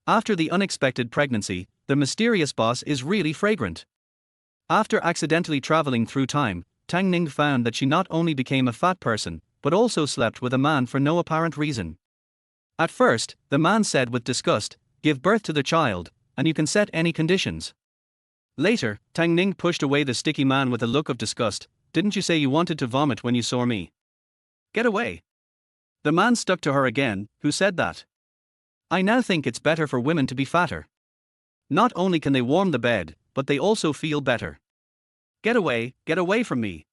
After the unexpected pregnancy, the mysterious boss is really fragrant. After accidentally traveling through time, Tang Ning found that she not only became a fat person, but also slept with a man for no apparent reason. At first, the man said with disgust, "Give birth to the child, and you can set any conditions." Later, Tang Ning pushed away the sticky man with a look of disgust. "Didn't you say you wanted to vomit when you saw me? Get away." The man stuck to her again. "Who said that? I now think it's better for women to be fatter. Not only can they warm the bed, but they also feel better. Get away from me."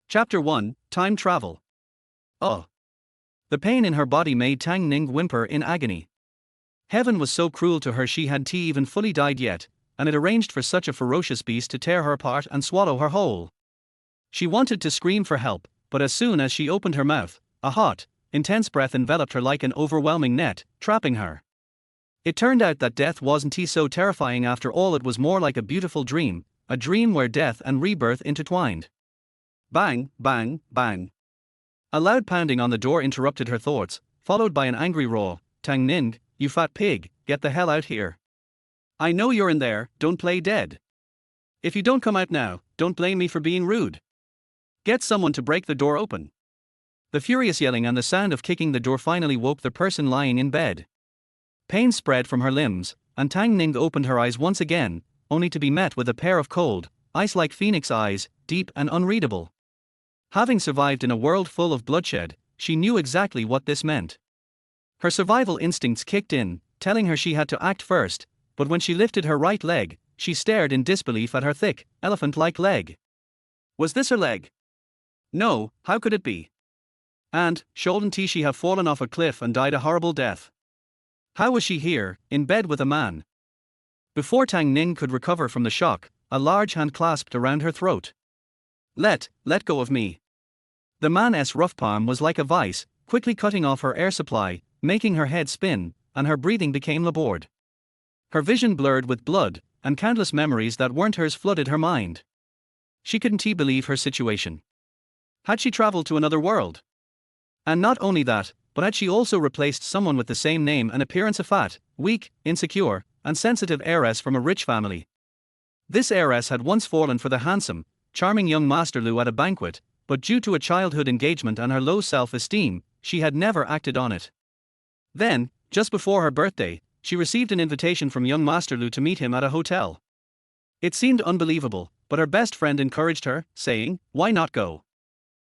Chapter 1, Time Travel. Oh. The pain in her body made Tang Ning whimper in agony. Heaven was so cruel to her, she hadn't even fully died yet, and it arranged for such a ferocious beast to tear her apart and swallow her whole. She wanted to scream for help, but as soon as she opened her mouth, a hot, intense breath enveloped her like an overwhelming net, trapping her. It turned out that death wasn't so terrifying after all. It was more like a beautiful dream, a dream where death and rebirth intertwined. Bang, bang, bang. A loud pounding on the door interrupted her thoughts, followed by an angry roar. "Tang Ning, you fat pig, get the hell out here. I know you're in there, don't play dead. If you don't come out now, don't blame me for being rude. Get someone to break the door open." The furious yelling and the sound of kicking the door finally woke the person lying in bed. Pain spread from her limbs, and Tang Ning opened her eyes once again, only to be met with a pair of cold, ice-like phoenix eyes, deep and unreadable. Having survived in a world full of bloodshed, she knew exactly what this meant. Her survival instincts kicked in, telling her she had to act first, but when she lifted her right leg, she stared in disbelief at her thick, elephant-like leg. Was this her leg? No, how could it be? And, shouldn't she have fallen off a cliff and died a horrible death? How was she here, in bed with a man? Before Tang Ning could recover from the shock, a large hand clasped around her throat. Let go of me." The man's rough palm was like a vice, quickly cutting off her air supply, making her head spin, and her breathing became labored. Her vision blurred with blood, and countless memories that weren't hers flooded her mind. She couldn't believe her situation. Had she traveled to another world? And not only that, but had she also replaced someone with the same name and appearance, a fat, weak, insecure, and sensitive heiress from a rich family? This heiress had once fallen for the handsome, charming young Master Lu at a banquet, but due to a childhood engagement and her low self-esteem, she had never acted on it. Then, just before her birthday, she received an invitation from young Master Lu to meet him at a hotel. It seemed unbelievable, but her best friend encouraged her, saying, "Why not go?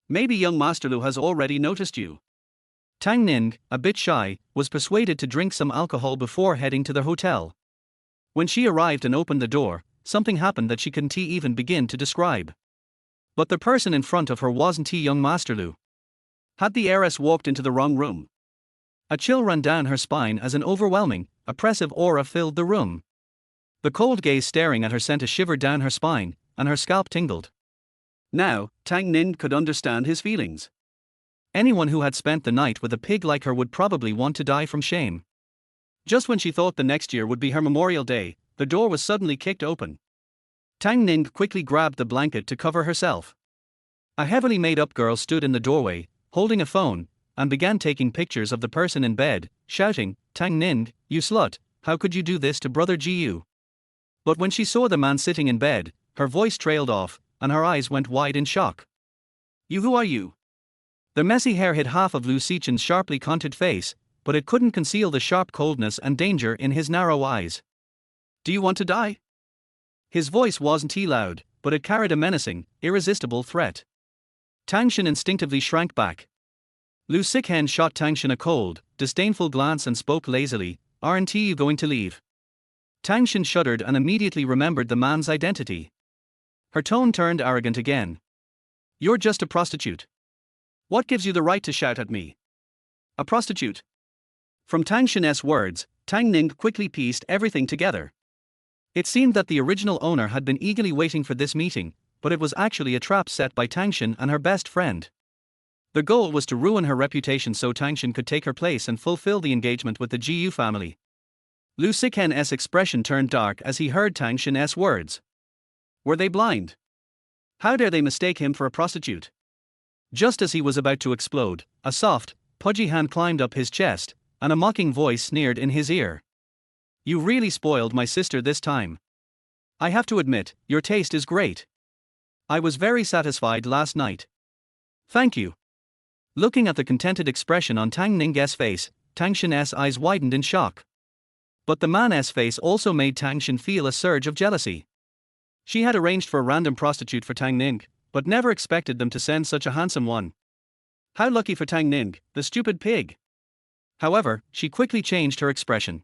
Maybe young Master Lu has already noticed you." Tang Ning, a bit shy, was persuaded to drink some alcohol before heading to the hotel. When she arrived and opened the door, something happened that she couldn't even begin to describe. But the person in front of her wasn't young Master Lu. Had the heiress walked into the wrong room? A chill ran down her spine as an overwhelming, oppressive aura filled the room. The cold gaze staring at her sent a shiver down her spine, and her scalp tingled. Now, Tang Ning could understand his feelings. Anyone who had spent the night with a pig like her would probably want to die from shame. Just when she thought the next year would be her Memorial Day, the door was suddenly kicked open. Tang Ning quickly grabbed the blanket to cover herself. A heavily made-up girl stood in the doorway, holding a phone, and began taking pictures of the person in bed, shouting, "Tang Ning, you slut, how could you do this to Brother Jiu?" But when she saw the man sitting in bed, her voice trailed off, and her eyes went wide in shock. Who are you?" The messy hair hid half of Lu Xichen's sharply contoured face, but it couldn't conceal the sharp coldness and danger in his narrow eyes. "Do you want to die?" His voice wasn't loud, but it carried a menacing, irresistible threat. Tang Shen instinctively shrank back. Lu Xicchen shot Tang Shen a cold, disdainful glance and spoke lazily, "Aren't you going to leave?" Tang Shen shuddered and immediately remembered the man's identity. Her tone turned arrogant again. "You're just a prostitute. What gives you the right to shout at me? A prostitute?" From Tang Shen's words, Tang Ning quickly pieced everything together. It seemed that the original owner had been eagerly waiting for this meeting, but it was actually a trap set by Tang Shen and her best friend. The goal was to ruin her reputation so Tang Shen could take her place and fulfill the engagement with the Jiu family. Lu Xichen's expression turned dark as he heard Tang Shen's words. Were they blind? How dare they mistake him for a prostitute? Just as he was about to explode, a soft, pudgy hand climbed up his chest, and a mocking voice sneered in his ear. You really spoiled my sister this time. I have to admit, your taste is great. I was very satisfied last night. Thank you. Looking at the contented expression on Tang Ning's face, Tang Shen's eyes widened in shock. But the man's face also made Tang Shen feel a surge of jealousy. She had arranged for a random prostitute for Tang Ning, but never expected them to send such a handsome one. How lucky for Tang Ning, the stupid pig. However, she quickly changed her expression.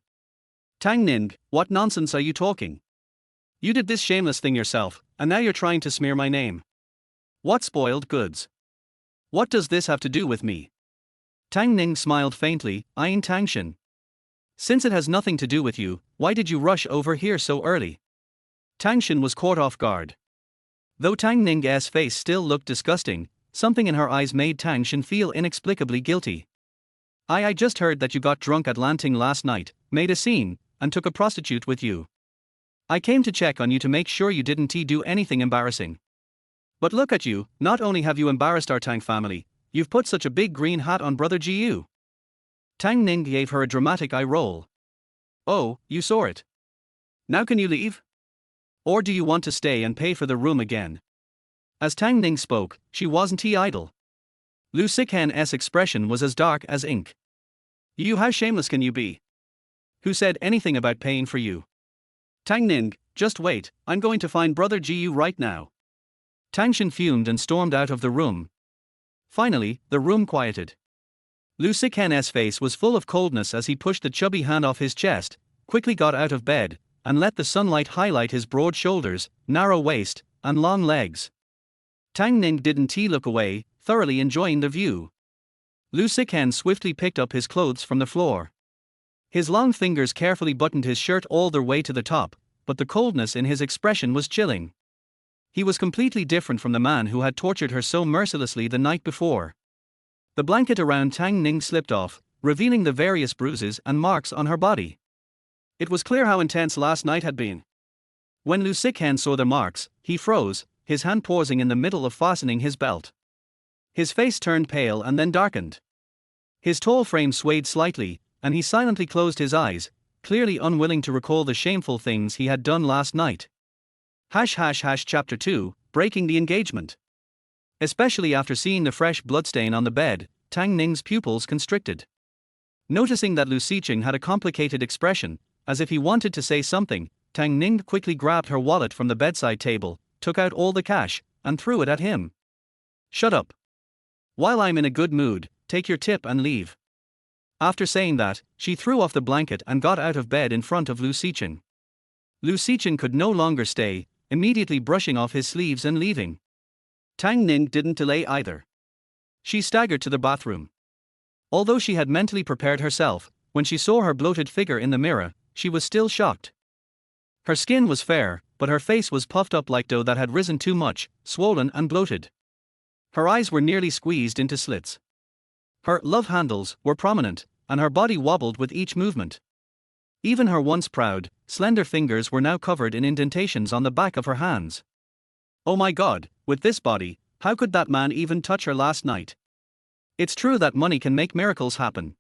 Tang Ning, what nonsense are you talking? You did this shameless thing yourself, and now you're trying to smear my name. What spoiled goods? What does this have to do with me? Tang Ning smiled faintly, eyeing Tang Shen. Since it has nothing to do with you, why did you rush over here so early? Tang Shen was caught off guard. Though Tang Ning's face still looked disgusting, something in her eyes made Tang Shen feel inexplicably guilty. I just heard that you got drunk at Lanting last night, made a scene, and took a prostitute with you. I came to check on you to make sure you didn't do anything embarrassing. But look at you, not only have you embarrassed our Tang family, you've put such a big green hat on brother Jiu. Tang Ning gave her a dramatic eye roll. Oh, you saw it. Now can you leave? Or do you want to stay and pay for the room again? As Tang Ning spoke, she wasn't idle. Lu Xikhan's expression was as dark as ink. You, how shameless can you be? Who said anything about paying for you? Tang Ning, just wait, I'm going to find brother Jiu right now. Tang Shen fumed and stormed out of the room. Finally, the room quieted. Lu Xikhan's face was full of coldness as he pushed the chubby hand off his chest, quickly got out of bed, and let the sunlight highlight his broad shoulders, narrow waist, and long legs. Tang Ning didn't look away, thoroughly enjoying the view. Lu Xikhan swiftly picked up his clothes from the floor. His long fingers carefully buttoned his shirt all the way to the top, but the coldness in his expression was chilling. He was completely different from the man who had tortured her so mercilessly the night before. The blanket around Tang Ning slipped off, revealing the various bruises and marks on her body. It was clear how intense last night had been. When Lu Xikhan saw the marks, he froze, his hand pausing in the middle of fastening his belt. His face turned pale and then darkened. His tall frame swayed slightly, and he silently closed his eyes, clearly unwilling to recall the shameful things he had done last night. Chapter 2, Breaking the Engagement. Especially after seeing the fresh bloodstain on the bed, Tang Ning's pupils constricted. Noticing that Lu Xikhan had a complicated expression, as if he wanted to say something, Tang Ning quickly grabbed her wallet from the bedside table, took out all the cash, and threw it at him. Shut up. While I'm in a good mood, take your tip and leave. After saying that, she threw off the blanket and got out of bed in front of Lu Xikhan. Lu Xikhan could no longer stay, immediately brushing off his sleeves and leaving. Tang Ning didn't delay either. She staggered to the bathroom. Although she had mentally prepared herself, when she saw her bloated figure in the mirror, she was still shocked. Her skin was fair, but her face was puffed up like dough that had risen too much, swollen and bloated. Her eyes were nearly squeezed into slits. Her love handles were prominent, and her body wobbled with each movement. Even her once proud, slender fingers were now covered in indentations on the back of her hands. Oh my God, with this body, how could that man even touch her last night? It's true that money can make miracles happen.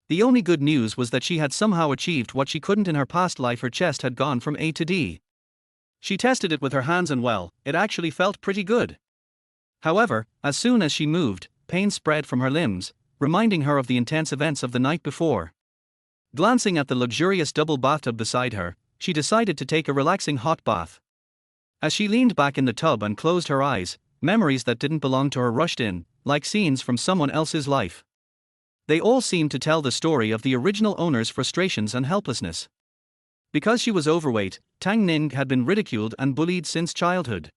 The only good news was that she had somehow achieved what she couldn't in her past life. Her chest had gone from A to D. She tested it with her hands and well, it actually felt pretty good. However, as soon as she moved, pain spread from her limbs, reminding her of the intense events of the night before. Glancing at the luxurious double bathtub beside her, she decided to take a relaxing hot bath. As she leaned back in the tub and closed her eyes, memories that didn't belong to her rushed in, like scenes from someone else's life. They all seemed to tell the story of the original owner's frustrations and helplessness. Because she was overweight, Tang Ning had been ridiculed and bullied since childhood.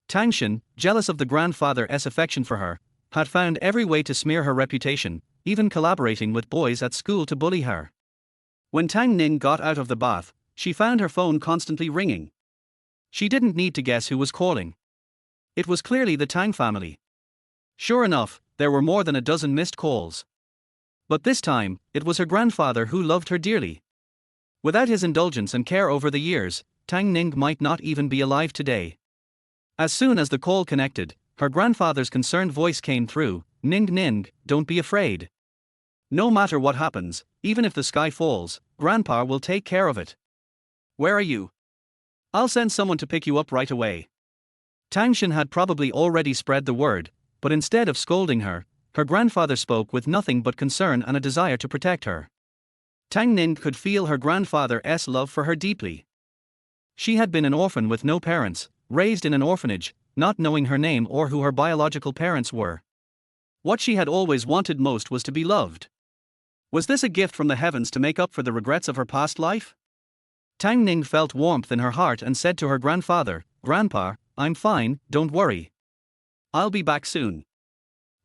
Tang Shen, jealous of the grandfather's affection for her, had found every way to smear her reputation, even collaborating with boys at school to bully her. When Tang Ning got out of the bath, she found her phone constantly ringing. She didn't need to guess who was calling. It was clearly the Tang family. Sure enough, there were more than a dozen missed calls. But this time, it was her grandfather who loved her dearly. Without his indulgence and care over the years, Tang Ning might not even be alive today. As soon as the call connected, her grandfather's concerned voice came through. Ning Ning, don't be afraid. No matter what happens, even if the sky falls, Grandpa will take care of it. Where are you? I'll send someone to pick you up right away. Tang Shen had probably already spread the word, but instead of scolding her, her grandfather spoke with nothing but concern and a desire to protect her. Tang Ning could feel her grandfather's love for her deeply. She had been an orphan with no parents, raised in an orphanage, not knowing her name or who her biological parents were. What she had always wanted most was to be loved. Was this a gift from the heavens to make up for the regrets of her past life? Tang Ning felt warmth in her heart and said to her grandfather, "Grandpa, I'm fine, don't worry. I'll be back soon."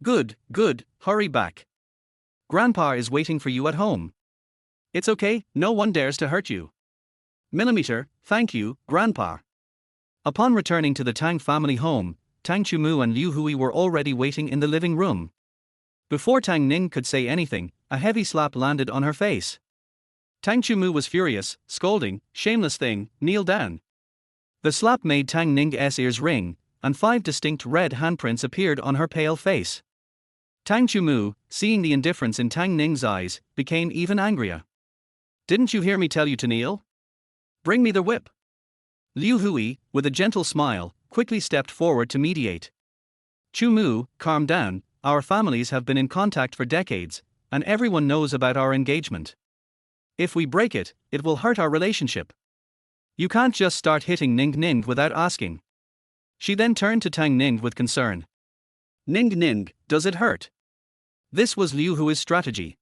Good, hurry back. Grandpa is waiting for you at home. It's okay, no one dares to hurt you. Millimeter, thank you, Grandpa. Upon returning to the Tang family home, Tang Chumu and Liu Hui were already waiting in the living room. Before Tang Ning could say anything, a heavy slap landed on her face. Tang Chumu was furious, scolding, "Shameless thing, kneel down." The slap made Tang Ning's ears ring, and 5 distinct red handprints appeared on her pale face. Tang Chumu, seeing the indifference in Tang Ning's eyes, became even angrier. "Didn't you hear me tell you to kneel? Bring me the whip." Liu Hui, with a gentle smile, quickly stepped forward to mediate. "Chumu, calm down, our families have been in contact for decades, and everyone knows about our engagement. If we break it, it will hurt our relationship. You can't just start hitting Ning without asking." She then turned to Tang Ning with concern. "Ning, does it hurt?" This was Liu Hui's strategy.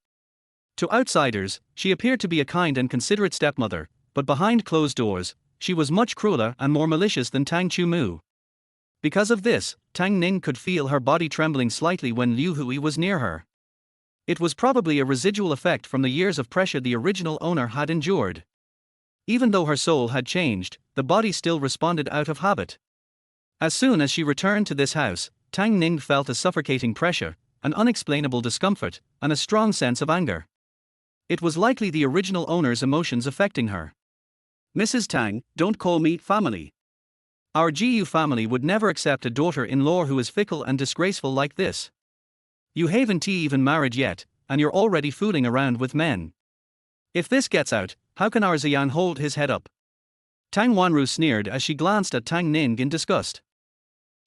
To outsiders, she appeared to be a kind and considerate stepmother, but behind closed doors, she was much crueler and more malicious than Tang Chumu. Because of this, Tang Ning could feel her body trembling slightly when Liu Hui was near her. It was probably a residual effect from the years of pressure the original owner had endured. Even though her soul had changed, the body still responded out of habit. As soon as she returned to this house, Tang Ning felt a suffocating pressure, an unexplainable discomfort, and a strong sense of anger. It was likely the original owner's emotions affecting her. "Mrs. Tang, don't call me family. Our GU family would never accept a daughter-in-law who is fickle and disgraceful like this. You haven't even married yet, and you're already fooling around with men. If this gets out, how can our Xian hold his head up?" Tang Wanru sneered as she glanced at Tang Ning in disgust.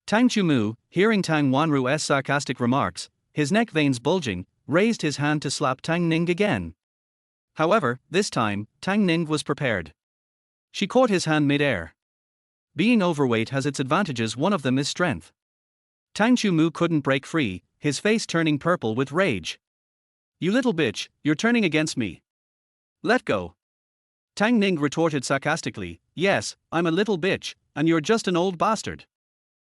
Tang Chumu, hearing Tang Wanru's sarcastic remarks, his neck veins bulging, raised his hand to slap Tang Ning again. However, this time, Tang Ning was prepared. She caught his hand mid-air. Being overweight has its advantages, one of them is strength. Tang Chumu couldn't break free, his face turning purple with rage. "You little bitch, you're turning against me. Let go." Tang Ning retorted sarcastically, "Yes, I'm a little bitch, and you're just an old bastard.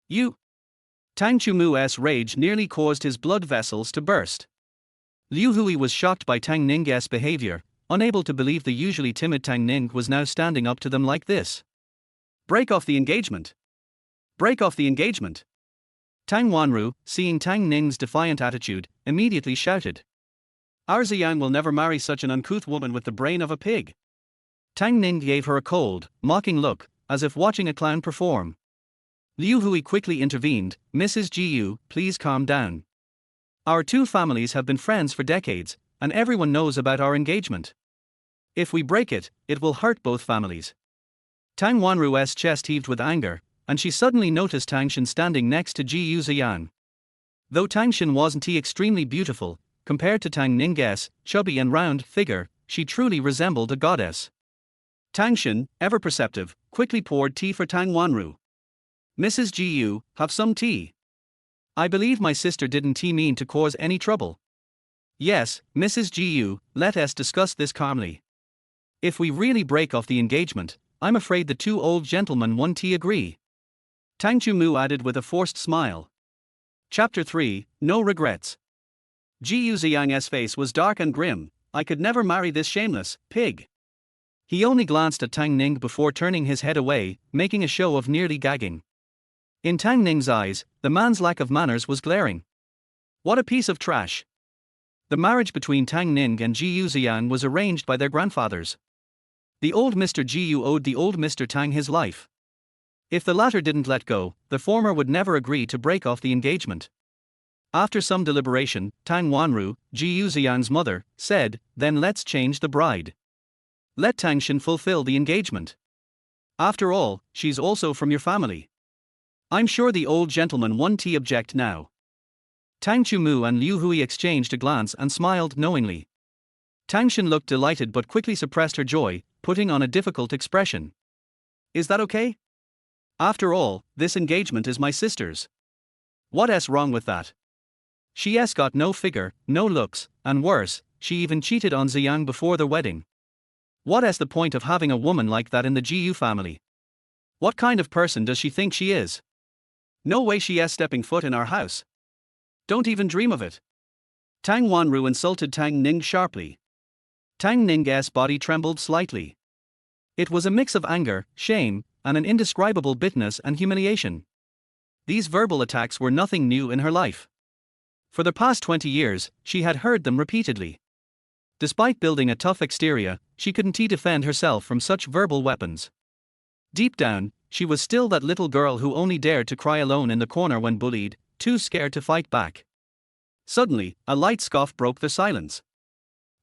You." Tang Chumu's rage nearly caused his blood vessels to burst. Liu Hui was shocked by Tang Ning's behavior, unable to believe the usually timid Tang Ning was now standing up to them like this. "Break off the engagement. Break off the engagement." Tang Wanru, seeing Tang Ning's defiant attitude, immediately shouted. "Our Ziyang will never marry such an uncouth woman with the brain of a pig." Tang Ning gave her a cold, mocking look, as if watching a clown perform. Liu Hui quickly intervened, "Mrs. Gu, please calm down. Our two families have been friends for decades, and everyone knows about our engagement. If we break it, it will hurt both families." Tang Wanru's chest heaved with anger, and she suddenly noticed Tang Shen standing next to Ji Yuxian. Though Tang Shen wasn't extremely beautiful, compared to Tang Ning's chubby and round figure, she truly resembled a goddess. Tang Shen, ever perceptive, quickly poured tea for Tang Wanru. "Mrs. Gu, have some tea. I believe my sister didn't mean to cause any trouble." "Yes, Mrs. Gu, let us discuss this calmly. If we really break off the engagement, I'm afraid the two old gentlemen won't agree." Tang Chumu added with a forced smile. Chapter 3, No Regrets. Ji Yuxiang's face was dark and grim. "I could never marry this shameless pig." He only glanced at Tang Ning before turning his head away, making a show of nearly gagging. In Tang Ning's eyes, the man's lack of manners was glaring. What a piece of trash. The marriage between Tang Ning and Ji Yuxiang was arranged by their grandfathers. The old Mr. Jiu owed the old Mr. Tang his life. If the latter didn't let go, the former would never agree to break off the engagement. After some deliberation, Tang Wanru, Ji Ziyang's mother, said, "Then let's change the bride. Let Tang Shin fulfill the engagement. After all, she's also from your family." I'm sure the old gentleman won't object now. Tang Chumu and Liu Hui exchanged a glance and smiled knowingly. Tang Shin looked delighted but quickly suppressed her joy, putting on a difficult expression. "Is that okay? After all, this engagement is my sister's. What's wrong with that? She's got no figure, no looks, and worse, she even cheated on Ziyang before the wedding. What's the point of having a woman like that in the Jiu family? What kind of person does she think she is? No way she's stepping foot in our house. Don't even dream of it." Tang Wanru insulted Tang Ning sharply. Tang Ning's body trembled slightly. It was a mix of anger, shame, and an indescribable bitterness and humiliation. These verbal attacks were nothing new in her life. For the past 20 years, she had heard them repeatedly. Despite building a tough exterior, she couldn't defend herself from such verbal weapons. Deep down, she was still that little girl who only dared to cry alone in the corner when bullied, too scared to fight back. Suddenly, a light scoff broke the silence.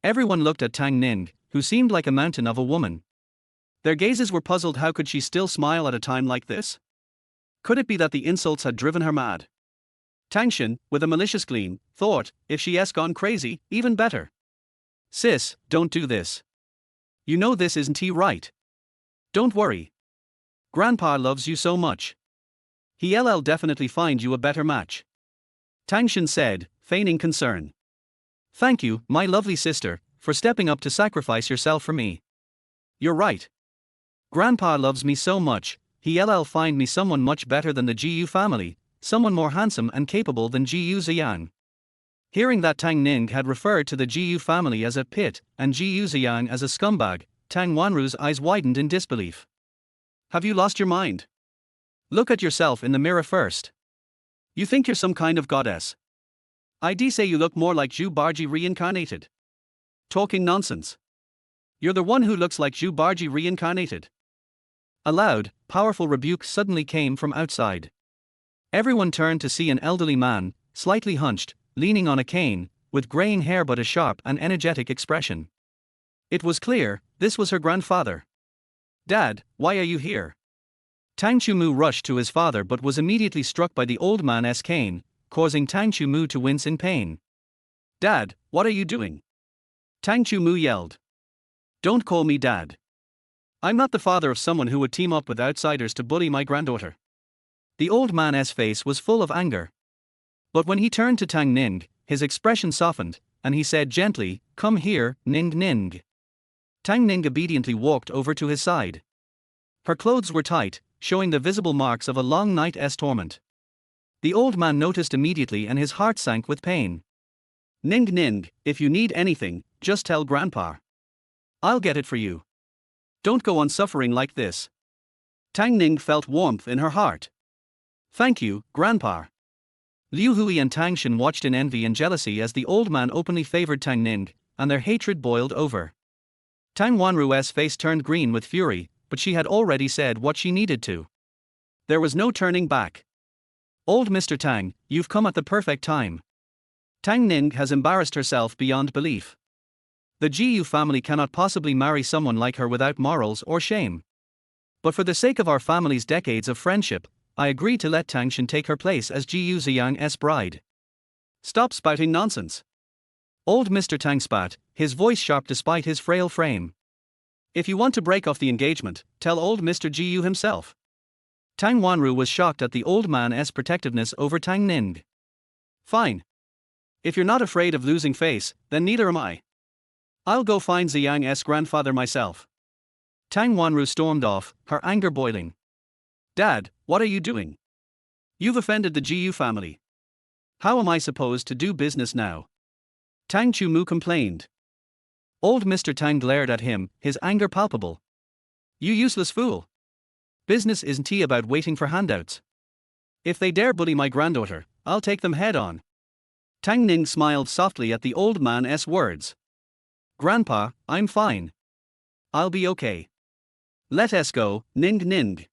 Everyone looked at Tang Ning, who seemed like a mountain of a woman. Their gazes were puzzled. How could she still smile at a time like this? Could it be that the insults had driven her mad? Tang Shin, with a malicious gleam, thought, if she's gone crazy, even better. "Sis, don't do this. You know this isn't right. Don't worry. Grandpa loves you so much. He'll definitely find you a better match," Tang Shin said, feigning concern. "Thank you, my lovely sister, for stepping up to sacrifice yourself for me. You're right. Grandpa loves me so much, he'll find me someone much better than the Jiu family, someone more handsome and capable than Jiu Ziyang." Hearing that Tang Ning had referred to the Jiu family as a pit and Jiu Ziyang as a scumbag, Tang Wanru's eyes widened in disbelief. "Have you lost your mind? Look at yourself in the mirror first. You think you're some kind of goddess? I'd say you look more like Zhu Barji reincarnated. Talking nonsense. You're the one who looks like Zhu Barji reincarnated." A loud, powerful rebuke suddenly came from outside. Everyone turned to see an elderly man, slightly hunched, leaning on a cane, with graying hair but a sharp and energetic expression. It was clear, this was her grandfather. "Dad, why are you here?" Tang Chumu rushed to his father but was immediately struck by the old man's cane, causing Tang Chumu to wince in pain. "Dad, what are you doing?" Tang Chumu yelled. "Don't call me Dad. I'm not the father of someone who would team up with outsiders to bully my granddaughter." The old man's face was full of anger. But when he turned to Tang Ning, his expression softened, and he said gently, "Come here, Ning Ning." Tang Ning obediently walked over to his side. Her clothes were tight, showing the visible marks of a long night's torment. The old man noticed immediately and his heart sank with pain. "Ning Ning, if you need anything, just tell Grandpa. I'll get it for you. Don't go on suffering like this." Tang Ning felt warmth in her heart. "Thank you, Grandpa." Liu Hui and Tang Shin watched in envy and jealousy as the old man openly favored Tang Ning, and their hatred boiled over. Tang Wanru's face turned green with fury, but she had already said what she needed to. There was no turning back. "Old Mr. Tang, you've come at the perfect time. Tang Ning has embarrassed herself beyond belief. The Jiu family cannot possibly marry someone like her without morals or shame. But for the sake of our family's decades of friendship, I agree to let Tang Shin take her place as Jiu Ziyang's bride." "Stop spouting nonsense." Old Mr. Tang spat, his voice sharp despite his frail frame. "If you want to break off the engagement, tell old Mr. Jiu himself." Tang Wanru was shocked at the old man's protectiveness over Tang Ning. "Fine. If you're not afraid of losing face, then neither am I. I'll go find Ziyang's grandfather myself." Tang Wanru stormed off, her anger boiling. "Dad, what are you doing? You've offended the Jiu family. How am I supposed to do business now?" Tang Chumu complained. Old Mr. Tang glared at him, his anger palpable. "You useless fool. Business isn't about waiting for handouts. If they dare bully my granddaughter, I'll take them head on." Tang Ning smiled softly at the old man's words. "Grandpa, I'm fine. I'll be okay. Let us go, Ning Ning."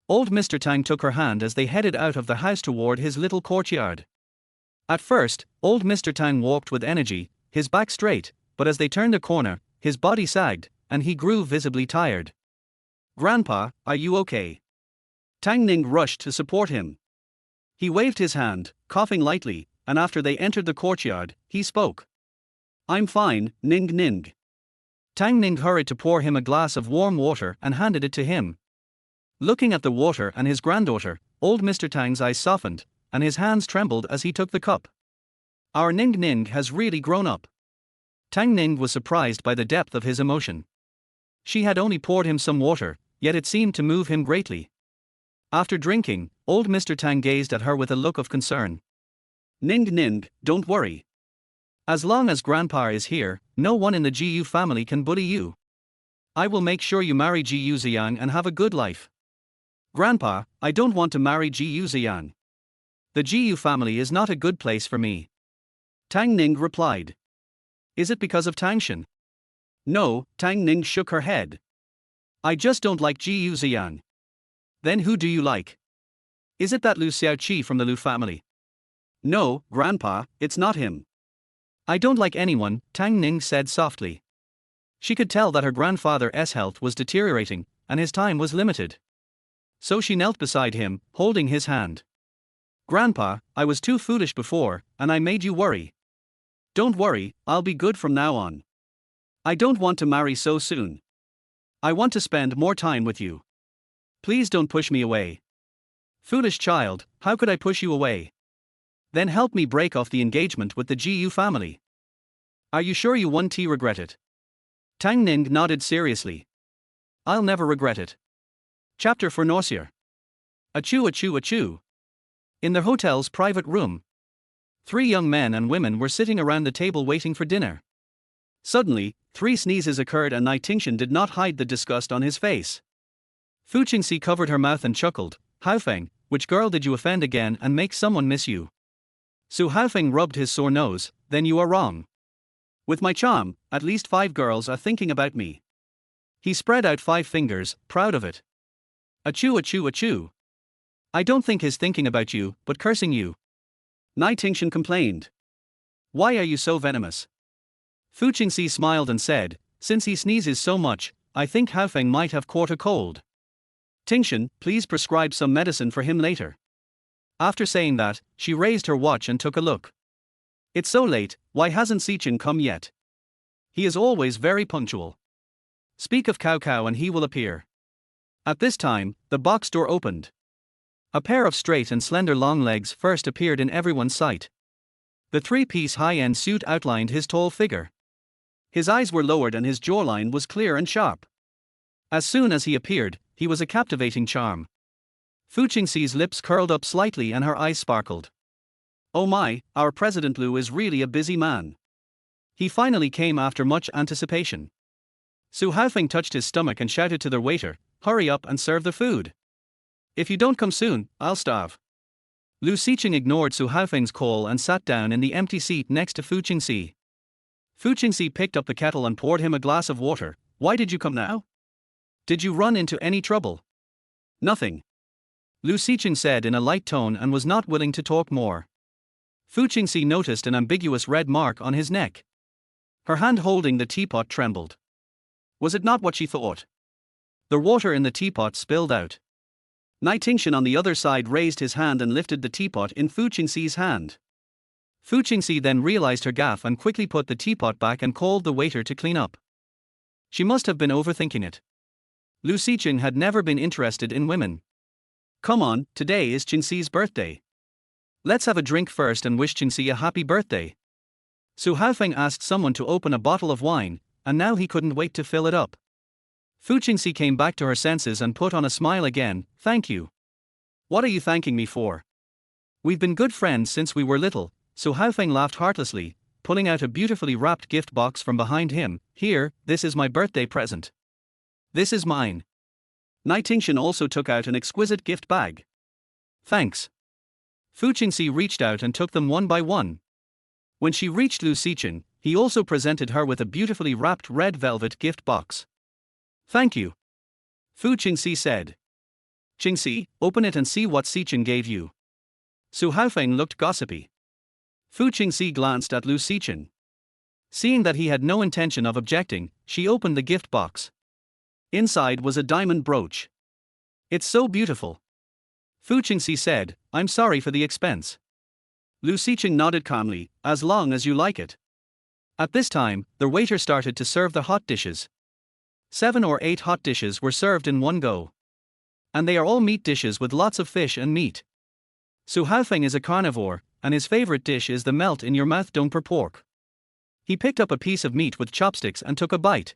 Old Mr. Tang took her hand as they headed out of the house toward his little courtyard. At first, old Mr. Tang walked with energy, his back straight, but as they turned a corner, his body sagged, and he grew visibly tired. "Grandpa, are you okay?" Tang Ning rushed to support him. He waved his hand, coughing lightly, and after they entered the courtyard, he spoke. "I'm fine, Ning Ning." Tang Ning hurried to pour him a glass of warm water and handed it to him. Looking at the water and his granddaughter, old Mr. Tang's eyes softened, and his hands trembled as he took the cup. "Our Ning Ning has really grown up." Tang Ning was surprised by the depth of his emotion. She had only poured him some water, yet it seemed to move him greatly. After drinking, old Mr. Tang gazed at her with a look of concern. "Ning Ning, don't worry. As long as Grandpa is here, no one in the Jiu family can bully you. I will make sure you marry Jiu Ziyang and have a good life." "Grandpa, I don't want to marry Jiu Ziyang. The Jiu family is not a good place for me," Tang Ning replied. "Is it because of Tangshan?" "No," Tang Ning shook her head. "I just don't like Jiu Ziyang." "Then who do you like? Is it that Lu Xiaoqi from the Lu family?" "No, Grandpa, it's not him." "I don't like anyone," Tang Ning said softly. She could tell that her grandfather's health was deteriorating, and his time was limited. So she knelt beside him, holding his hand. "Grandpa, I was too foolish before, and I made you worry. Don't worry, I'll be good from now on. I don't want to marry so soon. I want to spend more time with you. Please don't push me away." "Foolish child, how could I push you away? Then help me break off the engagement with the Jiu family." "Are you sure you won't regret it?" Tang Ning nodded seriously. "I'll never regret it." Chapter 4 Nausea. Achoo achoo achoo. In the hotel's private room, 3 young men and women were sitting around the table waiting for dinner. Suddenly, 3 sneezes occurred and Nightingale did not hide the disgust on his face. Fu Qingxi covered her mouth and chuckled. "Haofeng, which girl did you offend again and make someone miss you?" Su Haofeng rubbed his sore nose. "Then you are wrong. With my charm, at least 5 girls are thinking about me." He spread out 5 fingers, proud of it. Achoo achoo achoo. "I don't think he's thinking about you, but cursing you," Nightingale complained. "Why are you so venomous?" Fu Qingxi smiled and said, "Since he sneezes so much, I think Haofeng might have caught a cold. Tingshan, please prescribe some medicine for him later." After saying that, she raised her watch and took a look. "It's so late, why hasn't Sichin come yet? He is always very punctual. Speak of Cao Cao and he will appear." At this time, the box door opened. A pair of straight and slender long legs first appeared in everyone's sight. The 3-piece high-end suit outlined his tall figure. His eyes were lowered and his jawline was clear and sharp. As soon as he appeared, he was a captivating charm. Fu Qingxi's lips curled up slightly and her eyes sparkled. "Oh my, our President Lu is really a busy man. He finally came after much anticipation." Su Haofeng touched his stomach and shouted to the waiter, "Hurry up and serve the food. If you don't come soon, I'll starve." Lu Xiqing ignored Su Haofeng's call and sat down in the empty seat next to Fu Qingxi. Fu Qingxi picked up the kettle and poured him a glass of water. "Why did you come now? Did you run into any trouble?" "Nothing," Lu Xiqing said in a light tone and was not willing to talk more. Fu Qingxi noticed an ambiguous red mark on his neck. Her hand holding the teapot trembled. Was it not what she thought? The water in the teapot spilled out. Nightingale on the other side raised his hand and lifted the teapot in Fu Qingxi's hand. Fu Qingxi then realized her gaffe and quickly put the teapot back and called the waiter to clean up. She must have been overthinking it. Lu Xiqing had never been interested in women. "Come on, today is Qingxi's birthday. Let's have a drink first and wish Qingxi a happy birthday." Su Haofeng asked someone to open a bottle of wine, and now he couldn't wait to fill it up. Fu Qingxi came back to her senses and put on a smile again. "Thank you." "What are you thanking me for? We've been good friends since we were little." Su Haofeng laughed heartlessly, pulling out a beautifully wrapped gift box from behind him. "Here, this is my birthday present." "This is mine." Nightingale also took out an exquisite gift bag. "Thanks." Fu Qingxi reached out and took them one by one. When she reached Lu Xiqing, he also presented her with a beautifully wrapped red velvet gift box. "Thank you," Fu Qingxi said. "Qingxi, open it and see what Xiqing gave you." Su Haofeng looked gossipy. Fu Qingxi glanced at Lu Xichen. Seeing that he had no intention of objecting, she opened the gift box. Inside was a diamond brooch. "It's so beautiful," Fu Qingxi said. "I'm sorry for the expense." Lu Xichen nodded calmly. "As long as you like it." At this time, the waiter started to serve the hot dishes. 7 or 8 hot dishes were served in one go. And they are all meat dishes with lots of fish and meat. Su Haofeng is a carnivore, and his favorite dish is the melt-in-your-mouth dong per pork. He picked up a piece of meat with chopsticks and took a bite.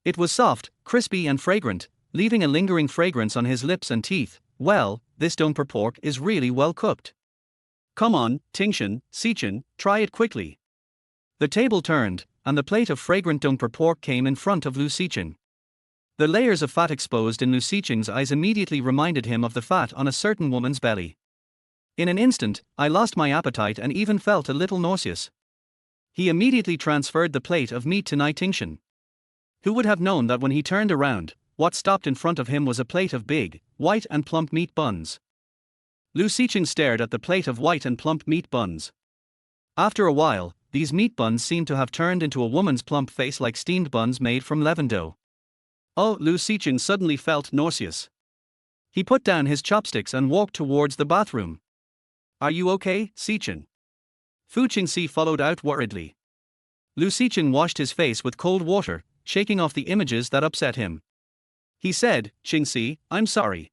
It was soft, crispy and fragrant, leaving a lingering fragrance on his lips and teeth. "Well, this dong per pork is really well cooked. Come on, Tingchen, Xichen, try it quickly." The table turned, and the plate of fragrant dong per pork came in front of Lu Xichen. The layers of fat exposed in Lu Xichen's eyes immediately reminded him of the fat on a certain woman's belly. In an instant, I lost my appetite and even felt a little nauseous. He immediately transferred the plate of meat to Nai Tingchen. Who would have known that when he turned around, what stopped in front of him was a plate of big, white and plump meat buns. Lu Xichen stared at the plate of white and plump meat buns. After a while, these meat buns seemed to have turned into a woman's plump face like steamed buns made from leaven dough. Oh, Lu Xichen suddenly felt nauseous. He put down his chopsticks and walked towards the bathroom. "Are you okay, Xichen?" Fu Qingxi followed out worriedly. Lu Xichen washed his face with cold water, shaking off the images that upset him. He said, "Qingxi, I'm sorry.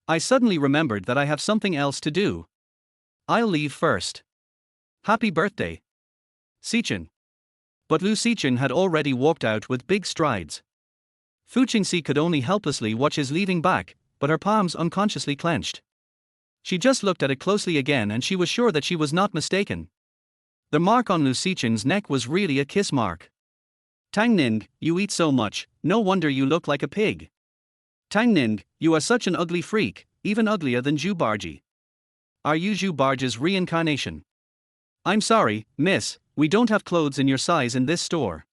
I suddenly remembered that I have something else to do. I'll leave first. Happy birthday, Xichen." But Lu Xichen had already walked out with big strides. Fu Qingxi could only helplessly watch his leaving back, but her palms unconsciously clenched. She just looked at it closely again and she was sure that she was not mistaken. The mark on Lu Xichen's neck was really a kiss mark. "Tang Ning, you eat so much, no wonder you look like a pig. Tang Ning, you are such an ugly freak, even uglier than Zhu Barji. Are you Zhu Barji's reincarnation?" "I'm sorry, miss, we don't have clothes in your size in this store.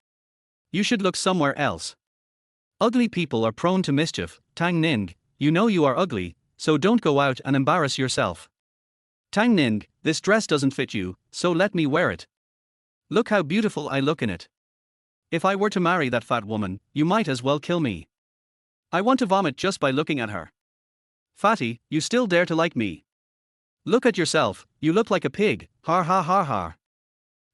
You should look somewhere else. Ugly people are prone to mischief, Tang Ning, you know you are ugly, so don't go out and embarrass yourself. Tang Ning, this dress doesn't fit you, so let me wear it. Look how beautiful I look in it. If I were to marry that fat woman, you might as well kill me. I want to vomit just by looking at her. Fatty, you still dare to like me? Look at yourself, you look like a pig, har ha ha ha.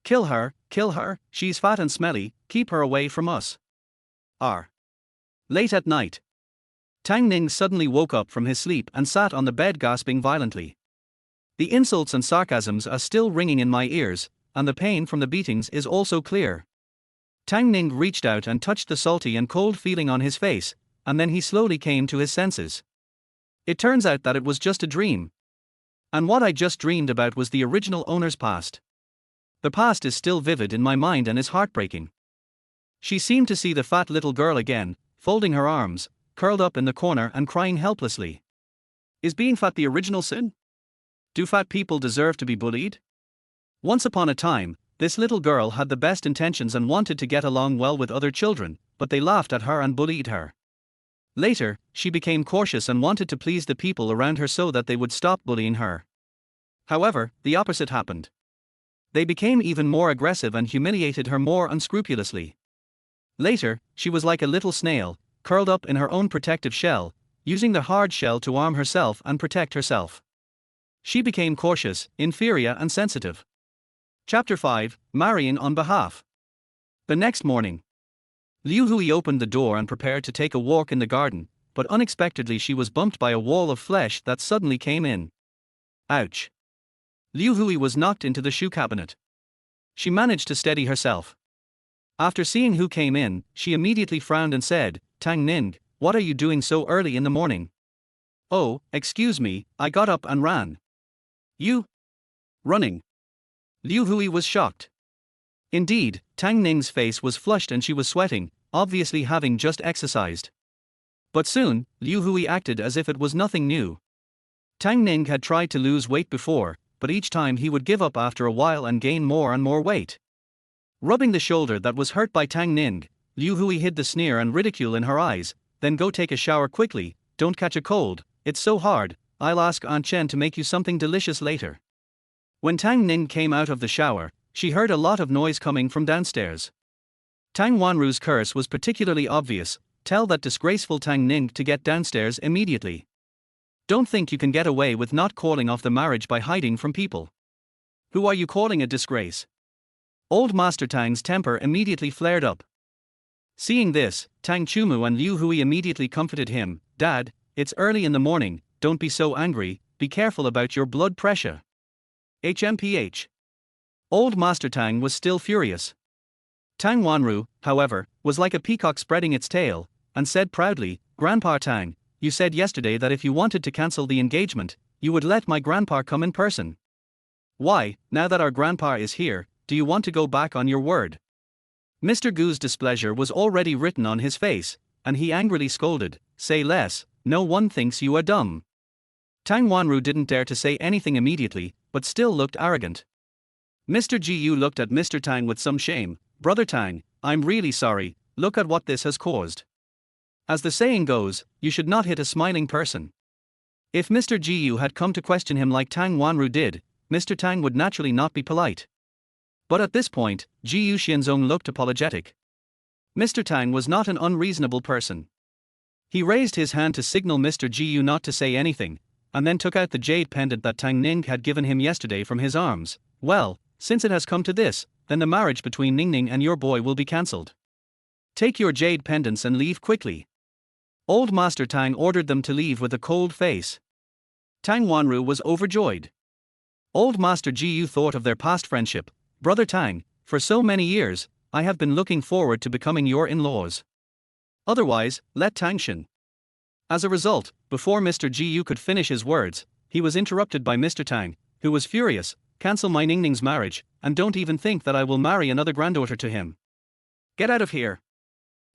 Kill her, she's fat and smelly, keep her away from us. R. Late at night. Tang Ning suddenly woke up from his sleep and sat on the bed gasping violently. The insults and sarcasms are still ringing in my ears, and the pain from the beatings is also clear. Tang Ning reached out and touched the salty and cold feeling on his face, and then he slowly came to his senses. It turns out that it was just a dream. And what I just dreamed about was the original owner's past. The past is still vivid in my mind and is heartbreaking. She seemed to see the fat little girl again, folding her arms, curled up in the corner and crying helplessly. Is being fat the original sin? Do fat people deserve to be bullied? Once upon a time, this little girl had the best intentions and wanted to get along well with other children, but they laughed at her and bullied her. Later, she became cautious and wanted to please the people around her so that they would stop bullying her. However, the opposite happened. They became even more aggressive and humiliated her more unscrupulously. Later, she was like a little snail, curled up in her own protective shell, using the hard shell to arm herself and protect herself. She became cautious, inferior and sensitive. Chapter 5, Marrying on Behalf. The next morning, Liu Hui opened the door and prepared to take a walk in the garden, but unexpectedly she was bumped by a wall of flesh that suddenly came in. Ouch! Liu Hui was knocked into the shoe cabinet. She managed to steady herself. After seeing who came in, she immediately frowned and said, "Tang Ning, what are you doing so early in the morning?" "Oh, excuse me, I got up and ran." "You? Running?" Liu Hui was shocked. Indeed, Tang Ning's face was flushed and she was sweating, obviously having just exercised. But soon, Liu Hui acted as if it was nothing new. Tang Ning had tried to lose weight before, but each time he would give up after a while and gain more and more weight. Rubbing the shoulder that was hurt by Tang Ning, Liu Hui hid the sneer and ridicule in her eyes. "Then go take a shower quickly, don't catch a cold, it's so hard, I'll ask Aunt Chen to make you something delicious later." When Tang Ning came out of the shower, she heard a lot of noise coming from downstairs. Tang Wanru's curse was particularly obvious. Tell that disgraceful Tang Ning to get downstairs immediately. Don't think you can get away with not calling off the marriage by hiding from people. Who are you calling a disgrace? Old Master Tang's temper immediately flared up. Seeing this, Tang Chumu and Liu Hui immediately comforted him. Dad, it's early in the morning, don't be so angry, be careful about your blood pressure. HMPH. Old Master Tang was still furious. Tang Wanru, however, was like a peacock spreading its tail, and said proudly, Grandpa Tang, you said yesterday that if you wanted to cancel the engagement, you would let my grandpa come in person. Why, now that our grandpa is here, do you want to go back on your word? Mr. Gu's displeasure was already written on his face, and he angrily scolded, say less, no one thinks you are dumb. Tang Wanru didn't dare to say anything immediately, but still looked arrogant. Mr. Gu looked at Mr. Tang with some shame. Brother Tang, I'm really sorry, look at what this has caused. As the saying goes, you should not hit a smiling person. If Mr. Gu had come to question him like Tang Wanru did, Mr. Tang would naturally not be polite. But at this point, Gu Xianzong looked apologetic. Mr. Tang was not an unreasonable person. He raised his hand to signal Mr. Gu not to say anything, and then took out the jade pendant that Tang Ning had given him yesterday from his arms. Well, since it has come to this, then the marriage between Ning Ning and your boy will be cancelled. Take your jade pendants and leave quickly. Old Master Tang ordered them to leave with a cold face. Tang Wanru was overjoyed. Old Master Jiyu thought of their past friendship. Brother Tang, for so many years, I have been looking forward to becoming your in-laws. Otherwise, let Tangshan. As a result, before Mr. Jiyu could finish his words, he was interrupted by Mr. Tang, who was furious. Cancel my Ning Ning's marriage, and don't even think that I will marry another granddaughter to him. Get out of here.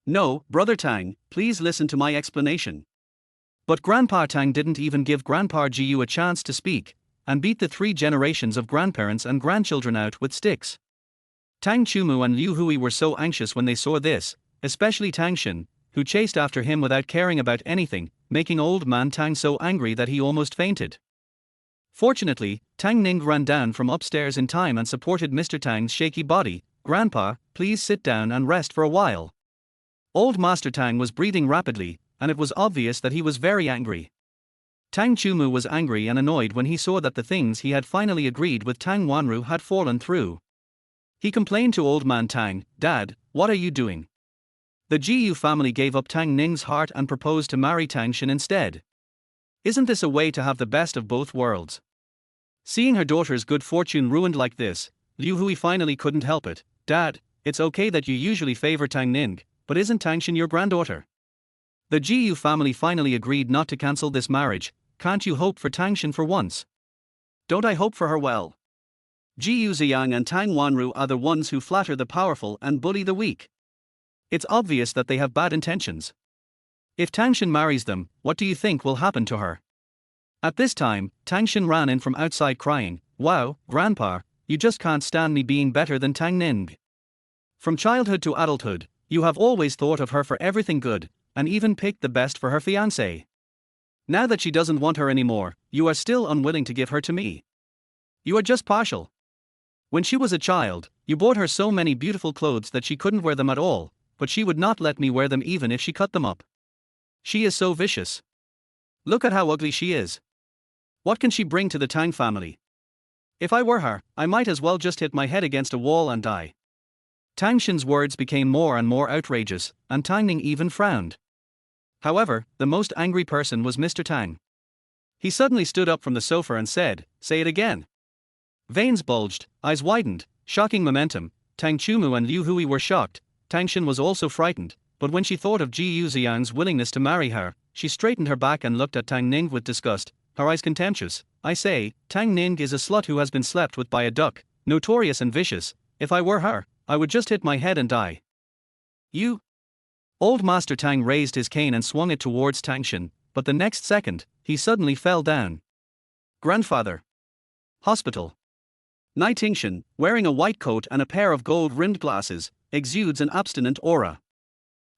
No, Brother Tang, please listen to my explanation. But Grandpa Tang didn't even give Grandpa Jiyu a chance to speak, and beat the 3 generations of grandparents and grandchildren out with sticks. Tang Chumu and Liu Hui were so anxious when they saw this, especially Tang Shin, who chased after him without caring about anything, making old man Tang so angry that he almost fainted. Fortunately, Tang Ning ran down from upstairs in time and supported Mr. Tang's shaky body. Grandpa, please sit down and rest for a while. Old Master Tang was breathing rapidly, and it was obvious that he was very angry. Tang Chumu was angry and annoyed when he saw that the things he had finally agreed with Tang Wanru had fallen through. He complained to Old Man Tang, Dad, what are you doing? The Jiyu family gave up Tang Ning's heart and proposed to marry Tang Shin instead. Isn't this a way to have the best of both worlds? Seeing her daughter's good fortune ruined like this, Liu Hui finally couldn't help it. Dad, it's okay that you usually favor Tang Ning, but isn't Tang Shin your granddaughter? The Jiyu family finally agreed not to cancel this marriage. Can't you hope for Tang Shin for once? Don't I hope for her well? Jiyu Ziyang and Tang Wanru are the ones who flatter the powerful and bully the weak. It's obvious that they have bad intentions. If Tang Shin marries them, what do you think will happen to her? At this time, Tang Shin ran in from outside crying, Wow, Grandpa, you just can't stand me being better than Tang Ning. From childhood to adulthood, you have always thought of her for everything good, and even picked the best for her fiancé. Now that she doesn't want her anymore, you are still unwilling to give her to me. You are just partial. When she was a child, you bought her so many beautiful clothes that she couldn't wear them at all, but she would not let me wear them even if she cut them up. She is so vicious. Look at how ugly she is. What can she bring to the Tang family? If I were her, I might as well just hit my head against a wall and die. Tang Shin's words became more and more outrageous, and Tang Ning even frowned. However, the most angry person was Mr. Tang. He suddenly stood up from the sofa and said, Say it again. Veins bulged, eyes widened, shocking momentum. Tang Chumu and Liu Hui were shocked. Tang Shin was also frightened, but when she thought of Ji Yuxiang's willingness to marry her, she straightened her back and looked at Tang Ning with disgust, her eyes contemptuous. I say, Tang Ning is a slut who has been slept with by a duck, notorious and vicious. If I were her, I would just hit my head and die. You? Old Master Tang raised his cane and swung it towards Tang Shin, but the next second, he suddenly fell down. Grandfather. Hospital. Nai Tingshan, wearing a white coat and a pair of gold-rimmed glasses, exudes an abstinent aura.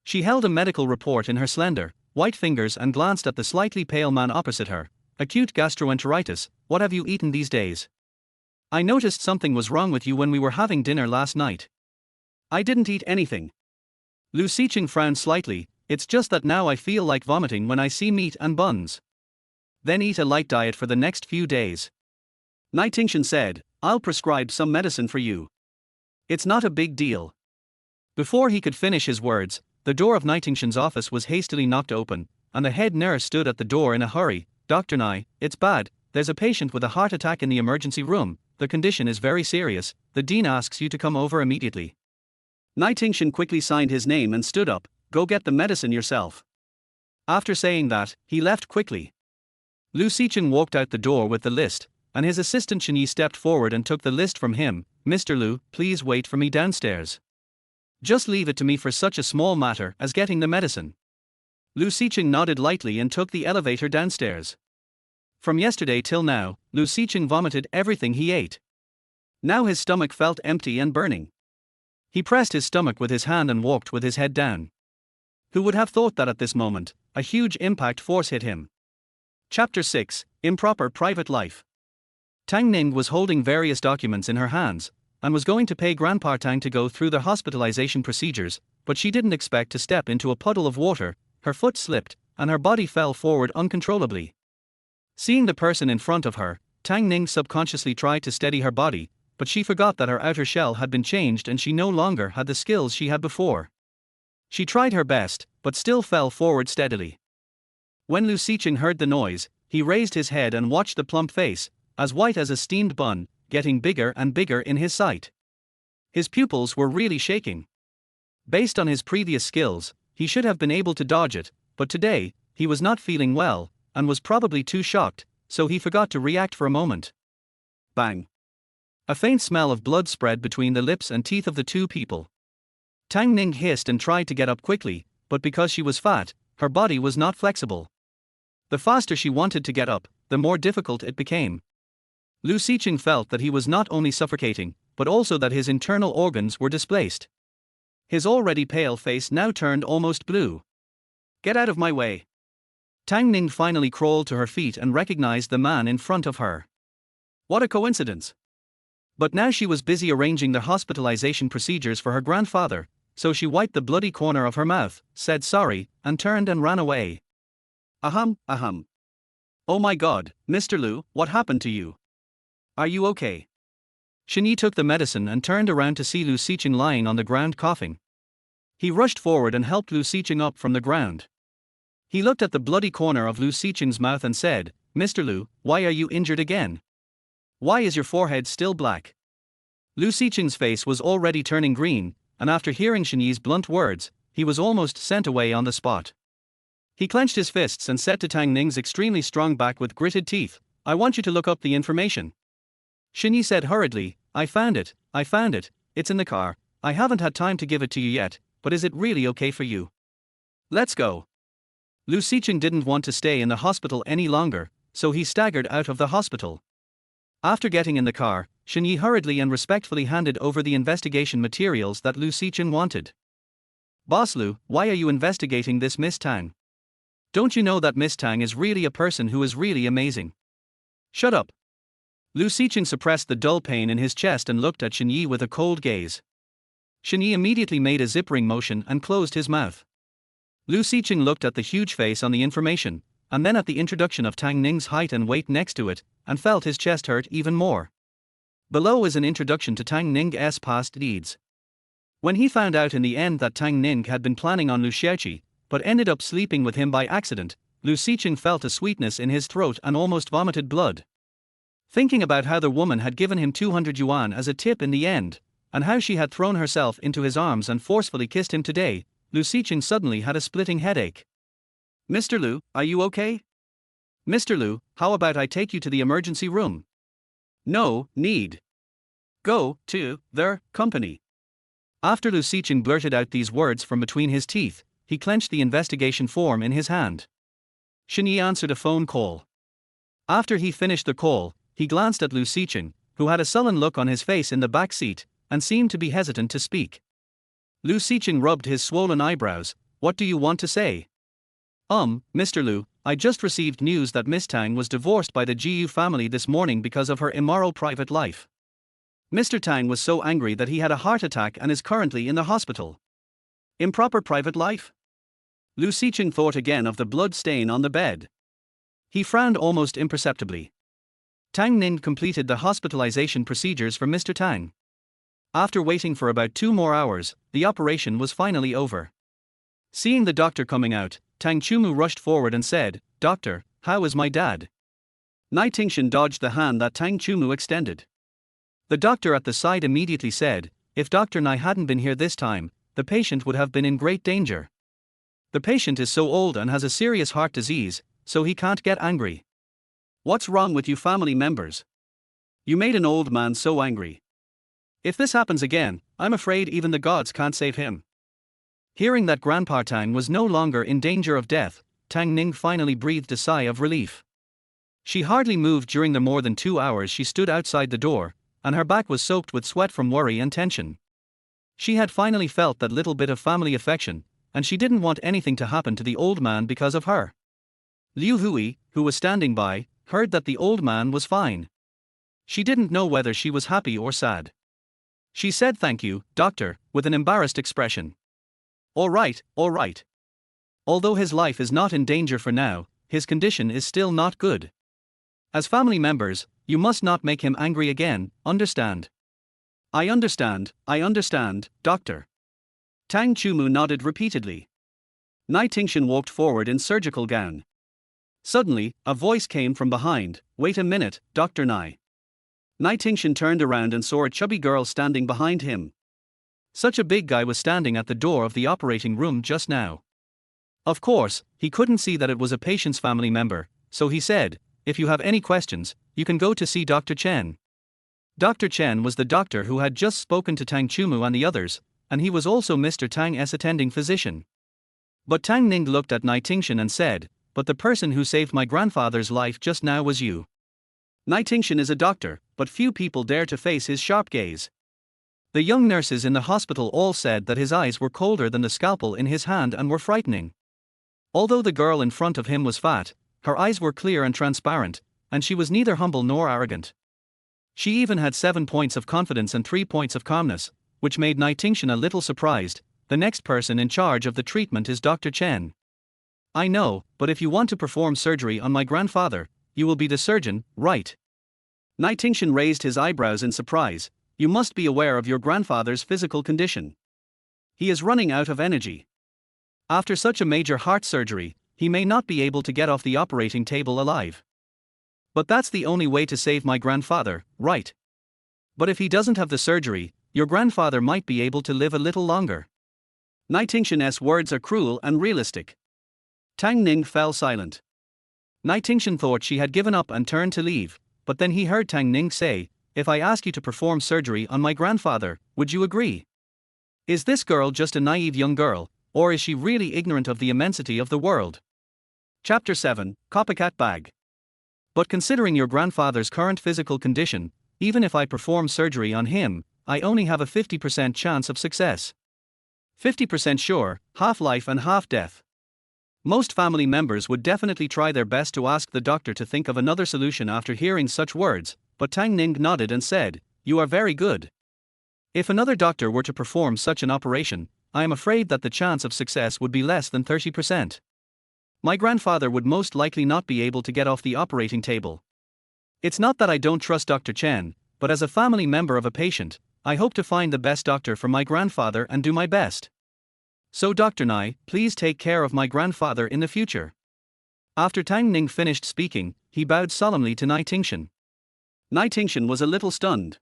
She held a medical report in her slender, white fingers and glanced at the slightly pale man opposite her. Acute gastroenteritis, what have you eaten these days? I noticed something was wrong with you when we were having dinner last night. I didn't eat anything. Lu Xiqing frowned slightly. It's just that now I feel like vomiting when I see meat and buns. Then eat a light diet for the next few days. Nightingchen said, I'll prescribe some medicine for you. It's not a big deal. Before he could finish his words, the door of Nightingchen's office was hastily knocked open, and the head nurse stood at the door in a hurry. Dr. Nai, it's bad, there's a patient with a heart attack in the emergency room, the condition is very serious, the dean asks you to come over immediately. Nightingchen quickly signed his name and stood up, go get the medicine yourself. After saying that, he left quickly. Lu Xiqing walked out the door with the list, and his assistant Shenyi stepped forward and took the list from him. Mr. Lu, please wait for me downstairs. Just leave it to me for such a small matter as getting the medicine. Lu Xiqing nodded lightly and took the elevator downstairs. From yesterday till now, Lu Xiqing vomited everything he ate. Now his stomach felt empty and burning. He pressed his stomach with his hand and walked with his head down. Who would have thought that at this moment, a huge impact force hit him? Chapter 6, Improper Private Life. Tang Ning was holding various documents in her hands, and was going to pay Grandpa Tang to go through the hospitalization procedures, but she didn't expect to step into a puddle of water. Her foot slipped, and her body fell forward uncontrollably. Seeing the person in front of her, Tang Ning subconsciously tried to steady her body, but she forgot that her outer shell had been changed and she no longer had the skills she had before. She tried her best, but still fell forward steadily. When Lu Xiqing heard the noise, he raised his head and watched the plump face, as white as a steamed bun, getting bigger and bigger in his sight. His pupils were really shaking. Based on his previous skills, he should have been able to dodge it, but today, he was not feeling well, and was probably too shocked, so he forgot to react for a moment. Bang! A faint smell of blood spread between the lips and teeth of the two people. Tang Ning hissed and tried to get up quickly, but because she was fat, her body was not flexible. The faster she wanted to get up, the more difficult it became. Lu Xiqing felt that he was not only suffocating, but also that his internal organs were displaced. His already pale face now turned almost blue. Get out of my way! Tang Ning finally crawled to her feet and recognized the man in front of her. What a coincidence! But now she was busy arranging the hospitalization procedures for her grandfather, so she wiped the bloody corner of her mouth, said sorry, and turned and ran away. Ahem. Oh my god, Mr. Lu, what happened to you? Are you okay? Shenyi took the medicine and turned around to see Lu Xiqing lying on the ground coughing. He rushed forward and helped Lu Xiqing up from the ground. He looked at the bloody corner of Lu Xiqing's mouth and said, Mr. Lu, why are you injured again? Why is your forehead still black? Lu Xiqing's face was already turning green, and after hearing Shenyi's blunt words, he was almost sent away on the spot. He clenched his fists and said to Tang Ning's extremely strong back with gritted teeth, I want you to look up the information. Shenyi said hurriedly, I found it, it's in the car, I haven't had time to give it to you yet, but is it really okay for you? Let's go. Lu Xiqing didn't want to stay in the hospital any longer, so he staggered out of the hospital. After getting in the car, Shenyi hurriedly and respectfully handed over the investigation materials that Lu Xiqing wanted. Boss Lu, why are you investigating this Miss Tang? Don't you know that Miss Tang is really a person who is really amazing? Shut up. Lu Xiqing suppressed the dull pain in his chest and looked at Shenyi with a cold gaze. Shenyi immediately made a zippering motion and closed his mouth. Lu Xiqing looked at the huge face on the information, and then at the introduction of Tang Ning's height and weight next to it, and felt his chest hurt even more. Below is an introduction to Tang Ning's past deeds. When he found out in the end that Tang Ning had been planning on Lu Xiaoqi, but ended up sleeping with him by accident, Lu Xiqing felt a sweetness in his throat and almost vomited blood. Thinking about how the woman had given him 200 yuan as a tip in the end, and how she had thrown herself into his arms and forcefully kissed him today, Lu Xiqing suddenly had a splitting headache. Mr. Lu, are you okay? Mr. Lu, how about I take you to the emergency room? No need. Go to their company. After Lu Xiqing blurted out these words from between his teeth, he clenched the investigation form in his hand. Shenyi answered a phone call. After he finished the call, he glanced at Lu Xiqing, who had a sullen look on his face in the back seat, and seemed to be hesitant to speak. Lu Xiqing rubbed his swollen eyebrows. What do you want to say? Mr. Lu, I just received news that Miss Tang was divorced by the Jiu family this morning because of her immoral private life. Mr. Tang was so angry that he had a heart attack and is currently in the hospital. Improper private life? Lu Xiqing thought again of the blood stain on the bed. He frowned almost imperceptibly. Tang Ning completed the hospitalization procedures for Mr. Tang. After waiting for about 2 more hours, the operation was finally over. Seeing the doctor coming out, Tang Chumu rushed forward and said, "Doctor, how is my dad?" Nai Tingshan dodged the hand that Tang Chumu extended. The doctor at the side immediately said, "If Dr. Nai hadn't been here this time, the patient would have been in great danger. The patient is so old and has a serious heart disease, so he can't get angry." "What's wrong with you family members? You made an old man so angry. If this happens again, I'm afraid even the gods can't save him." Hearing that Grandpa Tang was no longer in danger of death, Tang Ning finally breathed a sigh of relief. She hardly moved during the more than 2 hours she stood outside the door, and her back was soaked with sweat from worry and tension. She had finally felt that little bit of family affection, and she didn't want anything to happen to the old man because of her. Liu Hui, who was standing by, heard that the old man was fine. She didn't know whether she was happy or sad. She said, "Thank you, doctor," with an embarrassed expression. All right. Although his life is not in danger for now, his condition is still not good. As family members, you must not make him angry again, understand?" I understand, doctor." Tang Chumu nodded repeatedly. Nai Tingshan walked forward in surgical gown. Suddenly, a voice came from behind, "Wait a minute, Dr. Nai." Nai Tingshan turned around and saw a chubby girl standing behind him. Such a big guy was standing at the door of the operating room just now. Of course, he couldn't see that it was a patient's family member, so he said, "If you have any questions, you can go to see Dr. Chen." Dr. Chen was the doctor who had just spoken to Tang Chumu and the others, and he was also Mr. Tang's attending physician. But Tang Ning looked at Nai Tingshan and said, "But the person who saved my grandfather's life just now was you." Nai Tingshan is a doctor, but few people dare to face his sharp gaze. The young nurses in the hospital all said that his eyes were colder than the scalpel in his hand and were frightening. Although the girl in front of him was fat, her eyes were clear and transparent, and she was neither humble nor arrogant. She even had 7 points of confidence and 3 points of calmness, which made Nai Tingshan a little surprised. The next person in charge of the treatment is Dr. Chen. "I know, but if you want to perform surgery on my grandfather, you will be the surgeon, right?" Nai Tingshan raised his eyebrows in surprise. "You must be aware of your grandfather's physical condition. He is running out of energy. After such a major heart surgery, he may not be able to get off the operating table alive. But that's the only way to save my grandfather, right? But if he doesn't have the surgery, your grandfather might be able to live a little longer." Nai Tingshan's words are cruel and realistic. Tang Ning fell silent. Nai Tingshan thought she had given up and turned to leave, but then he heard Tang Ning say, "If I ask you to perform surgery on my grandfather, would you agree?" Is this girl just a naive young girl, or is she really ignorant of the immensity of the world? Chapter 7, Copycat Bag. "But considering your grandfather's current physical condition, even if I perform surgery on him, I only have a 50% chance of success. 50% sure, half life and half death." Most family members would definitely try their best to ask the doctor to think of another solution after hearing such words, but Tang Ning nodded and said, "You are very good. If another doctor were to perform such an operation, I am afraid that the chance of success would be less than 30%. My grandfather would most likely not be able to get off the operating table. It's not that I don't trust Dr. Chen, but as a family member of a patient, I hope to find the best doctor for my grandfather and do my best. So Dr. Nai, please take care of my grandfather in the future." After Tang Ning finished speaking, he bowed solemnly to Nai Tingshan. Nai Tingshan was a little stunned.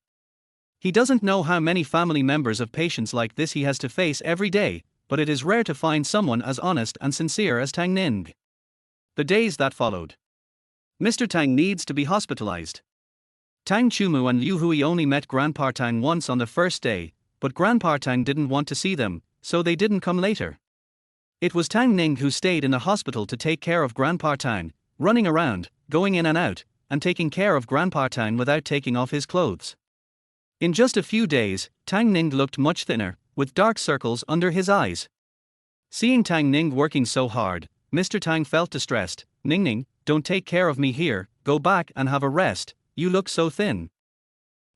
He doesn't know how many family members of patients like this he has to face every day, but it is rare to find someone as honest and sincere as Tang Ning. The days that followed. Mr. Tang needs to be hospitalized. Tang Chumu and Liu Hui only met Grandpa Tang once on the first day, but Grandpa Tang didn't want to see them, so they didn't come later. It was Tang Ning who stayed in the hospital to take care of Grandpa Tang, running around, going in and out, and taking care of Grandpa Tang without taking off his clothes. In just a few days, Tang Ning looked much thinner, with dark circles under his eyes. Seeing Tang Ning working so hard, Mr. Tang felt distressed. Ning, don't take care of me here, go back and have a rest, you look so thin."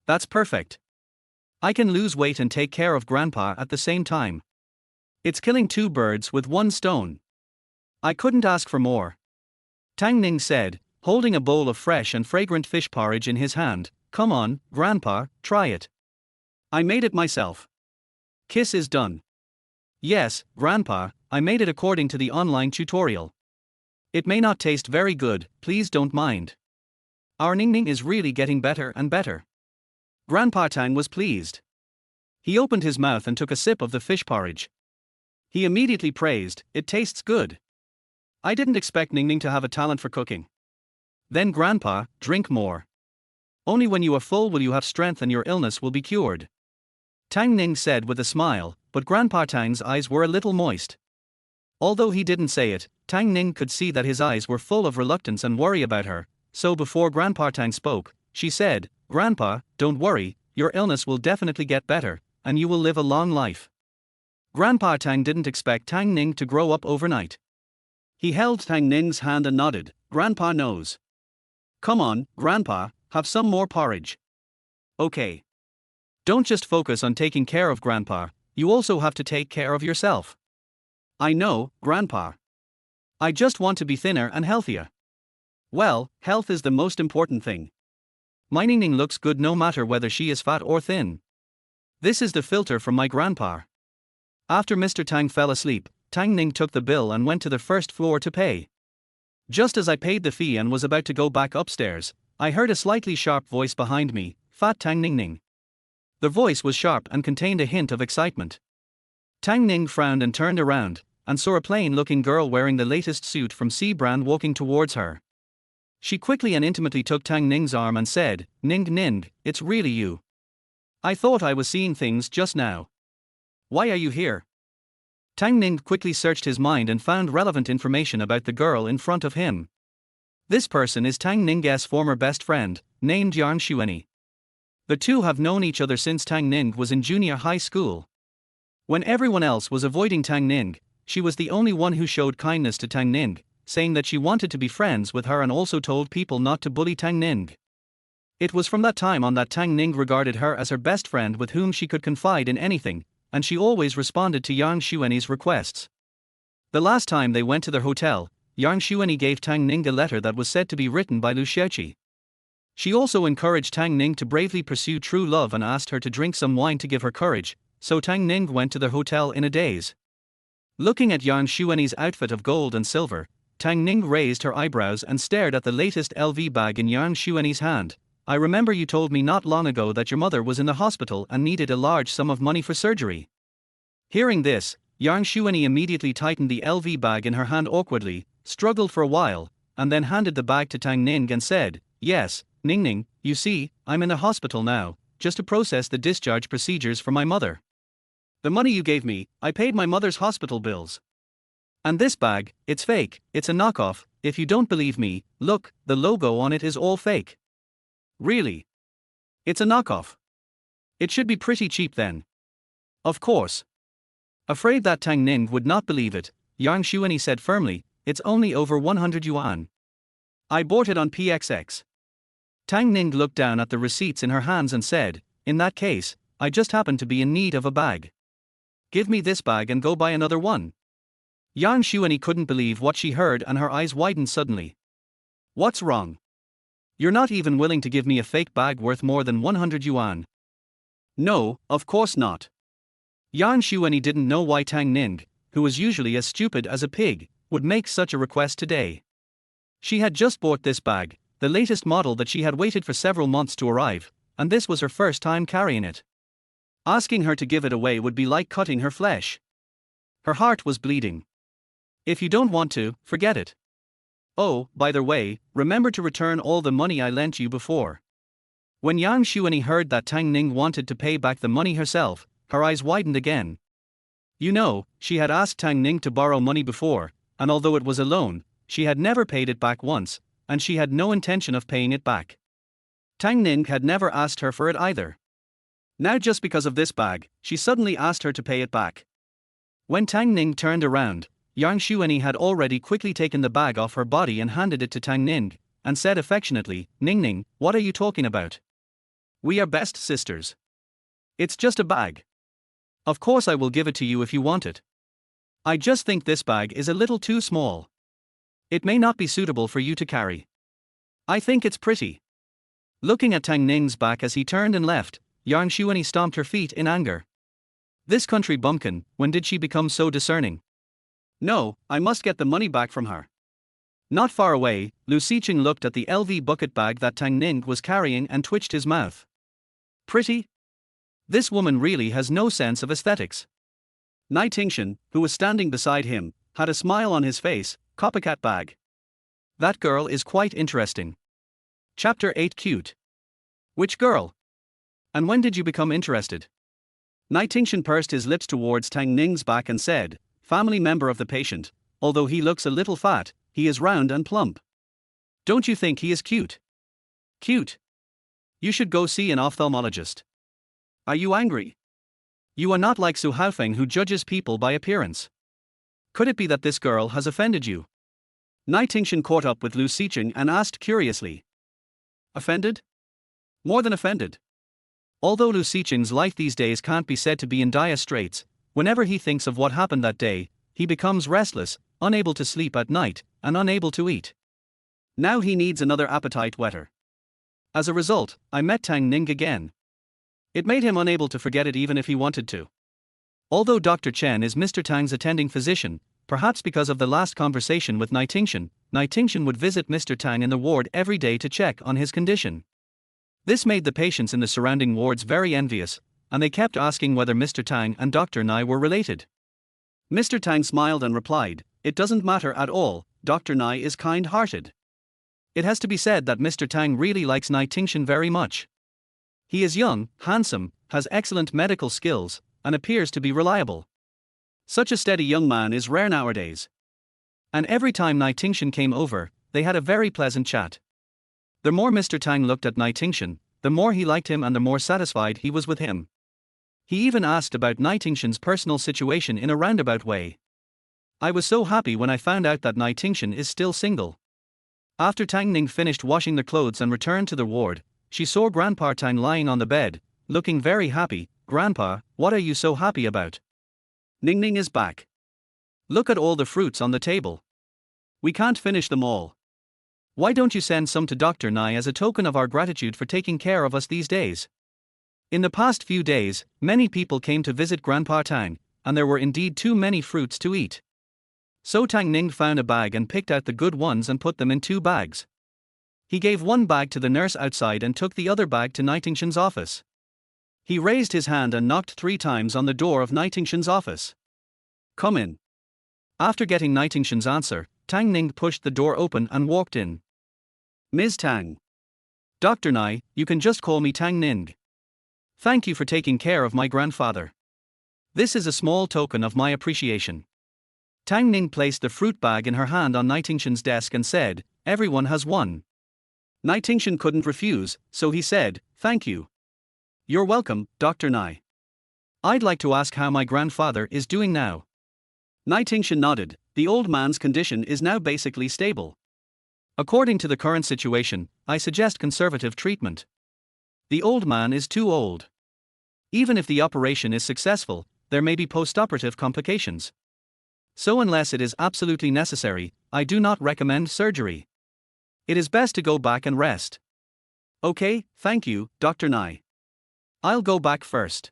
"That's perfect. I can lose weight and take care of Grandpa at the same time. It's killing two birds with one stone. I couldn't ask for more. Tang Ning said, holding a bowl of fresh and fragrant fish porridge in his hand. Come on, Grandpa, try it. I made it myself. Kiss is done. Yes, Grandpa, I made it according to the online tutorial. It may not taste very good, please don't mind. Our Ning Ning is really getting better and better. Grandpa Tang was pleased. He opened his mouth and took a sip of the fish porridge. He immediately praised, it tastes good. I didn't expect Ning Ning to have a talent for cooking. Then Grandpa, drink more. Only when you are full will you have strength and your illness will be cured. Tang Ning said with a smile, but Grandpa Tang's eyes were a little moist. Although he didn't say it, Tang Ning could see that his eyes were full of reluctance and worry about her, so before Grandpa Tang spoke, she said, Grandpa, don't worry, your illness will definitely get better, and you will live a long life. Grandpa Tang didn't expect Tang Ning to grow up overnight. He held Tang Ning's hand and nodded, Grandpa knows. Come on, Grandpa, have some more porridge. Okay. Don't just focus on taking care of Grandpa, you also have to take care of yourself. I know, Grandpa. I just want to be thinner and healthier. Well, health is the most important thing. My Ning Ning looks good no matter whether she is fat or thin. This is the filter from my grandpa. After Mr. Tang fell asleep, Tang Ning took the bill and went to the first floor to pay. Just as I paid the fee and was about to go back upstairs, I heard a slightly sharp voice behind me, Fat Tang Ning Ning. The voice was sharp and contained a hint of excitement. Tang Ning frowned and turned around, and saw a plain-looking girl wearing the latest suit from C brand walking towards her. She quickly and intimately took Tang Ning's arm and said, Ning Ning, it's really you. I thought I was seeing things just now. Why are you here? Tang Ning quickly searched his mind and found relevant information about the girl in front of him. This person is Tang Ning's former best friend, named Yang Xuanyi. The two have known each other since Tang Ning was in junior high school. When everyone else was avoiding Tang Ning, she was the only one who showed kindness to Tang Ning, saying that she wanted to be friends with her and also told people not to bully Tang Ning. It was from that time on that Tang Ning regarded her as her best friend with whom she could confide in anything, and she always responded to Yang Xuanyi's requests. The last time they went to their hotel, Yang Xuanyi gave Tang Ning a letter that was said to be written by Lu Xiaoqi. She also encouraged Tang Ning to bravely pursue true love and asked her to drink some wine to give her courage, so Tang Ning went to their hotel in a daze. Looking at Yang Xuanyi's outfit of gold and silver, Tang Ning raised her eyebrows and stared at the latest LV bag in Yang Xuanyi's hand. I remember you told me not long ago that your mother was in the hospital and needed a large sum of money for surgery. Hearing this, Yang Xuanyi immediately tightened the LV bag in her hand awkwardly, struggled for a while, and then handed the bag to Tang Ning and said, Yes, Ning Ning, you see, I'm in the hospital now, just to process the discharge procedures for my mother. The money you gave me, I paid my mother's hospital bills. And this bag, it's fake, it's a knockoff. If you don't believe me, look, the logo on it is all fake. Really? It's a knockoff. It should be pretty cheap then. Of course. Afraid that Tang Ning would not believe it, Yang Xuanyi said firmly, it's only over 100 yuan. I bought it on PXX. Tang Ning looked down at the receipts in her hands and said, in that case, I just happen to be in need of a bag. Give me this bag and go buy another one. Yang Xuanyi couldn't believe what she heard and her eyes widened suddenly. What's wrong? You're not even willing to give me a fake bag worth more than 100 yuan. No, of course not. Yang Xuanyi didn't know why Tang Ning, who was usually as stupid as a pig, would make such a request today. She had just bought this bag, the latest model that she had waited for several months to arrive, and this was her first time carrying it. Asking her to give it away would be like cutting her flesh. Her heart was bleeding. If you don't want to, forget it. Oh, by the way, remember to return all the money I lent you before. When Yang Xuanyi heard that Tang Ning wanted to pay back the money herself, her eyes widened again. You know, she had asked Tang Ning to borrow money before, and although it was a loan, she had never paid it back once, and she had no intention of paying it back. Tang Ning had never asked her for it either. Now just because of this bag, she suddenly asked her to pay it back. When Tang Ning turned around, Yang Xuanyi had already quickly taken the bag off her body and handed it to Tang Ning, and said affectionately, Ning Ning, what are you talking about? We are best sisters. It's just a bag. Of course I will give it to you if you want it. I just think this bag is a little too small. It may not be suitable for you to carry. I think it's pretty. Looking at Tang Ning's back as he turned and left, Yang Shuani stomped her feet in anger. This country bumpkin, when did she become so discerning? No, I must get the money back from her. Not far away, Lu Siqing looked at the LV bucket bag that Tang Ning was carrying and twitched his mouth. Pretty? This woman really has no sense of aesthetics. Nai Tingshan, who was standing beside him, had a smile on his face. Copycat bag. That girl is quite interesting. Chapter 8 Cute. Which girl? And when did you become interested? Nai Tingshan pursed his lips towards Tang Ning's back and said, family member of the patient, although he looks a little fat, he is round and plump. Don't you think he is cute? Cute? You should go see an ophthalmologist. Are you angry? You are not like Su Haofeng who judges people by appearance. Could it be that this girl has offended you? Nai Tingshan caught up with Lu Siqing and asked curiously. Offended? More than offended. Although Lu Siqing's life these days can't be said to be in dire straits, whenever he thinks of what happened that day, he becomes restless, unable to sleep at night, and unable to eat. Now he needs another appetite whetter. As a result, I met Tang Ning again. It made him unable to forget it even if he wanted to. Although Dr. Chen is Mr. Tang's attending physician, perhaps because of the last conversation with Nai Tingshan would visit Mr. Tang in the ward every day to check on his condition. This made the patients in the surrounding wards very envious, and they kept asking whether Mr. Tang and Dr. Nai were related. Mr. Tang smiled and replied, it doesn't matter at all, Dr. Nai is kind-hearted. It has to be said that Mr. Tang really likes Nai Tingshan very much. He is young, handsome, has excellent medical skills, and appears to be reliable. Such a steady young man is rare nowadays. And every time Nai Tingshan came over, they had a very pleasant chat. The more Mr. Tang looked at Nai Tingshan, the more he liked him and the more satisfied he was with him. He even asked about Nai Tingshan's personal situation in a roundabout way. I was so happy when I found out that Nai Tingshan is still single. After Tang Ning finished washing the clothes and returned to the ward, she saw Grandpa Tang lying on the bed, looking very happy. Grandpa, what are you so happy about? Ning Ning is back. Look at all the fruits on the table. We can't finish them all. Why don't you send some to Dr. Nai as a token of our gratitude for taking care of us these days? In the past few days, many people came to visit Grandpa Tang, and there were indeed too many fruits to eat. So Tang Ning found a bag and picked out the good ones and put them in 2 bags. He gave one bag to the nurse outside and took the other bag to Nai Tingshan's office. He raised his hand and knocked 3 times on the door of Nai Tingshan's office. Come in. After getting Nai Tingshan's answer, Tang Ning pushed the door open and walked in. Ms. Tang. Dr. Nai, you can just call me Tang Ning. Thank you for taking care of my grandfather. This is a small token of my appreciation. Tang Ning placed the fruit bag in her hand on Nai Tingshan's desk and said, everyone has one. Nai Tingshan couldn't refuse, so he said, thank you. You're welcome, Dr. Nai. I'd like to ask how my grandfather is doing now. Nai Tingshan nodded. The old man's condition is now basically stable. According to the current situation, I suggest conservative treatment. The old man is too old. Even if the operation is successful, there may be postoperative complications. So unless it is absolutely necessary, I do not recommend surgery. It is best to go back and rest. Okay, thank you, Dr. Nai. I'll go back first.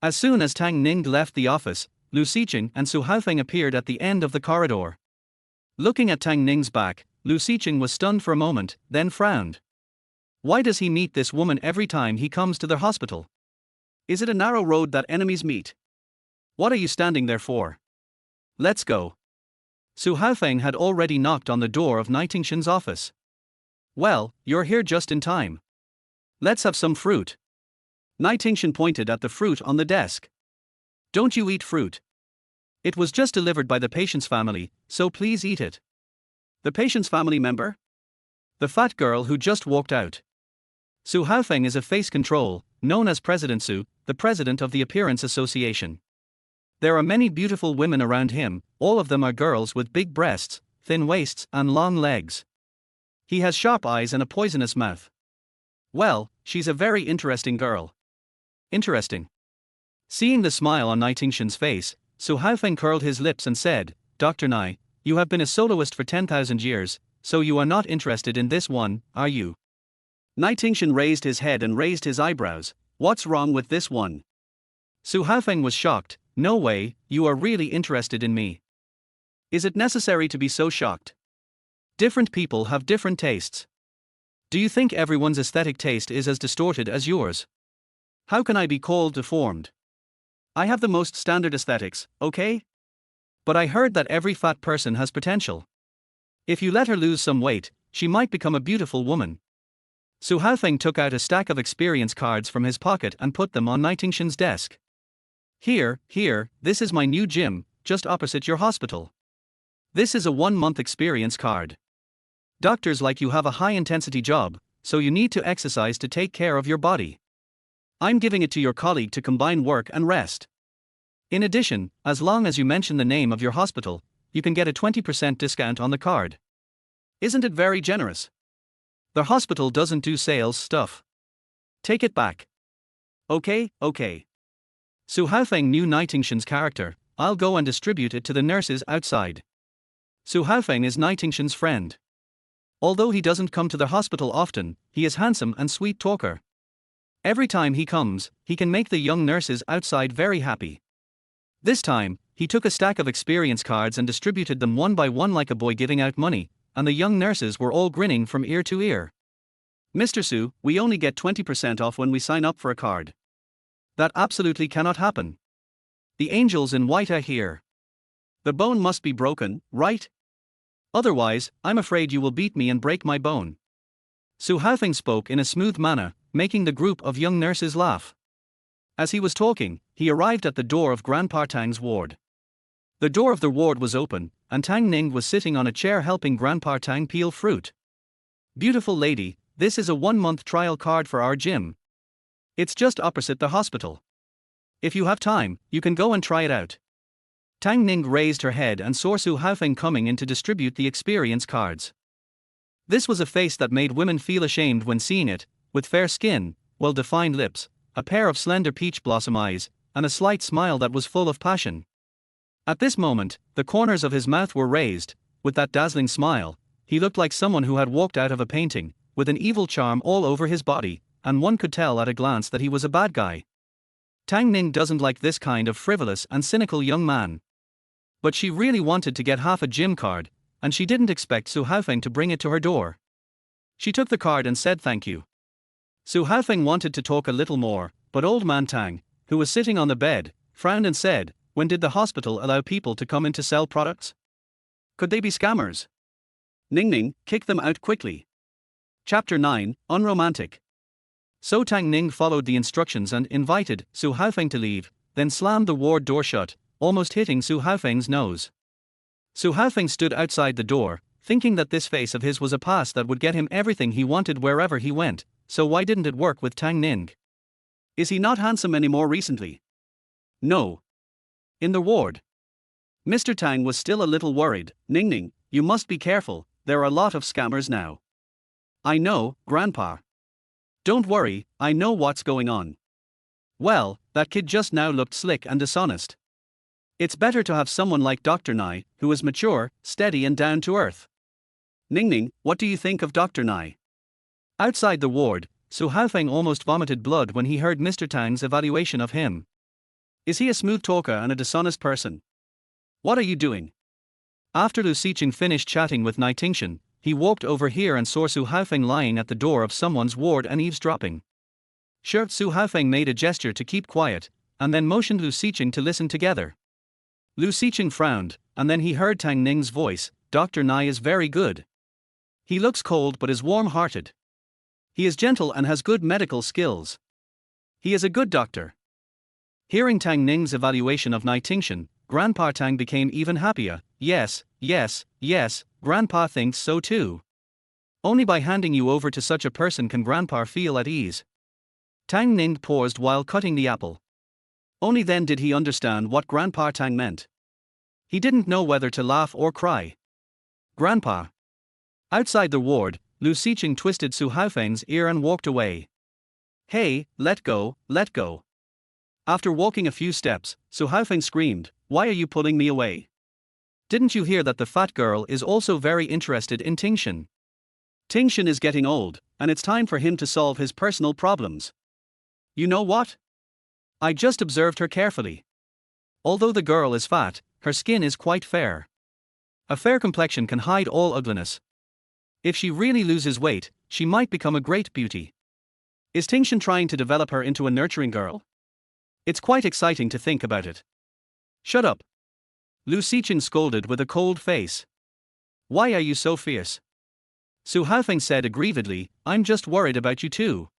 As soon as Tang Ning left the office, Lu Siqing and Su Haofeng appeared at the end of the corridor. Looking at Tang Ning's back, Lu Siqing was stunned for a moment, then frowned. Why does he meet this woman every time he comes to the hospital? Is it a narrow road that enemies meet? What are you standing there for? Let's go. Su Haofeng had already knocked on the door of Nai Tingshan's office. Well, you're here just in time. Let's have some fruit. Nai Tingshan pointed at the fruit on the desk. Don't you eat fruit? It was just delivered by the patient's family, so please eat it. The patient's family member? The fat girl who just walked out. Su Haofeng is a face control, known as President Su, the president of the Appearance Association. There are many beautiful women around him, all of them are girls with big breasts, thin waists, and long legs. He has sharp eyes and a poisonous mouth. Well, she's a very interesting girl. Interesting. Seeing the smile on Nightingale's face, Su Haofeng curled his lips and said, Dr. Nai, you have been a soloist for 10,000 years, so you are not interested in this one, are you? Nightingale raised his head and raised his eyebrows. What's wrong with this one? Su Haofeng was shocked. No way, you are really interested in me. Is it necessary to be so shocked? Different people have different tastes. Do you think everyone's aesthetic taste is as distorted as yours? How can I be called deformed? I have the most standard aesthetics, okay? But I heard that every fat person has potential. If you let her lose some weight, she might become a beautiful woman. Su Haofeng took out a stack of experience cards from his pocket and put them on Nightingale's desk. Here, this is my new gym, just opposite your hospital. This is a 1-month experience card. Doctors like you have a high-intensity job, so you need to exercise to take care of your body. I'm giving it to your colleague to combine work and rest. In addition, as long as you mention the name of your hospital, you can get a 20% discount on the card. Isn't it very generous? The hospital doesn't do sales stuff. Take it back. Okay. Su Haofeng knew Nightingale's character. I'll go and distribute it to the nurses outside. Su Haofeng is Nightingale's friend. Although he doesn't come to the hospital often, he is handsome and sweet talker. Every time he comes, he can make the young nurses outside very happy. This time, he took a stack of experience cards and distributed them one by one like a boy giving out money, and the young nurses were all grinning from ear to ear. Mr. Su, we only get 20% off when we sign up for a card. That absolutely cannot happen. The angels in white are here. The bone must be broken, right? Otherwise, I'm afraid you will beat me and break my bone. Su Haofeng spoke in a smooth manner, making the group of young nurses laugh. As he was talking, he arrived at the door of Grandpa Tang's ward. The door of the ward was open, and Tang Ning was sitting on a chair helping Grandpa Tang peel fruit. Beautiful lady, this is a 1-month trial card for our gym. It's just opposite the hospital. If you have time, you can go and try it out. Tang Ning raised her head and saw Su Haofeng coming in to distribute the experience cards. This was a face that made women feel ashamed when seeing it, with fair skin, well-defined lips, a pair of slender peach blossom eyes, and a slight smile that was full of passion. At this moment, the corners of his mouth were raised. With that dazzling smile, he looked like someone who had walked out of a painting, with an evil charm all over his body, and one could tell at a glance that he was a bad guy. Tang Ning doesn't like this kind of frivolous and cynical young man. But she really wanted to get half a gym card, and she didn't expect Su Haofeng to bring it to her door. She took the card and said thank you. Su Haofeng wanted to talk a little more, but old man Tang, who was sitting on the bed, frowned and said, when did the hospital allow people to come in to sell products? Could they be scammers? Ning, kick them out quickly. Chapter 9, Unromantic. So Tang Ning followed the instructions and invited Su Haofeng to leave, then slammed the ward door shut, almost hitting Su Haofeng's nose. Su Haofeng stood outside the door, thinking that this face of his was a pass that would get him everything he wanted wherever he went, so why didn't it work with Tang Ning? Is he not handsome anymore recently? No. In the ward. Mr. Tang was still a little worried. Ning, you must be careful, there are a lot of scammers now. I know, Grandpa. Don't worry, I know what's going on. Well, that kid just now looked slick and dishonest. It's better to have someone like Dr. Nai, who is mature, steady and down to earth. Ning, what do you think of Dr. Nai? Outside the ward, Su Haofeng almost vomited blood when he heard Mr. Tang's evaluation of him. Is he a smooth talker and a dishonest person? What are you doing? After Lu Xiqing finished chatting with Nightingale, he walked over here and saw Su Haofeng lying at the door of someone's ward and eavesdropping. Sure, Su Haofeng made a gesture to keep quiet, and then motioned Lu Xiqing to listen together. Lu Xiqing frowned, and then he heard Tang Ning's voice. Dr. Nai is very good. He looks cold but is warm-hearted. He is gentle and has good medical skills. He is a good doctor. Hearing Tang Ning's evaluation of Nightingale, Grandpa Tang became even happier. Yes, Grandpa thinks so too. Only by handing you over to such a person can Grandpa feel at ease. Tang Ning paused while cutting the apple. Only then did he understand what Grandpa Tang meant. He didn't know whether to laugh or cry. Grandpa. Outside the ward, Lu Xiqing twisted Su Haofeng's ear and walked away. Hey, let go. After walking a few steps, Su Haofeng screamed, "Why are you pulling me away? Didn't you hear that the fat girl is also very interested in Tingshan? Tingshan is getting old, and it's time for him to solve his personal problems. You know what? I just observed her carefully. Although the girl is fat, her skin is quite fair. A fair complexion can hide all ugliness. If she really loses weight, she might become a great beauty. Is Tingshan trying to develop her into a nurturing girl? It's quite exciting to think about it." "Shut up!" Lu Xiqing scolded with a cold face. "Why are you so fierce?" Su Haofeng said aggrievedly, "I'm just worried about you too.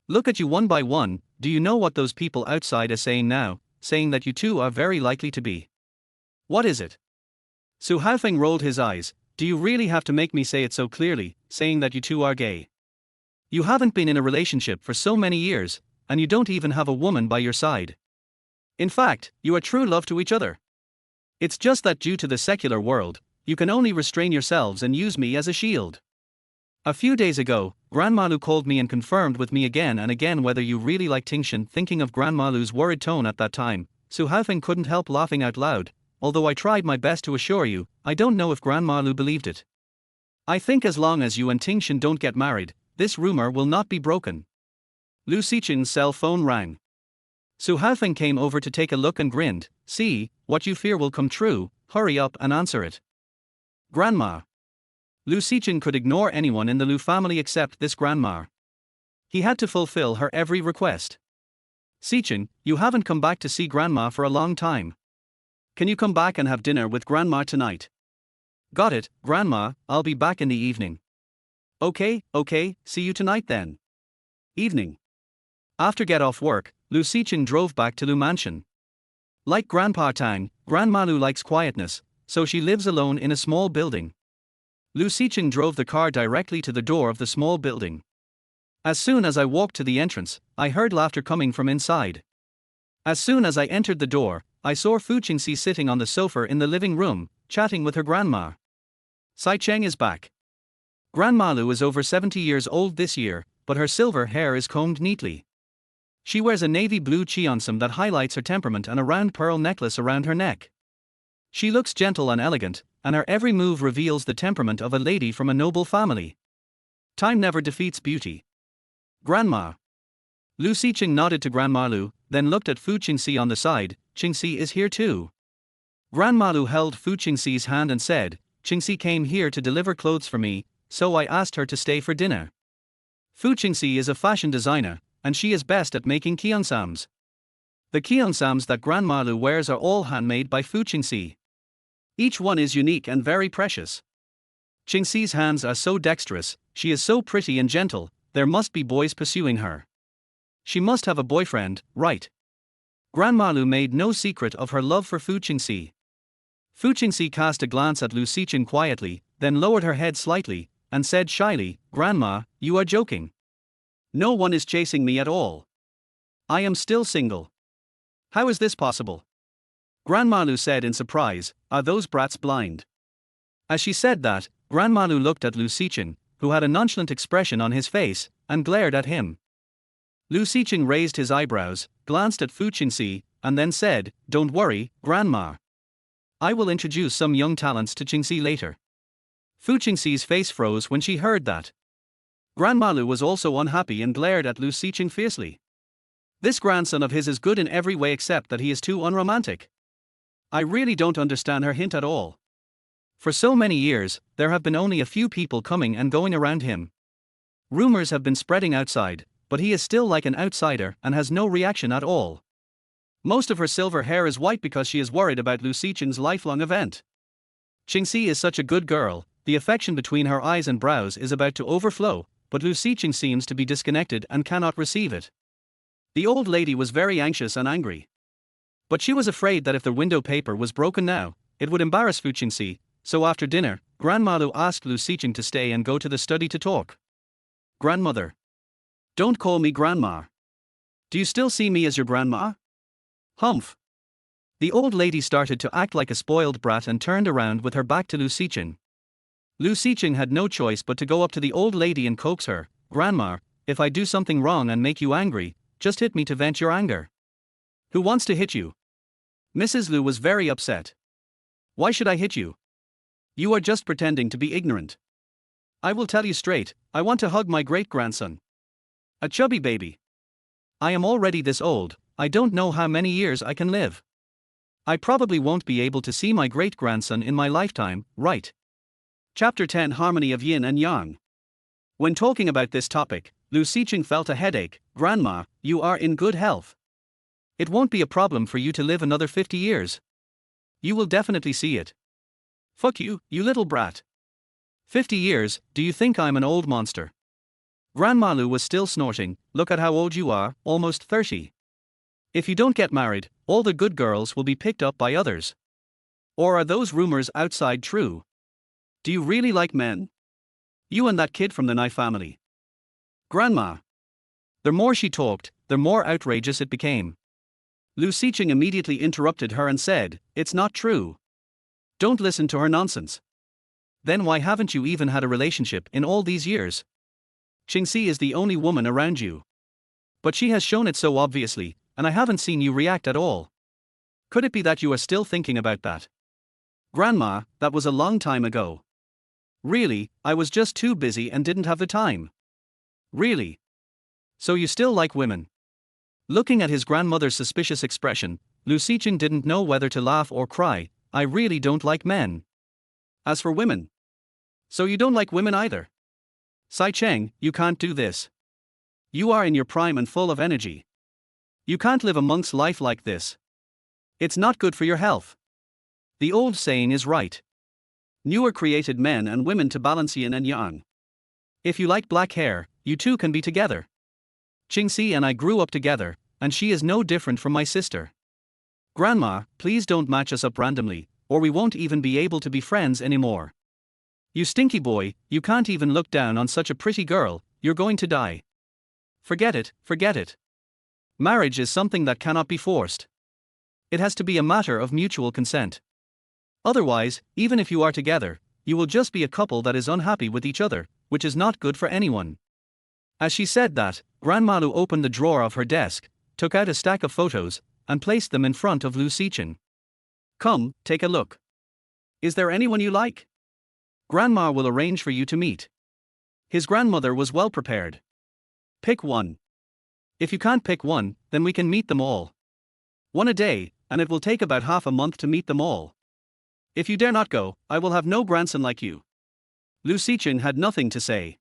Look at you one by one. Do you know what those people outside are saying now, saying that you two are very likely to be?" "What is it?" Su Haofeng rolled his eyes. "Do you really have to make me say it so clearly, saying that you two are gay? You haven't been in a relationship for so many years, and you don't even have a woman by your side. In fact, you are true love to each other. It's just that due to the secular world, you can only restrain yourselves and use me as a shield. A few days ago, Grandma Lu called me and confirmed with me again and again whether you really like Tingshan." Thinking of Grandma Lu's worried tone at that time, Su Haofeng couldn't help laughing out loud. "Although I tried my best to assure you, I don't know if Grandma Lu believed it. I think as long as you and Tingshan don't get married, this rumor will not be broken." Lu Xiqing's cell phone rang. Su Haofeng came over to take a look and grinned. "See, what you fear will come true, hurry up and answer it." "Grandma." Lu Xiqing could ignore anyone in the Lu family except this grandma. He had to fulfill her every request. "Xiqing, you haven't come back to see Grandma for a long time. Can you come back and have dinner with Grandma tonight?" "Got it, Grandma, I'll be back in the evening." Okay, see you tonight then." Evening. After get off work, Lu Xiqing drove back to Lu Mansion. Like Grandpa Tang, Grandma Lu likes quietness, so she lives alone in a small building. Lu Xiqing drove the car directly to the door of the small building. "As soon as I walked to the entrance, I heard laughter coming from inside. As soon as I entered the door, I saw Fu Qingxi sitting on the sofa in the living room, chatting with her grandma. Sai Cheng is back. Grandma Lu is over 70 years old this year, but her silver hair is combed neatly. She wears a navy blue cheongsam that highlights her temperament and a round pearl necklace around her neck. She looks gentle and elegant, and her every move reveals the temperament of a lady from a noble family. Time never defeats beauty. Grandma." Lu Xiqing nodded to Grandma Lu, then looked at Fu Qingxi on the side. "Qingxi is here too." Grandma Lu held Fu Qingxi's hand and said, "Qingxi came here to deliver clothes for me, so I asked her to stay for dinner. Fu Qingxi is a fashion designer, and she is best at making kyongsams. The kyongsams that Grandma Lu wears are all handmade by Fu Qingxi. Each one is unique and very precious. Qingxi's hands are so dexterous, she is so pretty and gentle, there must be boys pursuing her. She must have a boyfriend, right?" Grandma Lu made no secret of her love for Fu Qingxi. Fu Qingxi cast a glance at Lu Xiqing quietly, then lowered her head slightly, and said shyly, "Grandma, you are joking. No one is chasing me at all. I am still single. How is this possible?" Grandma Lu said in surprise, "Are those brats blind?" As she said that, Grandma Lu looked at Lu Xiqing, who had a nonchalant expression on his face, and glared at him. Lu Xiqing raised his eyebrows, glanced at Fu Qingxi, and then said, "Don't worry, Grandma. I will introduce some young talents to Qingxi later." Fu Qingxi's face froze when she heard that. Grandma Lu was also unhappy and glared at Lu Xiqing fiercely. This grandson of his is good in every way except that he is too unromantic. I really don't understand her hint at all. For so many years, there have been only a few people coming and going around him. Rumors have been spreading outside, but he is still like an outsider and has no reaction at all. Most of her silver hair is white because she is worried about Lu Xiqing's lifelong event. Qingxi is such a good girl, the affection between her eyes and brows is about to overflow, but Lu Xiqing seems to be disconnected and cannot receive it. The old lady was very anxious and angry. But she was afraid that if the window paper was broken now, it would embarrass Fu Qingxi, so after dinner, Grandma Lu asked Lu Xiqing to stay and go to the study to talk. "Grandmother. Don't call me Grandma. Do you still see me as your grandma?" "Humph." The old lady started to act like a spoiled brat and turned around with her back to Lu Xiqing. Lu Xiqing had no choice but to go up to the old lady and coax her, "Grandma, if I do something wrong and make you angry, just hit me to vent your anger." Who wants to hit you? Mrs. Lu was very upset. Why should I hit you? You are just pretending to be ignorant. I will tell you straight, I want to hug my great-grandson. A chubby baby. I am already this old, I don't know how many years I can live. I probably won't be able to see my great-grandson in my lifetime, right? Chapter 10 Harmony of Yin and Yang. When talking about this topic, Lu Siqing felt a headache. Grandma, you are in good health. It won't be a problem for you to live another 50 years. You will definitely see it. Fuck you, you little brat. 50 years, do you think I'm an old monster? Grandma Lu was still snorting. Look at how old you are, almost 30. If you don't get married, all the good girls will be picked up by others. Or are those rumors outside true? Do you really like men? You and that kid from the Nai family. Grandma. The more she talked, the more outrageous it became. Lu Siqing immediately interrupted her and said, "It's not true. Don't listen to her nonsense. Then why haven't you even had a relationship in all these years? Qingxi is the only woman around you. But she has shown it so obviously, and I haven't seen you react at all. Could it be that you are still thinking about that?" Grandma, that was a long time ago. Really, I was just too busy and didn't have the time. Really? So you still like women? Looking at his grandmother's suspicious expression, Lu Siqing didn't know whether to laugh or cry. I really don't like men. As for women. So you don't like women either? Sai Cheng, you can't do this. You are in your prime and full of energy. You can't live a monk's life like this. It's not good for your health. The old saying is right. Newer created men and women to balance yin and yang. If you like black hair, you two can be together. Qingxi and I grew up together, and she is no different from my sister. Grandma, please don't match us up randomly, or we won't even be able to be friends anymore. You stinky boy, you can't even look down on such a pretty girl, you're going to die. Forget it, forget it. Marriage is something that cannot be forced. It has to be a matter of mutual consent. Otherwise, even if you are together, you will just be a couple that is unhappy with each other, which is not good for anyone. As she said that, Grandma Lu opened the drawer of her desk, took out a stack of photos, and placed them in front of Lu Siqing. Come, take a look. Is there anyone you like? Grandma will arrange for you to meet. His grandmother was well prepared. Pick one. If you can't pick one, then we can meet them all. One a day, and it will take about half a month to meet them all. If you dare not go, I will have no grandson like you. Lu Siqing had nothing to say.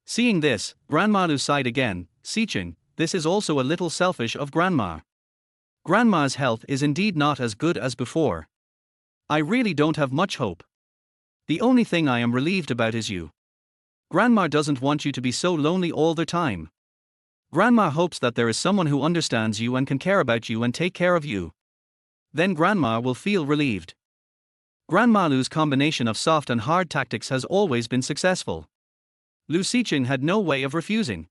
Seeing this, Grandma Lu sighed again. Siqing, this is also a little selfish of Grandma. Grandma's health is indeed not as good as before. I really don't have much hope. The only thing I am relieved about is you. Grandma doesn't want you to be so lonely all the time. Grandma hopes that there is someone who understands you and can care about you and take care of you. Then Grandma will feel relieved. Grandma Lu's combination of soft and hard tactics has always been successful. Lu Siqing had no way of refusing.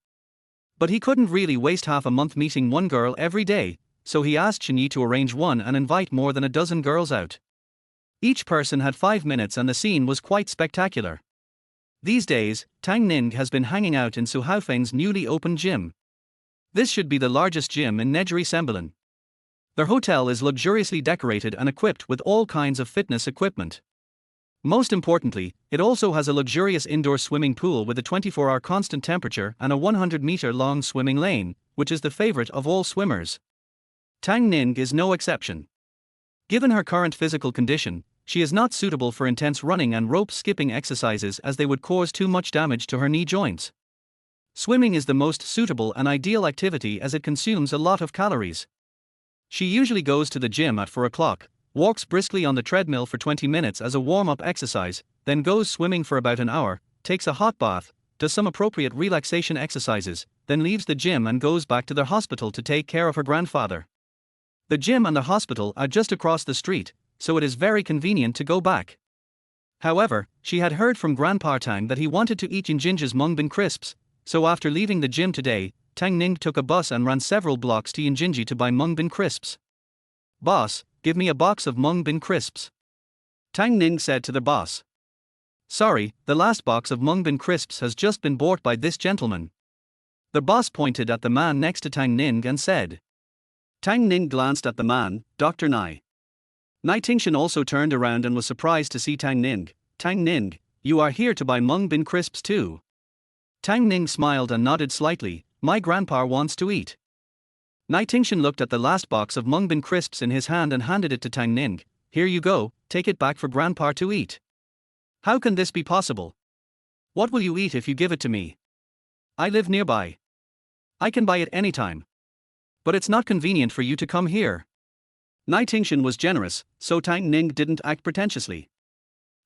But he couldn't really waste half a month meeting one girl every day, so he asked Chenyi to arrange one and invite more than a dozen girls out. Each person had 5 minutes and the scene was quite spectacular. These days, Tang Ning has been hanging out in Su Haofeng's newly opened gym. This should be the largest gym in Negeri Sembilan. Their hotel is luxuriously decorated and equipped with all kinds of fitness equipment. Most importantly, it also has a luxurious indoor swimming pool with a 24-hour constant temperature and a 100-meter-long swimming lane, which is the favorite of all swimmers. Tang Ning is no exception. Given her current physical condition, she is not suitable for intense running and rope skipping exercises as they would cause too much damage to her knee joints. Swimming is the most suitable and ideal activity as it consumes a lot of calories. She usually goes to the gym at 4 o'clock, walks briskly on the treadmill for 20 minutes as a warm-up exercise, then goes swimming for about an hour, takes a hot bath, does some appropriate relaxation exercises, then leaves the gym and goes back to their hospital to take care of her grandfather. The gym and the hospital are just across the street, so it is very convenient to go back. However, she had heard from Grandpa Tang that he wanted to eat Yinjinji's mung bean crisps, so after leaving the gym today, Tang Ning took a bus and ran several blocks to Yinjinji to buy mung bean crisps. Boss, give me a box of mung bean crisps. Tang Ning said to the boss. Sorry, the last box of mung bean crisps has just been bought by this gentleman. The boss pointed at the man next to Tang Ning and said. Tang Ning glanced at the man, Dr. Nai. Nai Tingshan also turned around and was surprised to see Tang Ning. Tang Ning, you are here to buy mung bean crisps too? Tang Ning smiled and nodded slightly. My grandpa wants to eat. Nai Tingshan looked at the last box of mung bean crisps in his hand and handed it to Tang Ning. Here you go, take it back for grandpa to eat. How can this be possible? What will you eat if you give it to me? I live nearby. I can buy it anytime. But it's not convenient for you to come here. Nai Tingshan was generous, so Tang Ning didn't act pretentiously.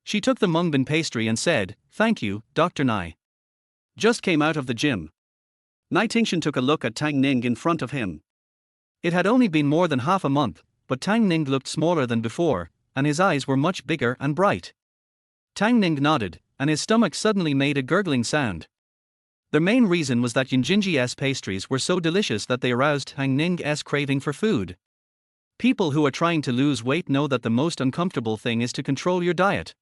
She took the mung bean pastry and said, Thank you, Dr. Nai. Just came out of the gym. Nai Tingshan took a look at Tang Ning in front of him. It had only been more than half a month, but Tang Ning looked smaller than before, and his eyes were much bigger and bright. Tang Ning nodded, and his stomach suddenly made a gurgling sound. The main reason was that Yinjinji's pastries were so delicious that they aroused Tang Ning's craving for food. People who are trying to lose weight know that the most uncomfortable thing is to control your diet.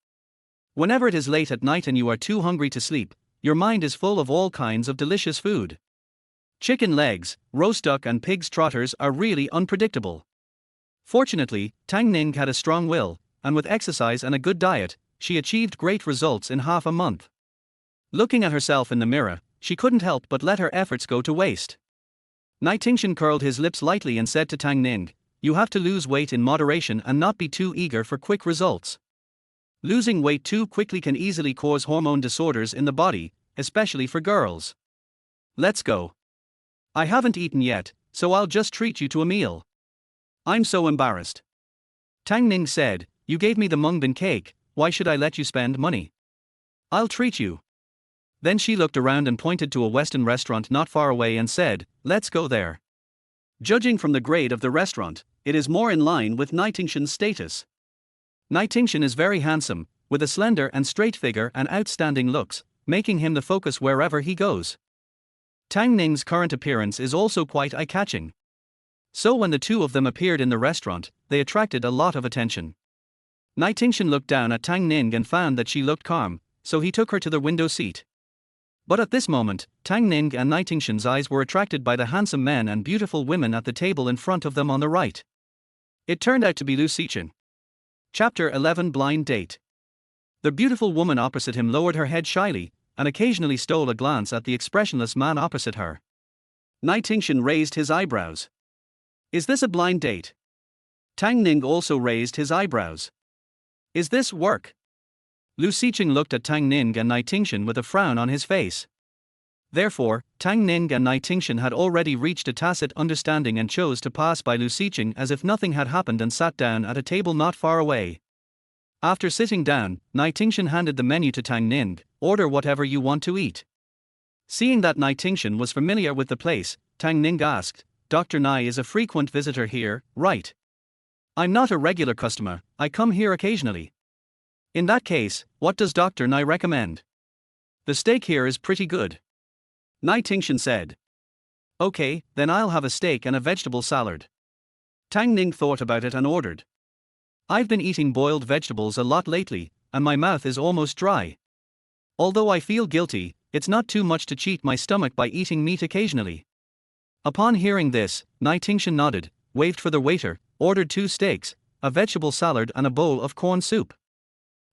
Whenever it is late at night and you are too hungry to sleep, your mind is full of all kinds of delicious food. Chicken legs, roast duck and pig's trotters are really unpredictable. Fortunately, Tang Ning had a strong will, and with exercise and a good diet, she achieved great results in half a month. Looking at herself in the mirror, she couldn't help but let her efforts go to waste. Nai Tingshan curled his lips lightly and said to Tang Ning, You have to lose weight in moderation and not be too eager for quick results. Losing weight too quickly can easily cause hormone disorders in the body, especially for girls. Let's go. I haven't eaten yet, so I'll just treat you to a meal. I'm so embarrassed. Tang Ning said, You gave me the mung bean cake, why should I let you spend money? I'll treat you. Then she looked around and pointed to a Western restaurant not far away and said, Let's go there. Judging from the grade of the restaurant, it is more in line with Nai Tingshan's status. Nai Tingshan is very handsome, with a slender and straight figure and outstanding looks, making him the focus wherever he goes. Tang Ning's current appearance is also quite eye-catching. So when the two of them appeared in the restaurant, they attracted a lot of attention. Nai Tingshan looked down at Tang Ning and found that she looked calm, so he took her to the window seat. But at this moment, Tang Ning and Nai Tingshan's eyes were attracted by the handsome men and beautiful women at the table in front of them on the right. It turned out to be Lu Xiqing. Chapter 11 Blind Date. The beautiful woman opposite him lowered her head shyly, and occasionally stole a glance at the expressionless man opposite her. Nai Tingshan raised his eyebrows. Is this a blind date? Tang Ning also raised his eyebrows. Is this work? Lu Xiqing looked at Tang Ning and Nai Tingshan with a frown on his face. Therefore, Tang Ning and Nai Tingshan had already reached a tacit understanding and chose to pass by Lu Xiqing as if nothing had happened and sat down at a table not far away. After sitting down, Nai Tingshan handed the menu to Tang Ning. Order whatever you want to eat. Seeing that Nai Tingshan was familiar with the place, Tang Ning asked, Dr. Nai is a frequent visitor here, right? I'm not a regular customer, I come here occasionally. In that case, what does Dr. Nai recommend? The steak here is pretty good. Nai Tingshan said. Okay, then I'll have a steak and a vegetable salad. Tang Ning thought about it and ordered. I've been eating boiled vegetables a lot lately, and my mouth is almost dry. Although I feel guilty, it's not too much to cheat my stomach by eating meat occasionally. Upon hearing this, Nai Tingshan nodded, waved for the waiter, ordered 2 steaks, a vegetable salad and a bowl of corn soup.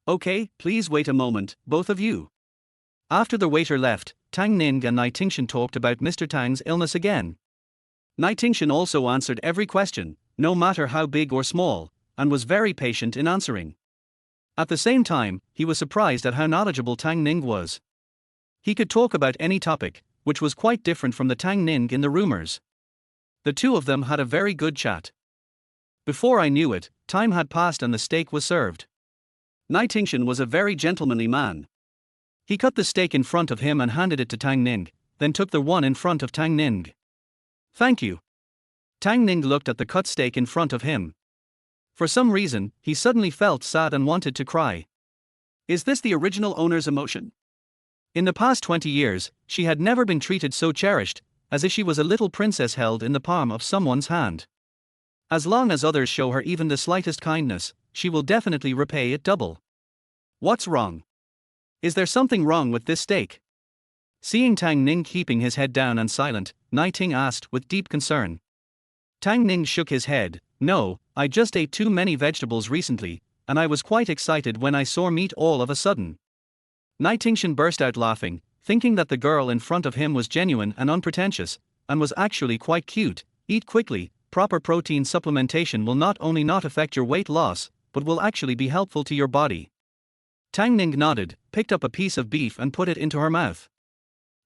Okay, please wait a moment, both of you. After the waiter left, Tang Ning and Nai Tingshan talked about Mr. Tang's illness again. Nai Tingshan also answered every question, no matter how big or small, and was very patient in answering. At the same time, he was surprised at how knowledgeable Tang Ning was. He could talk about any topic, which was quite different from the Tang Ning in the rumors. The two of them had a very good chat. Before I knew it, time had passed and the steak was served. Nai Tingshan was a very gentlemanly man. He cut the steak in front of him and handed it to Tang Ning, then took the one in front of Tang Ning. Thank you. Tang Ning looked at the cut steak in front of him. For some reason, he suddenly felt sad and wanted to cry. Is this the original owner's emotion? In the past 20 years, she had never been treated so cherished, as if she was a little princess held in the palm of someone's hand. As long as others show her even the slightest kindness, she will definitely repay it double. What's wrong? Is there something wrong with this steak? Seeing Tang Ning keeping his head down and silent, Nai Ting asked with deep concern. Tang Ning shook his head. No, I just ate too many vegetables recently, and I was quite excited when I saw meat all of a sudden. Nai Tingshan burst out laughing, thinking that the girl in front of him was genuine and unpretentious, and was actually quite cute. Eat quickly, proper protein supplementation will not only not affect your weight loss, but will actually be helpful to your body. Tang Ning nodded, picked up a piece of beef and put it into her mouth.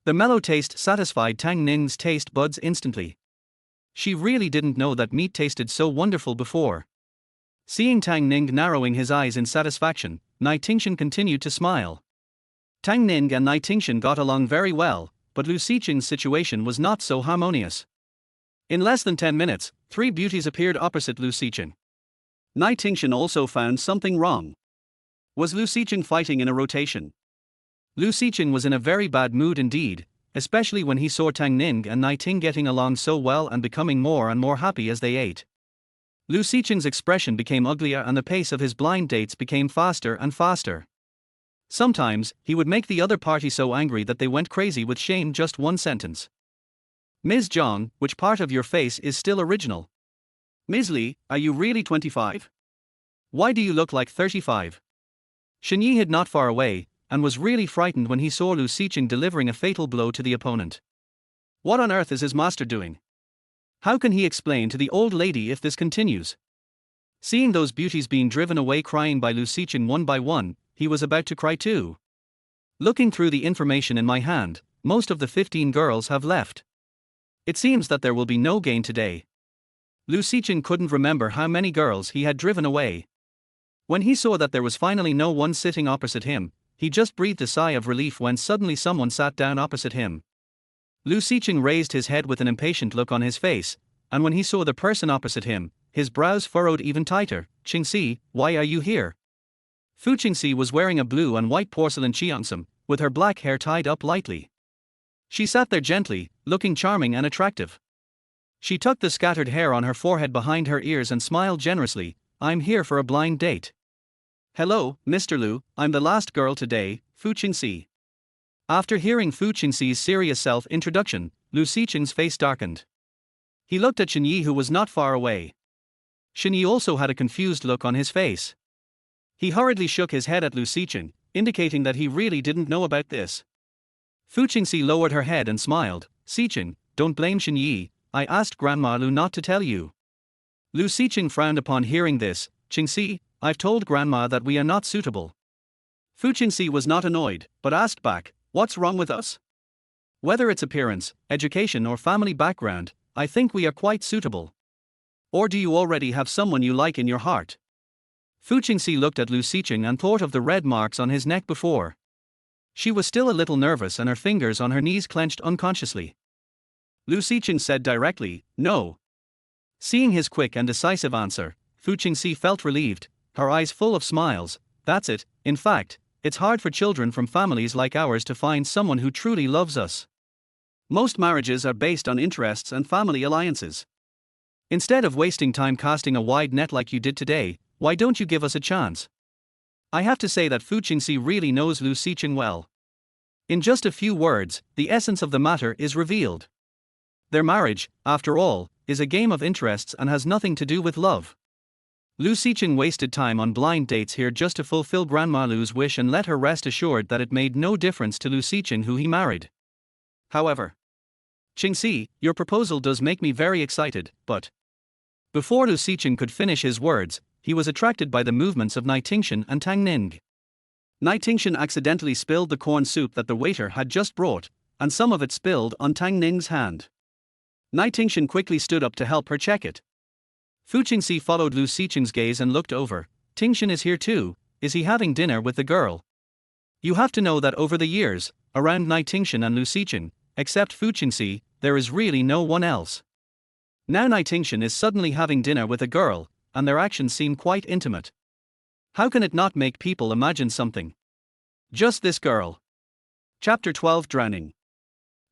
The mellow taste satisfied Tang Ning's taste buds instantly. She really didn't know that meat tasted so wonderful before. Seeing Tang Ning narrowing his eyes in satisfaction, Nai Tingshan continued to smile. Tang Ning and Nai Tingshan got along very well, but Lu Xiqing's situation was not so harmonious. In less than 10 minutes, 3 beauties appeared opposite Lu Xiqing. Nai Tingshan also found something wrong. Was Lu Xiqing fighting in a rotation? Lu Xiqing was in a very bad mood indeed, especially when he saw Tang Ning and Nai Ting getting along so well and becoming more and more happy as they ate. Lu Xiqing's expression became uglier and the pace of his blind dates became faster and faster. Sometimes, he would make the other party so angry that they went crazy with shame. Just one sentence. Ms. Zhang, which part of your face is still original? Ms. Li, are you really 25? Why do you look like 35? Shen Yi hid not far away, and was really frightened when he saw Lu Xiqing delivering a fatal blow to the opponent. What on earth is his master doing? How can he explain to the old lady if this continues? Seeing those beauties being driven away crying by Lu Xiqing one by one, he was about to cry too. Looking through the information in my hand, most of the 15 girls have left. It seems that there will be no gain today. Lu Xiqing couldn't remember how many girls he had driven away. When he saw that there was finally no one sitting opposite him, he just breathed a sigh of relief when suddenly someone sat down opposite him. Lu Xiqing raised his head with an impatient look on his face, and when he saw the person opposite him, his brows furrowed even tighter. Qingxi, why are you here? Fu Qingxi was wearing a blue and white porcelain cheongsam, with her black hair tied up lightly. She sat there gently, looking charming and attractive. She tucked the scattered hair on her forehead behind her ears and smiled generously. I'm here for a blind date. Hello, Mr. Lu, I'm the last girl today, Fu Qingxi. After hearing Fu Qingxi's serious self-introduction, Lu Xiqing's face darkened. He looked at Shen Yi, who was not far away. Shen Yi also had a confused look on his face. He hurriedly shook his head at Lu Xiqing, indicating that he really didn't know about this. Fu Qingxi lowered her head and smiled. Xiqing, don't blame Shen Yi, I asked Grandma Lu not to tell you. Lu Xiqing frowned upon hearing this. Qingxi, I've told Grandma that we are not suitable. Fu Qingxi was not annoyed, but asked back, what's wrong with us? Whether it's appearance, education or family background, I think we are quite suitable. Or do you already have someone you like in your heart? Fu Qingxi looked at Lu Xiqing and thought of the red marks on his neck before. She was still a little nervous and her fingers on her knees clenched unconsciously. Lu Xiqing said directly, no. Seeing his quick and decisive answer, Fu Qingxi felt relieved, her eyes full of smiles. That's it. In fact, it's hard for children from families like ours to find someone who truly loves us. Most marriages are based on interests and family alliances. Instead of wasting time casting a wide net like you did today, why don't you give us a chance? I have to say that Fu Qingxi really knows Lu Xiqing well. In just a few words, the essence of the matter is revealed. Their marriage, after all, is a game of interests and has nothing to do with love. Lu Xiqing wasted time on blind dates here just to fulfill Grandma Lu's wish and let her rest assured that it made no difference to Lu Xiqing who he married. However, Qingxi, your proposal does make me very excited, but... Before Lu Xiqing could finish his words, he was attracted by the movements of Nai Tingshan and Tang Ning. Nai Tingshan accidentally spilled the corn soup that the waiter had just brought, and some of it spilled on Tang Ning's hand. Nai Tingshan quickly stood up to help her check it. Fu Qingxi followed Lu Xiqing's gaze and looked over. Tingshan is here too, is he having dinner with the girl? You have to know that over the years, around Nai Tingshan and Lu Xiqing, except Fu Qingxi, there is really no one else. Now Nai Tingshan is suddenly having dinner with a girl, and their actions seem quite intimate. How can it not make people imagine something? Just this girl. Chapter 12 Drowning.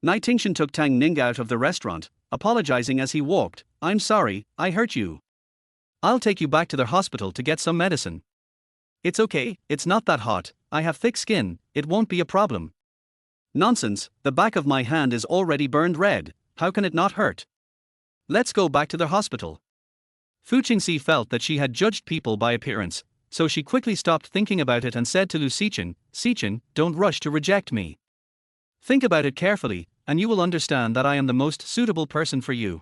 Nai Tingshan took Tang Ning out of the restaurant, apologizing as he walked. I'm sorry, I hurt you. I'll take you back to the hospital to get some medicine. It's okay, it's not that hot, I have thick skin, it won't be a problem. Nonsense, the back of my hand is already burned red, how can it not hurt? Let's go back to the hospital. Fu Qingxi felt that she had judged people by appearance, so she quickly stopped thinking about it and said to Lu Sichen, don't rush to reject me. Think about it carefully, and you will understand that I am the most suitable person for you.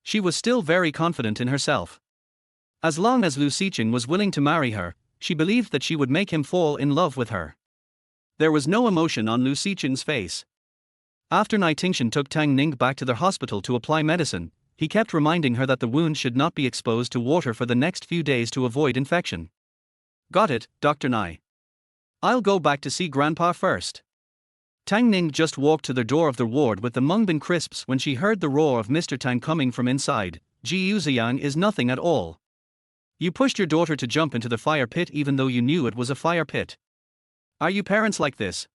She was still very confident in herself. As long as Lu Sichen was willing to marry her, she believed that she would make him fall in love with her. There was no emotion on Lu Sichen's face. After Nai Tingxian took Tang Ning back to the hospital to apply medicine, he kept reminding her that the wound should not be exposed to water for the next few days to avoid infection. Got it, Dr. Nai. I'll go back to see Grandpa first. Tang Ning just walked to the door of the ward with the Mungbin crisps when she heard the roar of Mr. Tang coming from inside. Ji Yuxiang is nothing at all. You pushed your daughter to jump into the fire pit even though you knew it was a fire pit. Are you parents like this?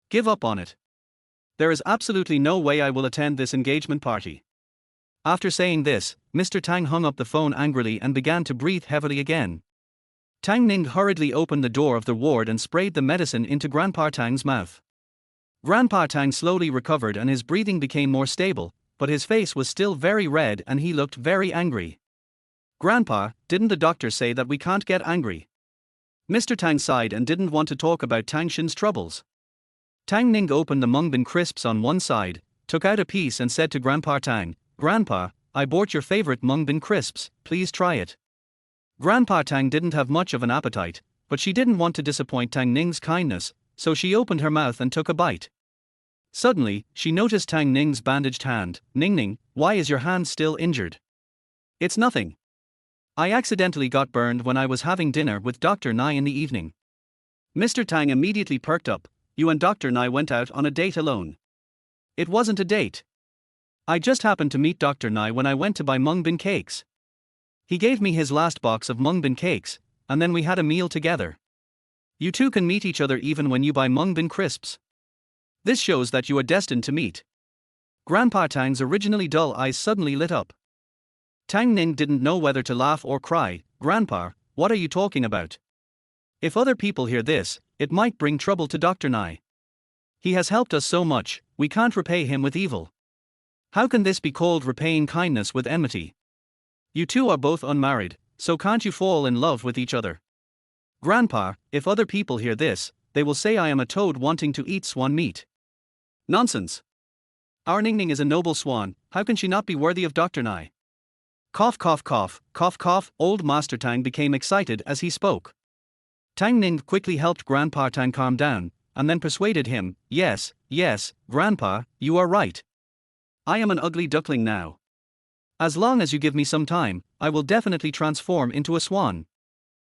Give up on it. There is absolutely no way I will attend this engagement party. After saying this, Mr. Tang hung up the phone angrily and began to breathe heavily again. Tang Ning hurriedly opened the door of the ward and sprayed the medicine into Grandpa Tang's mouth. Grandpa Tang slowly recovered and his breathing became more stable, but his face was still very red and he looked very angry. Grandpa, didn't the doctor say that we can't get angry? Mr. Tang sighed and didn't want to talk about Tang Xin's troubles. Tang Ning opened the Mungbin crisps on one side, took out a piece and said to Grandpa Tang, Grandpa, I bought your favorite Mungbin crisps, please try it. Grandpa Tang didn't have much of an appetite, but she didn't want to disappoint Tang Ning's kindness, so she opened her mouth and took a bite. Suddenly, she noticed Tang Ning's bandaged hand. Ning, why is your hand still injured? It's nothing. I accidentally got burned when I was having dinner with Dr. Nai in the evening. Mr. Tang immediately perked up. You and Dr. Nai went out on a date alone. It wasn't a date. I just happened to meet Dr. Nai when I went to buy Mungbin cakes. He gave me his last box of Mungbin cakes, and then we had a meal together. You two can meet each other even when you buy Mungbin crisps. This shows that you are destined to meet. Grandpa Tang's originally dull eyes suddenly lit up. Tang Ning didn't know whether to laugh or cry. Grandpa, what are you talking about? If other people hear this, it might bring trouble to Dr. Nai. He has helped us so much, we can't repay him with evil. How can this be called repaying kindness with enmity? You two are both unmarried, so can't you fall in love with each other? Grandpa, if other people hear this, they will say I am a toad wanting to eat swan meat. Nonsense. Our Ning is a noble swan, how can she not be worthy of Dr. Nai? Cough cough cough, cough cough, old Master Tang became excited as he spoke. Tang Ning quickly helped Grandpa Tang calm down, and then persuaded him, yes, Grandpa, you are right. I am an ugly duckling now. As long as you give me some time, I will definitely transform into a swan.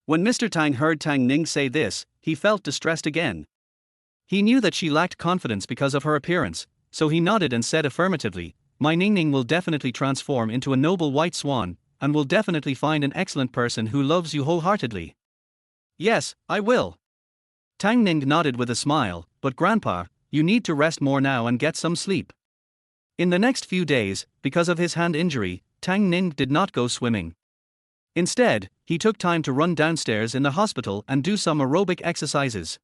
When Mr. Tang heard Tang Ning say this, he felt distressed again. He knew that she lacked confidence because of her appearance, so he nodded and said affirmatively, My Ning will definitely transform into a noble white swan, and will definitely find an excellent person who loves you wholeheartedly. Yes, I will. Tang Ning nodded with a smile, but Grandpa, you need to rest more now and get some sleep. In the next few days, because of his hand injury, Tang Ning did not go swimming. Instead, he took time to run downstairs in the hospital and do some aerobic exercises.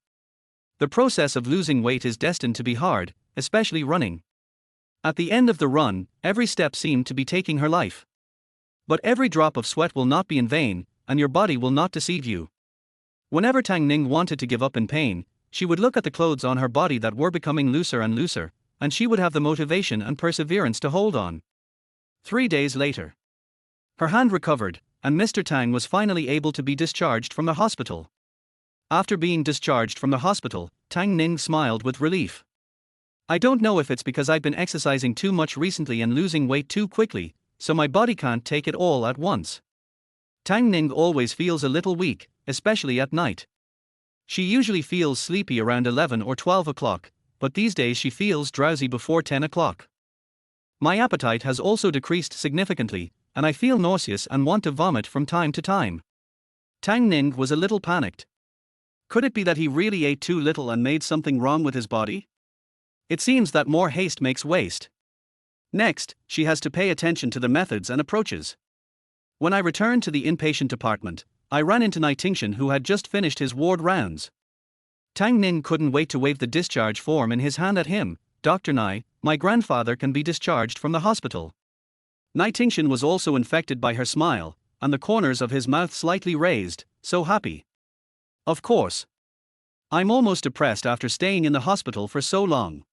The process of losing weight is destined to be hard, especially running. At the end of the run, every step seemed to be taking her life. But every drop of sweat will not be in vain, and your body will not deceive you. Whenever Tang Ning wanted to give up in pain, she would look at the clothes on her body that were becoming looser and looser, and she would have the motivation and perseverance to hold on. 3 days later, her hand recovered, and Mr. Tang was finally able to be discharged from the hospital. After being discharged from the hospital, Tang Ning smiled with relief. I don't know if it's because I've been exercising too much recently and losing weight too quickly, so my body can't take it all at once. Tang Ning always feels a little weak, especially at night. She usually feels sleepy around 11 or 12 o'clock, but these days she feels drowsy before 10 o'clock. My appetite has also decreased significantly, and I feel nauseous and want to vomit from time to time. Tang Ning was a little panicked. Could it be that he really ate too little and made something wrong with his body? It seems that more haste makes waste. Next, she has to pay attention to the methods and approaches. When I returned to the inpatient department, I ran into Nai Tingxian, who had just finished his ward rounds. Tang Ning couldn't wait to wave the discharge form in his hand at him. Dr. Nai, my grandfather can be discharged from the hospital. Nightingale was also infected by her smile, and the corners of his mouth slightly raised, so happy. Of course. I'm almost depressed after staying in the hospital for so long.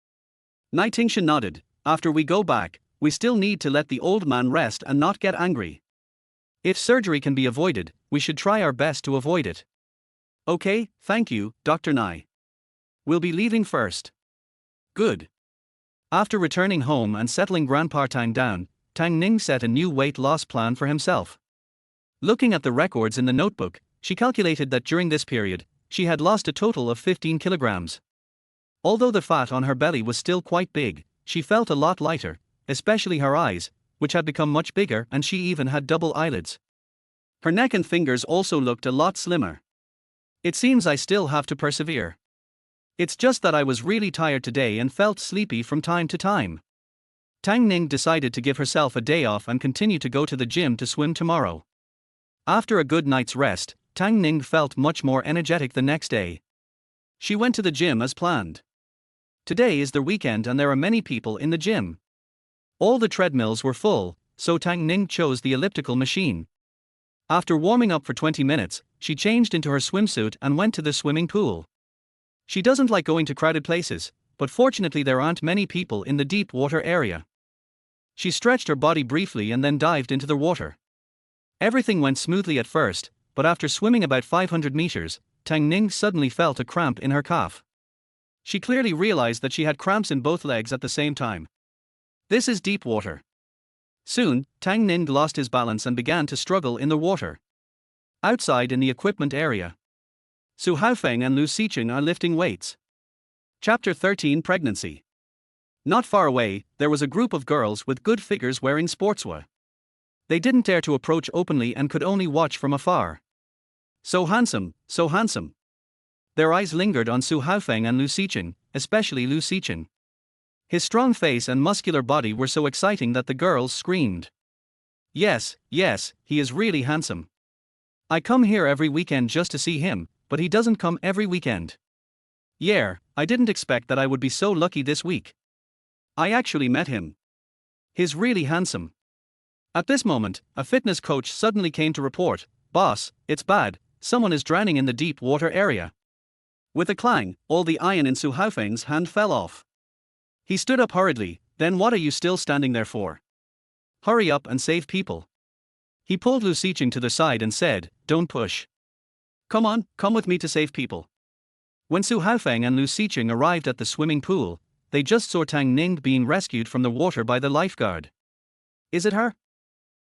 Nightingale nodded. After we go back, we still need to let the old man rest and not get angry. If surgery can be avoided, we should try our best to avoid it. Okay, thank you, Dr. Nye. We'll be leaving first. Good. After returning home and settling Grandpa Tang down, Tang Ning set a new weight loss plan for himself. Looking at the records in the notebook, she calculated that during this period, she had lost a total of 15 kilograms. Although the fat on her belly was still quite big, she felt a lot lighter, especially her eyes, which had become much bigger, and she even had double eyelids. Her neck and fingers also looked a lot slimmer. It seems I still have to persevere. It's just that I was really tired today and felt sleepy from time to time. Tang Ning decided to give herself a day off and continue to go to the gym to swim tomorrow. After a good night's rest, Tang Ning felt much more energetic the next day. She went to the gym as planned. Today is the weekend and there are many people in the gym. All the treadmills were full, so Tang Ning chose the elliptical machine. After warming up for 20 minutes, she changed into her swimsuit and went to the swimming pool. She doesn't like going to crowded places, but fortunately there aren't many people in the deep water area. She stretched her body briefly and then dived into the water. Everything went smoothly at first, but after swimming about 500 meters, Tang Ning suddenly felt a cramp in her calf. She clearly realized that she had cramps in both legs at the same time. This is deep water. Soon, Tang Ning lost his balance and began to struggle in the water. Outside in the equipment area, Su Haofeng and Lu Xiqing are lifting weights. Chapter 13 Pregnancy. Not far away, there was a group of girls with good figures wearing sportswear. They didn't dare to approach openly and could only watch from afar. So handsome, so handsome. Their eyes lingered on Su Haofeng and Lu Xiqing, especially Lu Xiqing. His strong face and muscular body were so exciting that the girls screamed. Yes, yes, he is really handsome. I come here every weekend just to see him, but he doesn't come every weekend. Yeah, I didn't expect that I would be so lucky this week. I actually met him. He's really handsome. At this moment, a fitness coach suddenly came to report, "Boss, it's bad, someone is drowning in the deep water area." With a clang, all the iron in Su Haofeng's hand fell off. He stood up hurriedly. Then what are you still standing there for? Hurry up and save people. He pulled Lu Xiqing to the side and said, "Don't push. Come on, come with me to save people." When Su Haofeng and Lu Xiqing arrived at the swimming pool, they just saw Tang Ning being rescued from the water by the lifeguard. Is it her?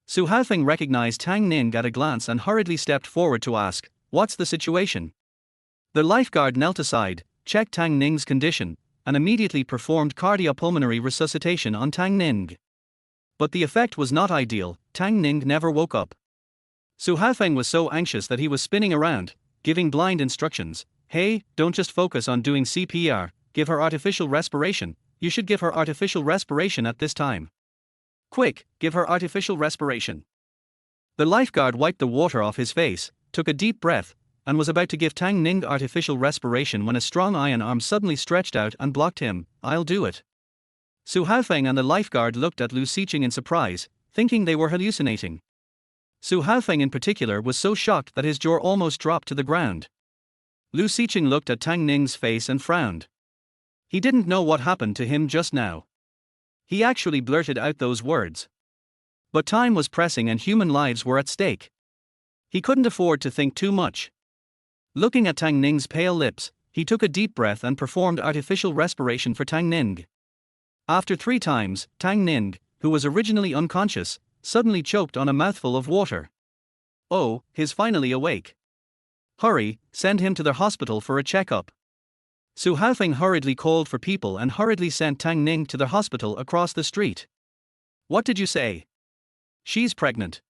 Su Haofeng recognized Tang Ning at a glance and hurriedly stepped forward to ask, "What's the situation?" The lifeguard knelt aside, checked Tang Ning's condition, and immediately performed cardiopulmonary resuscitation on Tang Ning. But the effect was not ideal. Tang Ning never woke up. Su Haofeng was so anxious that he was spinning around, giving blind instructions. "Hey, don't just focus on doing CPR, give her artificial respiration, you should give her artificial respiration at this time. Quick, give her artificial respiration." The lifeguard wiped the water off his face, took a deep breath, and was about to give Tang Ning artificial respiration when a strong iron arm suddenly stretched out and blocked him. "I'll do it." Su Haofeng and the lifeguard looked at Lu Xiqing in surprise, thinking they were hallucinating. Su Haofeng in particular was so shocked that his jaw almost dropped to the ground. Lu Xiqing looked at Tang Ning's face and frowned. He didn't know what happened to him just now. He actually blurted out those words. But time was pressing and human lives were at stake. He couldn't afford to think too much. Looking at Tang Ning's pale lips, he took a deep breath and performed artificial respiration for Tang Ning. After 3 times, Tang Ning, who was originally unconscious, suddenly choked on a mouthful of water. Oh, he's finally awake. Hurry, send him to the hospital for a checkup. Su Haofeng hurriedly called for people and hurriedly sent Tang Ning to the hospital across the street. What did you say? She's pregnant.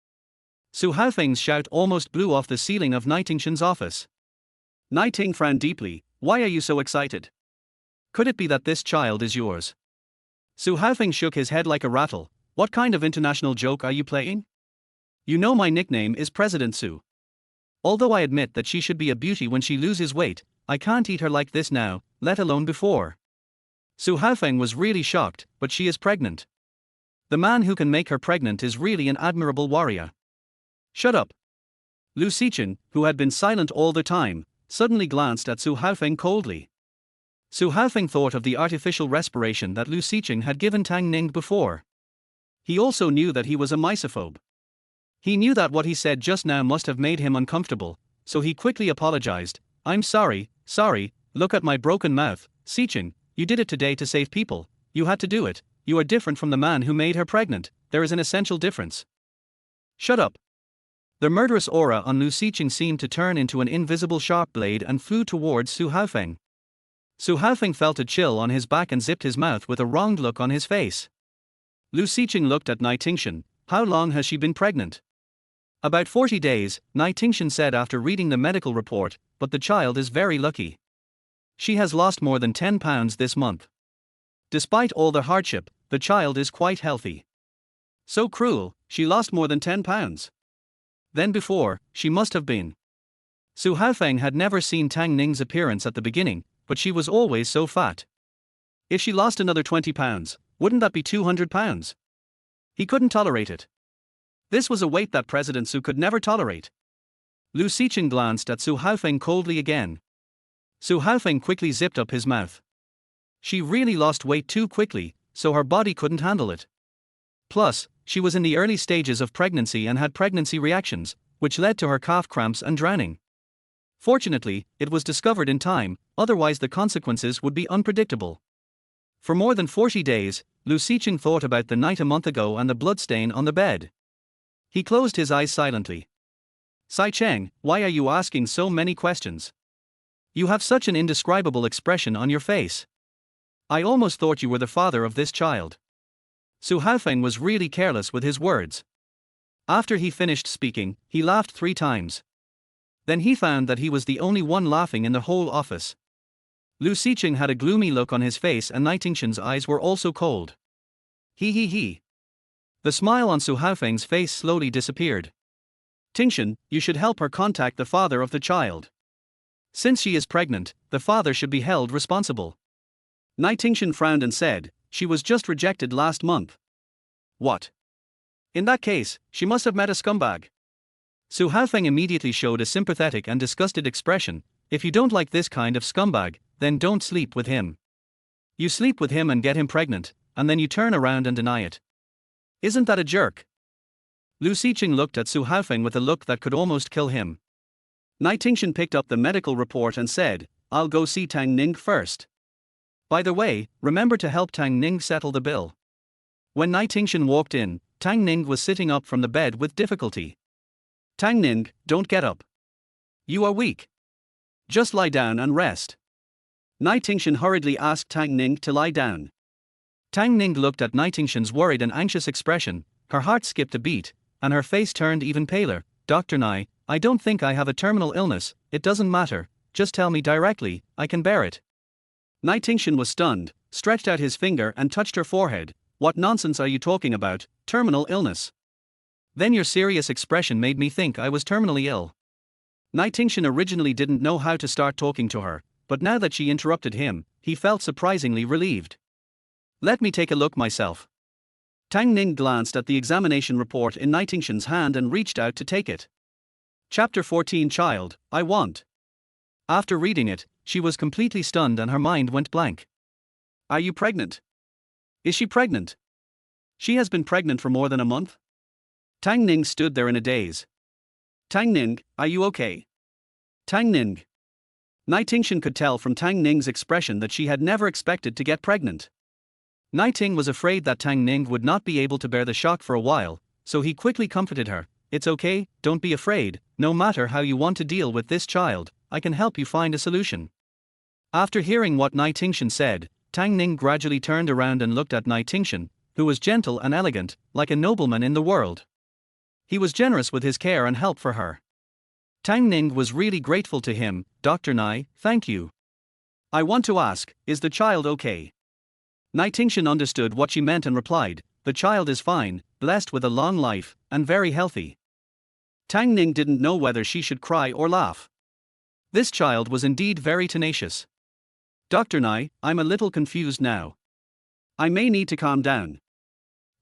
Su Haofeng's shout almost blew off the ceiling of Nightingale's office. Nighting frowned deeply. Why are you so excited? Could it be that this child is yours? Su Haofeng shook his head like a rattle. What kind of international joke are you playing? You know my nickname is President Su. Although I admit that she should be a beauty when she loses weight, I can't eat her like this now, let alone before. Su Haofeng was really shocked, but she is pregnant. The man who can make her pregnant is really an admirable warrior. Shut up. Lu Sicheng, who had been silent all the time, suddenly glanced at Su Haofeng coldly. Su Haofeng thought of the artificial respiration that Lu Sicheng had given Tang Ning before. He also knew that he was a misophobe. He knew that what he said just now must have made him uncomfortable, so he quickly apologized. I'm sorry, look at my broken mouth, Sicheng, you did it today to save people, you had to do it, you are different from the man who made her pregnant, there is an essential difference. Shut up. The murderous aura on Lu Sicheng seemed to turn into an invisible sharp blade and flew towards Su Haofeng. Su Haofeng felt a chill on his back and zipped his mouth with a wronged look on his face. Lu Sicheng looked at Nai Tingshan. How long has she been pregnant? About 40 days, Nai Tingshan said after reading the medical report, but the child is very lucky. She has lost more than 10 pounds this month. Despite all the hardship, the child is quite healthy. So cruel, she lost more than 10 pounds. Then before, she must have been. Su Haofeng had never seen Tang Ning's appearance at the beginning, but she was always so fat. If she lost another 20 pounds, wouldn't that be 200 pounds? He couldn't tolerate it. This was a weight that President Su could never tolerate. Lu Sicheng glanced at Su Haofeng coldly again. Su Haofeng quickly zipped up his mouth. She really lost weight too quickly, so her body couldn't handle it. Plus, she was in the early stages of pregnancy and had pregnancy reactions, which led to her calf cramps and drowning. Fortunately, it was discovered in time, otherwise the consequences would be unpredictable. For more than 40 days, Lu Sicheng thought about the night a month ago and the bloodstain on the bed. He closed his eyes silently. Sai Cheng, why are you asking so many questions? You have such an indescribable expression on your face. I almost thought you were the father of this child. Su Haofeng was really careless with his words. After he finished speaking, he laughed 3 times. Then he found that he was the only one laughing in the whole office. Lu Sicheng had a gloomy look on his face and Nai Tingshan's eyes were also cold. He. The smile on Su Haofeng's face slowly disappeared. Tingshan, you should help her contact the father of the child. Since she is pregnant, the father should be held responsible. Nai Tingshan frowned and said, she was just rejected last month. What? In that case, she must have met a scumbag. Su Haofeng immediately showed a sympathetic and disgusted expression. If you don't like this kind of scumbag, then don't sleep with him. You sleep with him and get him pregnant, and then you turn around and deny it. Isn't that a jerk? Lu Sicheng looked at Su Haofeng with a look that could almost kill him. Nai Tingshan picked up the medical report and said, I'll go see Tang Ning first. By the way, remember to help Tang Ning settle the bill. When Nai Tingshan walked in, Tang Ning was sitting up from the bed with difficulty. Tang Ning, don't get up. You are weak. Just lie down and rest. Nai Tingshan hurriedly asked Tang Ning to lie down. Tang Ning looked at Nai Tingshan's worried and anxious expression, her heart skipped a beat, and her face turned even paler. Dr. Nai, I don't think I have a terminal illness, it doesn't matter, just tell me directly, I can bear it. Nai Tingshan was stunned, stretched out his finger and touched her forehead. What nonsense are you talking about, terminal illness? Then your serious expression made me think I was terminally ill. Nai Tingshan originally didn't know how to start talking to her, but now that she interrupted him, he felt surprisingly relieved. Let me take a look myself. Tang Ning glanced at the examination report in Nai Tingshan's hand and reached out to take it. Chapter 14 Child, I want. After reading it, she was completely stunned and her mind went blank. Are you pregnant? Is she pregnant? She has been pregnant for more than a month? Tang Ning stood there in a daze. Tang Ning, are you okay? Tang Ning. Nai Tingshan could tell from Tang Ning's expression that she had never expected to get pregnant. Nai Ting was afraid that Tang Ning would not be able to bear the shock for a while, so he quickly comforted her. It's okay, don't be afraid, no matter how you want to deal with this child, I can help you find a solution. After hearing what Nai Tingshan said, Tang Ning gradually turned around and looked at Nai Tingshan, who was gentle and elegant, like a nobleman in the world. He was generous with his care and help for her. Tang Ning was really grateful to him. Dr. Nai, thank you. I want to ask, is the child okay? Nai Tingshan understood what she meant and replied, the child is fine, blessed with a long life, and very healthy. Tang Ning didn't know whether she should cry or laugh. This child was indeed very tenacious. Dr. Nai, I'm a little confused now. I may need to calm down.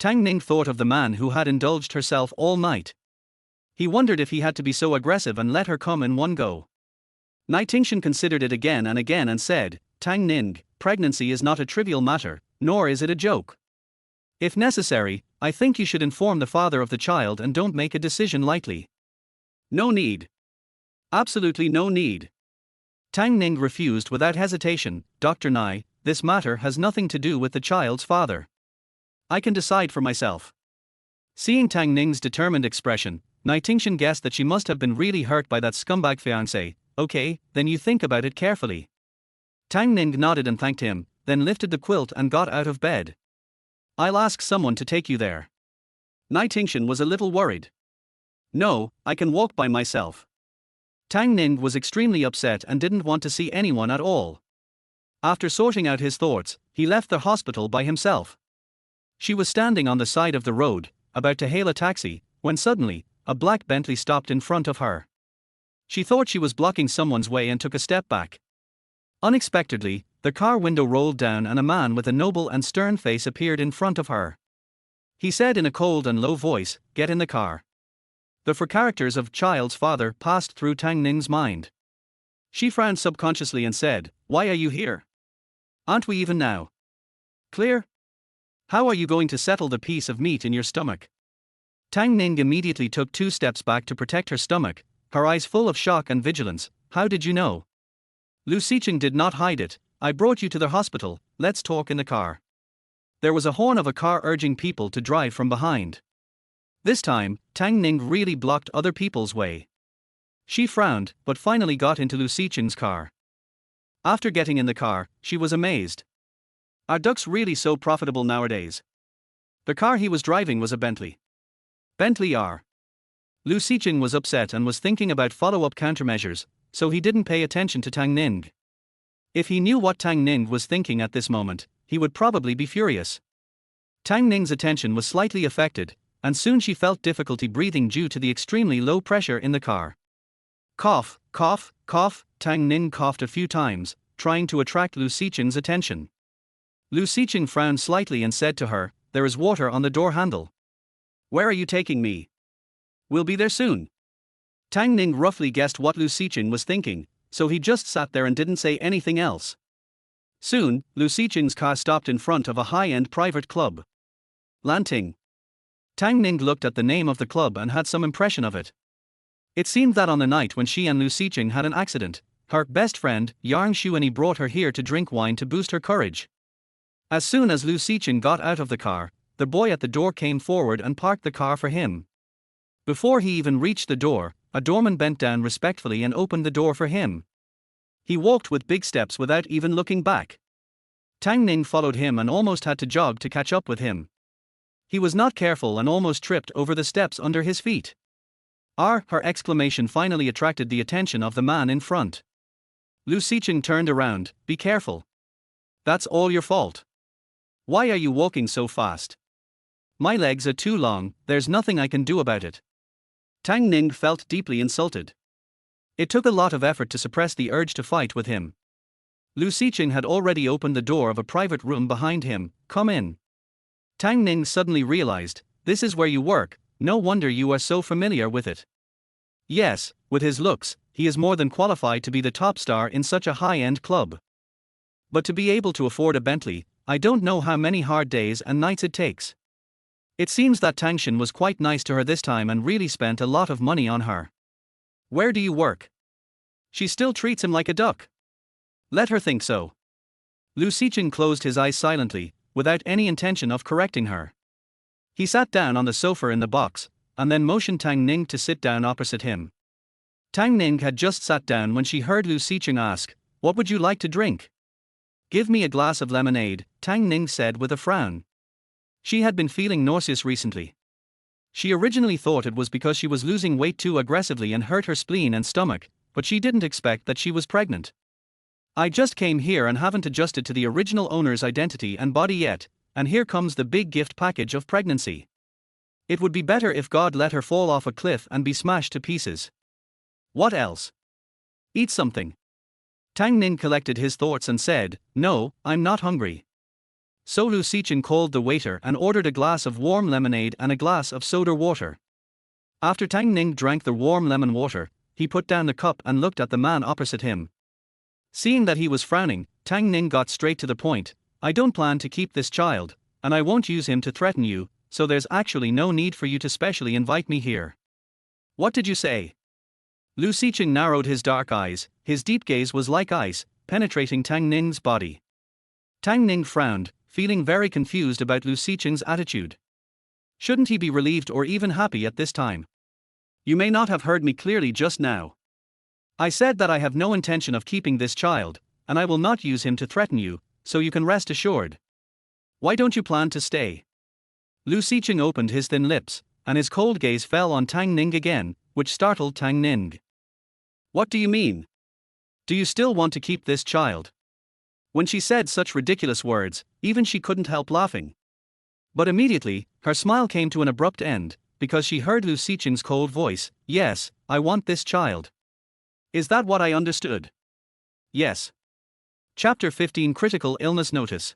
Tang Ning thought of the man who had indulged herself all night. He wondered if he had to be so aggressive and let her come in one go. Nightingale considered it again and said, Tang Ning, pregnancy is not a trivial matter, nor is it a joke. If necessary, I think you should inform the father of the child and don't make a decision lightly. No need. Absolutely no need. Tang Ning refused without hesitation. Dr. Nai, this matter has nothing to do with the child's father. I can decide for myself. Seeing Tang Ning's determined expression, Nightingale guessed that she must have been really hurt by that scumbag fiancé. Okay, then you think about it carefully. Tang Ning nodded and thanked him, then lifted the quilt and got out of bed. I'll ask someone to take you there. Nightingale was a little worried. No, I can walk by myself. Tang Ning was extremely upset and didn't want to see anyone at all. After sorting out his thoughts, he left the hospital by himself. She was standing on the side of the road, about to hail a taxi, when suddenly, a black Bentley stopped in front of her. She thought she was blocking someone's way and took a step back. Unexpectedly, the car window rolled down and a man with a noble and stern face appeared in front of her. He said in a cold and low voice, "Get in the car." The four characters of child's father passed through Tang Ning's mind. She frowned subconsciously and said, "Why are you here? Aren't we even now? Clear? How are you going to settle the piece of meat in your stomach?" Tang Ning immediately took 2 steps back to protect her stomach, her eyes full of shock and vigilance. How did you know? Lu Xiqing did not hide it. I brought you to the hospital, let's talk in the car. There was a horn of a car urging people to drive from behind. This time, Tang Ning really blocked other people's way. She frowned, but finally got into Lu Xiqing's car. After getting in the car, she was amazed. Are ducks really so profitable nowadays? The car he was driving was a Bentley. Bentley R. Lu Xiqing was upset and was thinking about follow-up countermeasures, so he didn't pay attention to Tang Ning. If he knew what Tang Ning was thinking at this moment, he would probably be furious. Tang Ning's attention was slightly affected, and soon she felt difficulty breathing due to the extremely low pressure in the car. Cough, cough, cough. Tang Ning coughed a few times, trying to attract Lu Xiqing's attention. Lu Xiqing frowned slightly and said to her, "There is water on the door handle." "Where are you taking me?" "We'll be there soon." Tang Ning roughly guessed what Lu Xiqing was thinking, so he just sat there and didn't say anything else. Soon, Lu Xiqing's car stopped in front of a high-end private club. Lanting. Tang Ning looked at the name of the club and had some impression of it. It seemed that on the night when she and Lu Xiqing had an accident, her best friend, Yang Xuanyi, brought her here to drink wine to boost her courage. As soon as Lu Xiqing got out of the car, the boy at the door came forward and parked the car for him. Before he even reached the door, a doorman bent down respectfully and opened the door for him. He walked with big steps without even looking back. Tang Ning followed him and almost had to jog to catch up with him. He was not careful and almost tripped over the steps under his feet. Her exclamation finally attracted the attention of the man in front. Lu Xiqing turned around. "Be careful. That's all your fault. Why are you walking so fast?" "My legs are too long, there's nothing I can do about it." Tang Ning felt deeply insulted. It took a lot of effort to suppress the urge to fight with him. Lu Xiqing had already opened the door of a private room behind him. "Come in." Tang Ning suddenly realized, this is where you work, no wonder you are so familiar with it. Yes, with his looks, he is more than qualified to be the top star in such a high-end club. But to be able to afford a Bentley, I don't know how many hard days and nights it takes. It seems that Tang Shen was quite nice to her this time and really spent a lot of money on her. "Where do you work?" She still treats him like a duck. Let her think so. Lu Xiqing closed his eyes silently, without any intention of correcting her. He sat down on the sofa in the box, and then motioned Tang Ning to sit down opposite him. Tang Ning had just sat down when she heard Lu Xiqing ask, "What would you like to drink?" "Give me a glass of lemonade," Tang Ning said with a frown. She had been feeling nauseous recently. She originally thought it was because she was losing weight too aggressively and hurt her spleen and stomach, but she didn't expect that she was pregnant. "I just came here and haven't adjusted to the original owner's identity and body yet, and here comes the big gift package of pregnancy. It would be better if God let her fall off a cliff and be smashed to pieces." "What else?" "Eat something." Tang Ning collected his thoughts and said, "No, I'm not hungry." So Lu Sicheng called the waiter and ordered a glass of warm lemonade and a glass of soda water. After Tang Ning drank the warm lemon water, he put down the cup and looked at the man opposite him. Seeing that he was frowning, Tang Ning got straight to the point. I don't plan to keep this child, and I won't use him to threaten you, so there's actually no need for you to specially invite me here. What did you say? Lu Sicheng narrowed his dark eyes, his deep gaze was like ice, penetrating Tang Ning's body. Tang Ning frowned, feeling very confused about Lu Sicheng's attitude. Shouldn't he be relieved or even happy at this time? You may not have heard me clearly just now. I said that I have no intention of keeping this child, and I will not use him to threaten you, so you can rest assured. Why don't you plan to stay? Lu Sicheng opened his thin lips, and his cold gaze fell on Tang Ning again, which startled Tang Ning. What do you mean? Do you still want to keep this child? When she said such ridiculous words, even she couldn't help laughing. But immediately, her smile came to an abrupt end, because she heard Lu Sicheng's cold voice. Yes, I want this child. Is that what I understood? Yes. Chapter 15 Critical Illness Notice.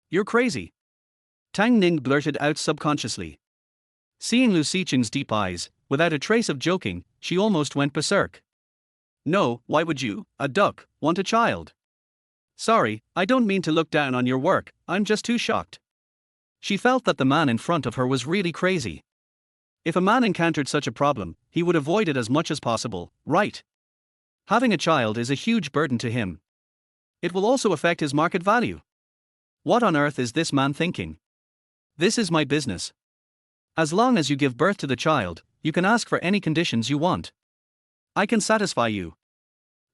You're crazy. Tang Ning blurted out subconsciously. Seeing Lu Sicheng's deep eyes, without a trace of joking, she almost went berserk. No, why would you, a duck, want a child? Sorry, I don't mean to look down on your work, I'm just too shocked. She felt that the man in front of her was really crazy. If a man encountered such a problem, he would avoid it as much as possible, right? Having a child is a huge burden to him. It will also affect his market value. What on earth is this man thinking? This is my business. As long as you give birth to the child, you can ask for any conditions you want. I can satisfy you.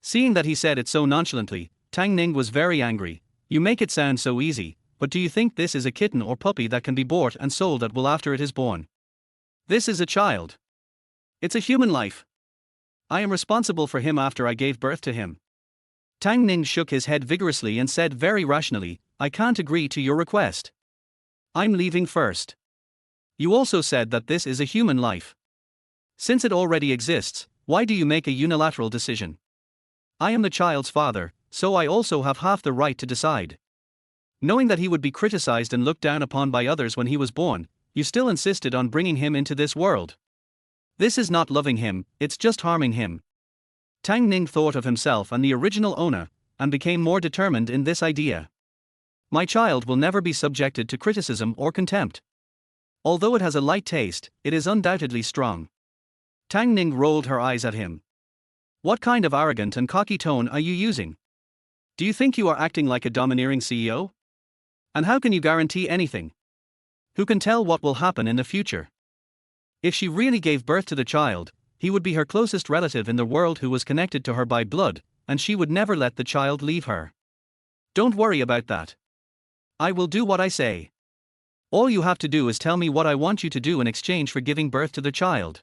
Seeing that he said it so nonchalantly, Tang Ning was very angry. You make it sound so easy, but do you think this is a kitten or puppy that can be bought and sold at will after it is born? This is a child. It's a human life. I am responsible for him after I gave birth to him. Tang Ning shook his head vigorously and said very rationally, I can't agree to your request. I'm leaving first. You also said that this is a human life. Since it already exists, why do you make a unilateral decision? I am the child's father, so I also have half the right to decide. Knowing that he would be criticized and looked down upon by others when he was born, you still insisted on bringing him into this world. This is not loving him, it's just harming him. Tang Ning thought of himself and the original owner, and became more determined in this idea. My child will never be subjected to criticism or contempt. Although it has a light taste, it is undoubtedly strong. Tang Ning rolled her eyes at him. What kind of arrogant and cocky tone are you using? Do you think you are acting like a domineering CEO? And how can you guarantee anything? Who can tell what will happen in the future? If she really gave birth to the child, he would be her closest relative in the world who was connected to her by blood, and she would never let the child leave her. Don't worry about that. I will do what I say. All you have to do is tell me what I want you to do in exchange for giving birth to the child.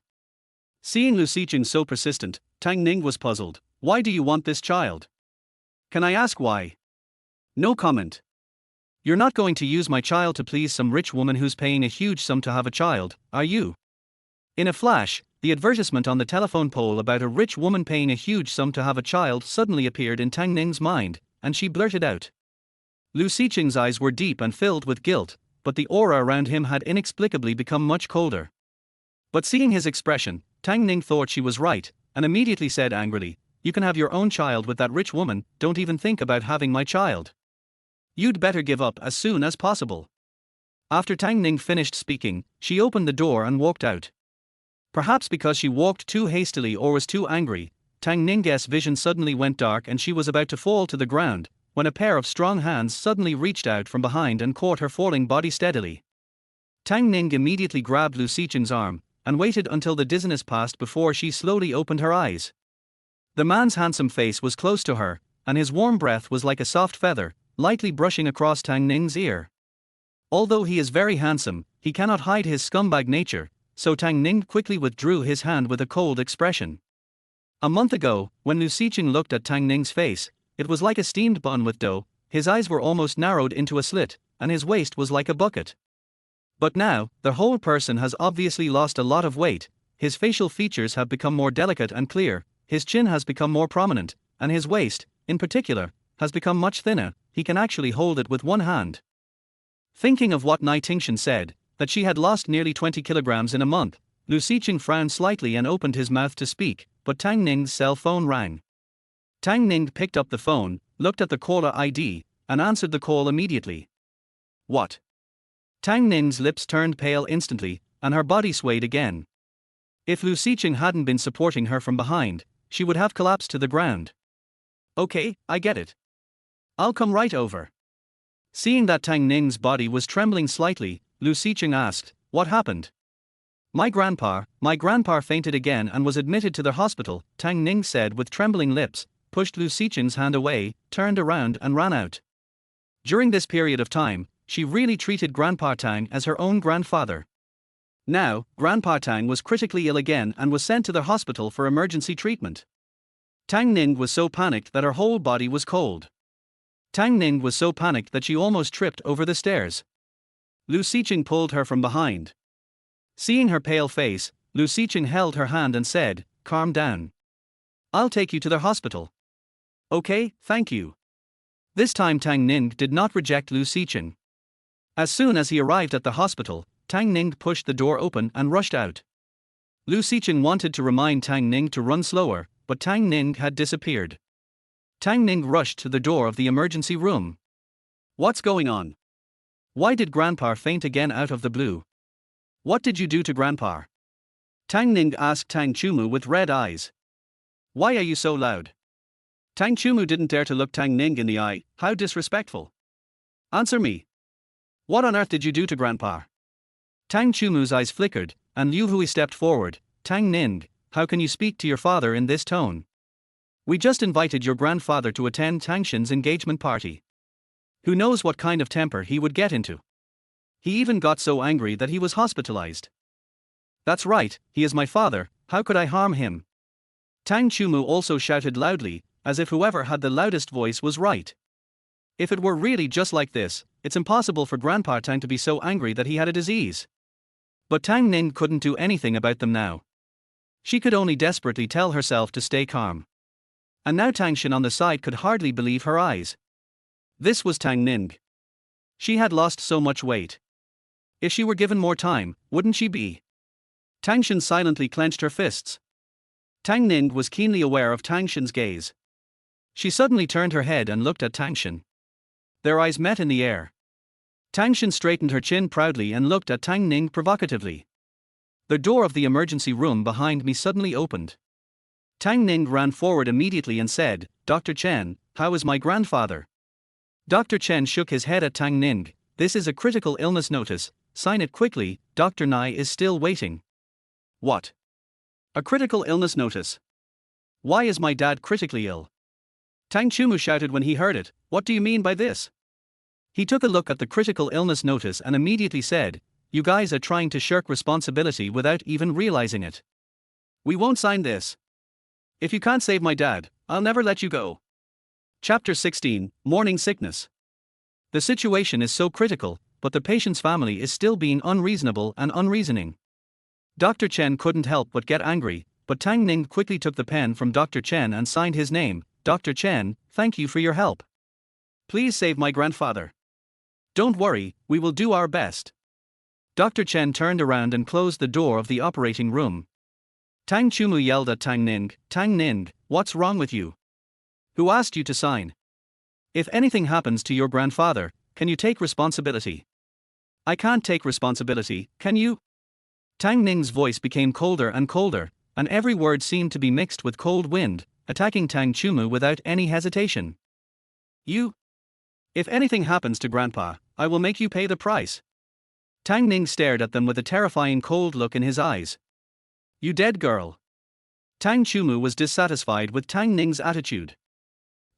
Seeing Lu Sicheng so persistent, Tang Ning was puzzled. Why do you want this child? Can I ask why? No comment. You're not going to use my child to please some rich woman who's paying a huge sum to have a child, are you? In a flash, the advertisement on the telephone pole about a rich woman paying a huge sum to have a child suddenly appeared in Tang Ning's mind, and she blurted out. Lu Sicheng's eyes were deep and filled with guilt, but the aura around him had inexplicably become much colder. But seeing his expression, Tang Ning thought she was right, and immediately said angrily, You can have your own child with that rich woman, don't even think about having my child. You'd better give up as soon as possible. After Tang Ning finished speaking, she opened the door and walked out. Perhaps because she walked too hastily or was too angry, Tang Ning's vision suddenly went dark and she was about to fall to the ground, when a pair of strong hands suddenly reached out from behind and caught her falling body steadily. Tang Ning immediately grabbed Lu Sicheng's arm, and waited until the dizziness passed before she slowly opened her eyes. The man's handsome face was close to her, and his warm breath was like a soft feather, lightly brushing across Tang Ning's ear. Although he is very handsome, he cannot hide his scumbag nature, so Tang Ning quickly withdrew his hand with a cold expression. A month ago, when Lu Sicheng looked at Tang Ning's face, it was like a steamed bun with dough, his eyes were almost narrowed into a slit, and his waist was like a bucket. But now, the whole person has obviously lost a lot of weight, his facial features have become more delicate and clear, his chin has become more prominent, and his waist, in particular, has become much thinner, he can actually hold it with one hand. Thinking of what Nai Tingshan said, that she had lost nearly 20 kilograms in a month, Lu Xiqing frowned slightly and opened his mouth to speak, but Tang Ning's cell phone rang. Tang Ning picked up the phone, looked at the caller ID, and answered the call immediately. What? Tang Ning's lips turned pale instantly, and her body swayed again. If Lu Xiqing hadn't been supporting her from behind, she would have collapsed to the ground. Okay, I get it. I'll come right over. Seeing that Tang Ning's body was trembling slightly, Lu Xiqing asked, what happened? My grandpa fainted again and was admitted to the hospital, Tang Ning said with trembling lips, pushed Lu Xiqing's hand away, turned around and ran out. During this period of time, she really treated Grandpa Tang as her own grandfather. Now, Grandpa Tang was critically ill again and was sent to the hospital for emergency treatment. Tang Ning was so panicked that her whole body was cold. Tang Ning was so panicked that she almost tripped over the stairs. Lu Xiqing pulled her from behind. Seeing her pale face, Lu Xiqing held her hand and said, calm down. I'll take you to the hospital. Okay, thank you. This time Tang Ning did not reject Lu Xiqing. As soon as he arrived at the hospital, Tang Ning pushed the door open and rushed out. Lu Xiqing wanted to remind Tang Ning to run slower, but Tang Ning had disappeared. Tang Ning rushed to the door of the emergency room. What's going on? Why did Grandpa faint again out of the blue? What did you do to Grandpa? Tang Ning asked Tang Chumu with red eyes. Why are you so loud? Tang Chumu didn't dare to look Tang Ning in the eye. How disrespectful. Answer me. What on earth did you do to Grandpa? Tang Chumu's eyes flickered, and Liu Hui stepped forward. Tang Ning, how can you speak to your father in this tone? We just invited your grandfather to attend Tangshan's engagement party. Who knows what kind of temper he would get into? He even got so angry that he was hospitalized. That's right, he is my father, how could I harm him? Tang Chumu also shouted loudly, as if whoever had the loudest voice was right. If it were really just like this, it's impossible for Grandpa Tang to be so angry that he had a disease. But Tang Ning couldn't do anything about them now. She could only desperately tell herself to stay calm. And now Tangshan on the side could hardly believe her eyes. This was Tang Ning. She had lost so much weight. If she were given more time, wouldn't she be? Tangshan silently clenched her fists. Tang Ning was keenly aware of Tangshan's gaze. She suddenly turned her head and looked at Tangshan. Their eyes met in the air. Tangshan straightened her chin proudly and looked at Tang Ning provocatively. The door of the emergency room behind me suddenly opened. Tang Ning ran forward immediately and said, Dr. Chen, how is my grandfather? Dr. Chen shook his head at Tang Ning. This is a critical illness notice, sign it quickly, Dr. Nai is still waiting. What? A critical illness notice? Why is my dad critically ill? Tang Chumu shouted when he heard it, what do you mean by this? He took a look at the critical illness notice and immediately said, you guys are trying to shirk responsibility without even realizing it. We won't sign this. If you can't save my dad, I'll never let you go. Chapter 16, Morning Sickness. The situation is so critical, but the patient's family is still being unreasonable and unreasoning. Dr. Chen couldn't help but get angry, but Tang Ning quickly took the pen from Dr. Chen and signed his name. Dr. Chen, thank you for your help. Please save my grandfather. Don't worry, we will do our best. Dr. Chen turned around and closed the door of the operating room. Tang Chumu yelled at Tang Ning, what's wrong with you? Who asked you to sign? If anything happens to your grandfather, can you take responsibility? I can't take responsibility, can you? Tang Ning's voice became colder, and every word seemed to be mixed with cold wind, attacking Tang Chumu without any hesitation. You? If anything happens to Grandpa, I will make you pay the price. Tang Ning stared at them with a terrifying cold look in his eyes. You dead girl. Tang Chumu was dissatisfied with Tang Ning's attitude.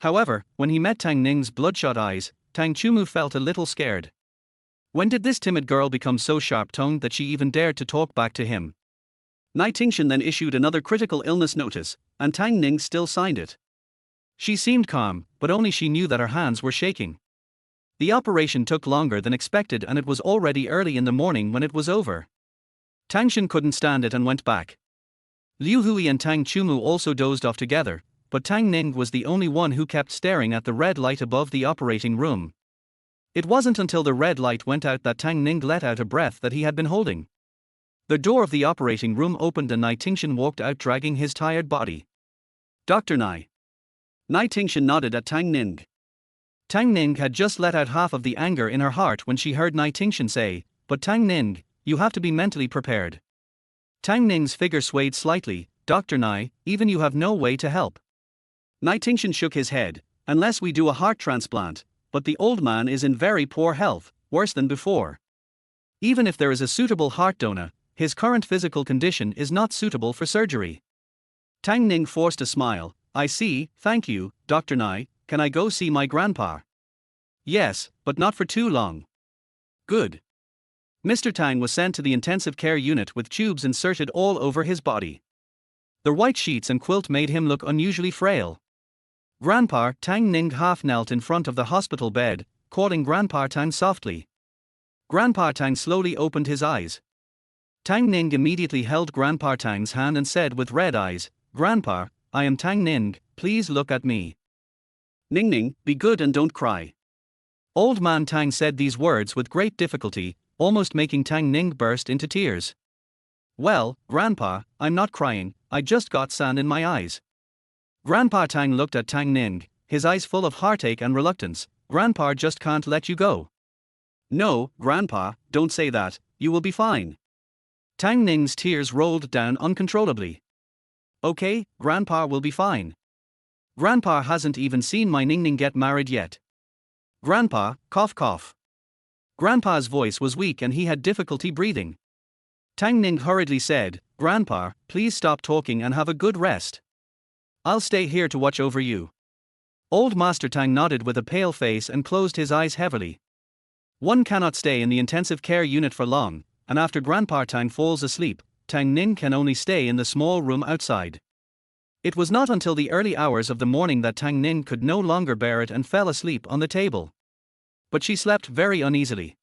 However, when he met Tang Ning's bloodshot eyes, Tang Chumu felt a little scared. When did this timid girl become so sharp-tongued that she even dared to talk back to him? Nai Tingshan then issued another critical illness notice, and Tang Ning still signed it. She seemed calm, but only she knew that her hands were shaking. The operation took longer than expected and it was already early in the morning when it was over. Tangshan couldn't stand it and went back. Liu Hui and Tang Chumu also dozed off together, but Tang Ning was the only one who kept staring at the red light above the operating room. It wasn't until the red light went out that Tang Ning let out a breath that he had been holding. The door of the operating room opened and Nai Tingshan walked out dragging his tired body. Dr. Nai. Nai Tingshan nodded at Tang Ning. Tang Ning had just let out half of the anger in her heart when she heard Nai Tingshan say, "But Tang Ning, you have to be mentally prepared." Tang Ning's figure swayed slightly. "Dr. Nai, even you have no way to help." Nai Tingshan shook his head. "Unless we do a heart transplant, but the old man is in very poor health, worse than before. Even if there is a suitable heart donor, his current physical condition is not suitable for surgery." Tang Ning forced a smile. "I see, thank you, Dr. Nai, can I go see my grandpa?" "Yes, but not for too long." "Good." Mr. Tang was sent to the intensive care unit with tubes inserted all over his body. The white sheets and quilt made him look unusually frail. Grandpa Tang Ning half knelt in front of the hospital bed, calling Grandpa Tang softly. Grandpa Tang slowly opened his eyes. Tang Ning immediately held Grandpa Tang's hand and said with red eyes, "Grandpa, I am Tang Ning, please look at me." "Ning Ning, be good and don't cry." Old man Tang said these words with great difficulty, almost making Tang Ning burst into tears. "Well, Grandpa, I'm not crying, I just got sand in my eyes." Grandpa Tang looked at Tang Ning, his eyes full of heartache and reluctance. "Grandpa just can't let you go." "No, Grandpa, don't say that, you will be fine." Tang Ning's tears rolled down uncontrollably. "Okay, Grandpa will be fine. Grandpa hasn't even seen my Ning Ning get married yet." "Grandpa, cough cough." Grandpa's voice was weak and he had difficulty breathing. Tang Ning hurriedly said, "Grandpa, please stop talking and have a good rest. I'll stay here to watch over you." Old Master Tang nodded with a pale face and closed his eyes heavily. One cannot stay in the intensive care unit for long, and after Grandpa Tang falls asleep, Tang Ning can only stay in the small room outside. It was not until the early hours of the morning that Tang Ning could no longer bear it and fell asleep on the table. But she slept very uneasily.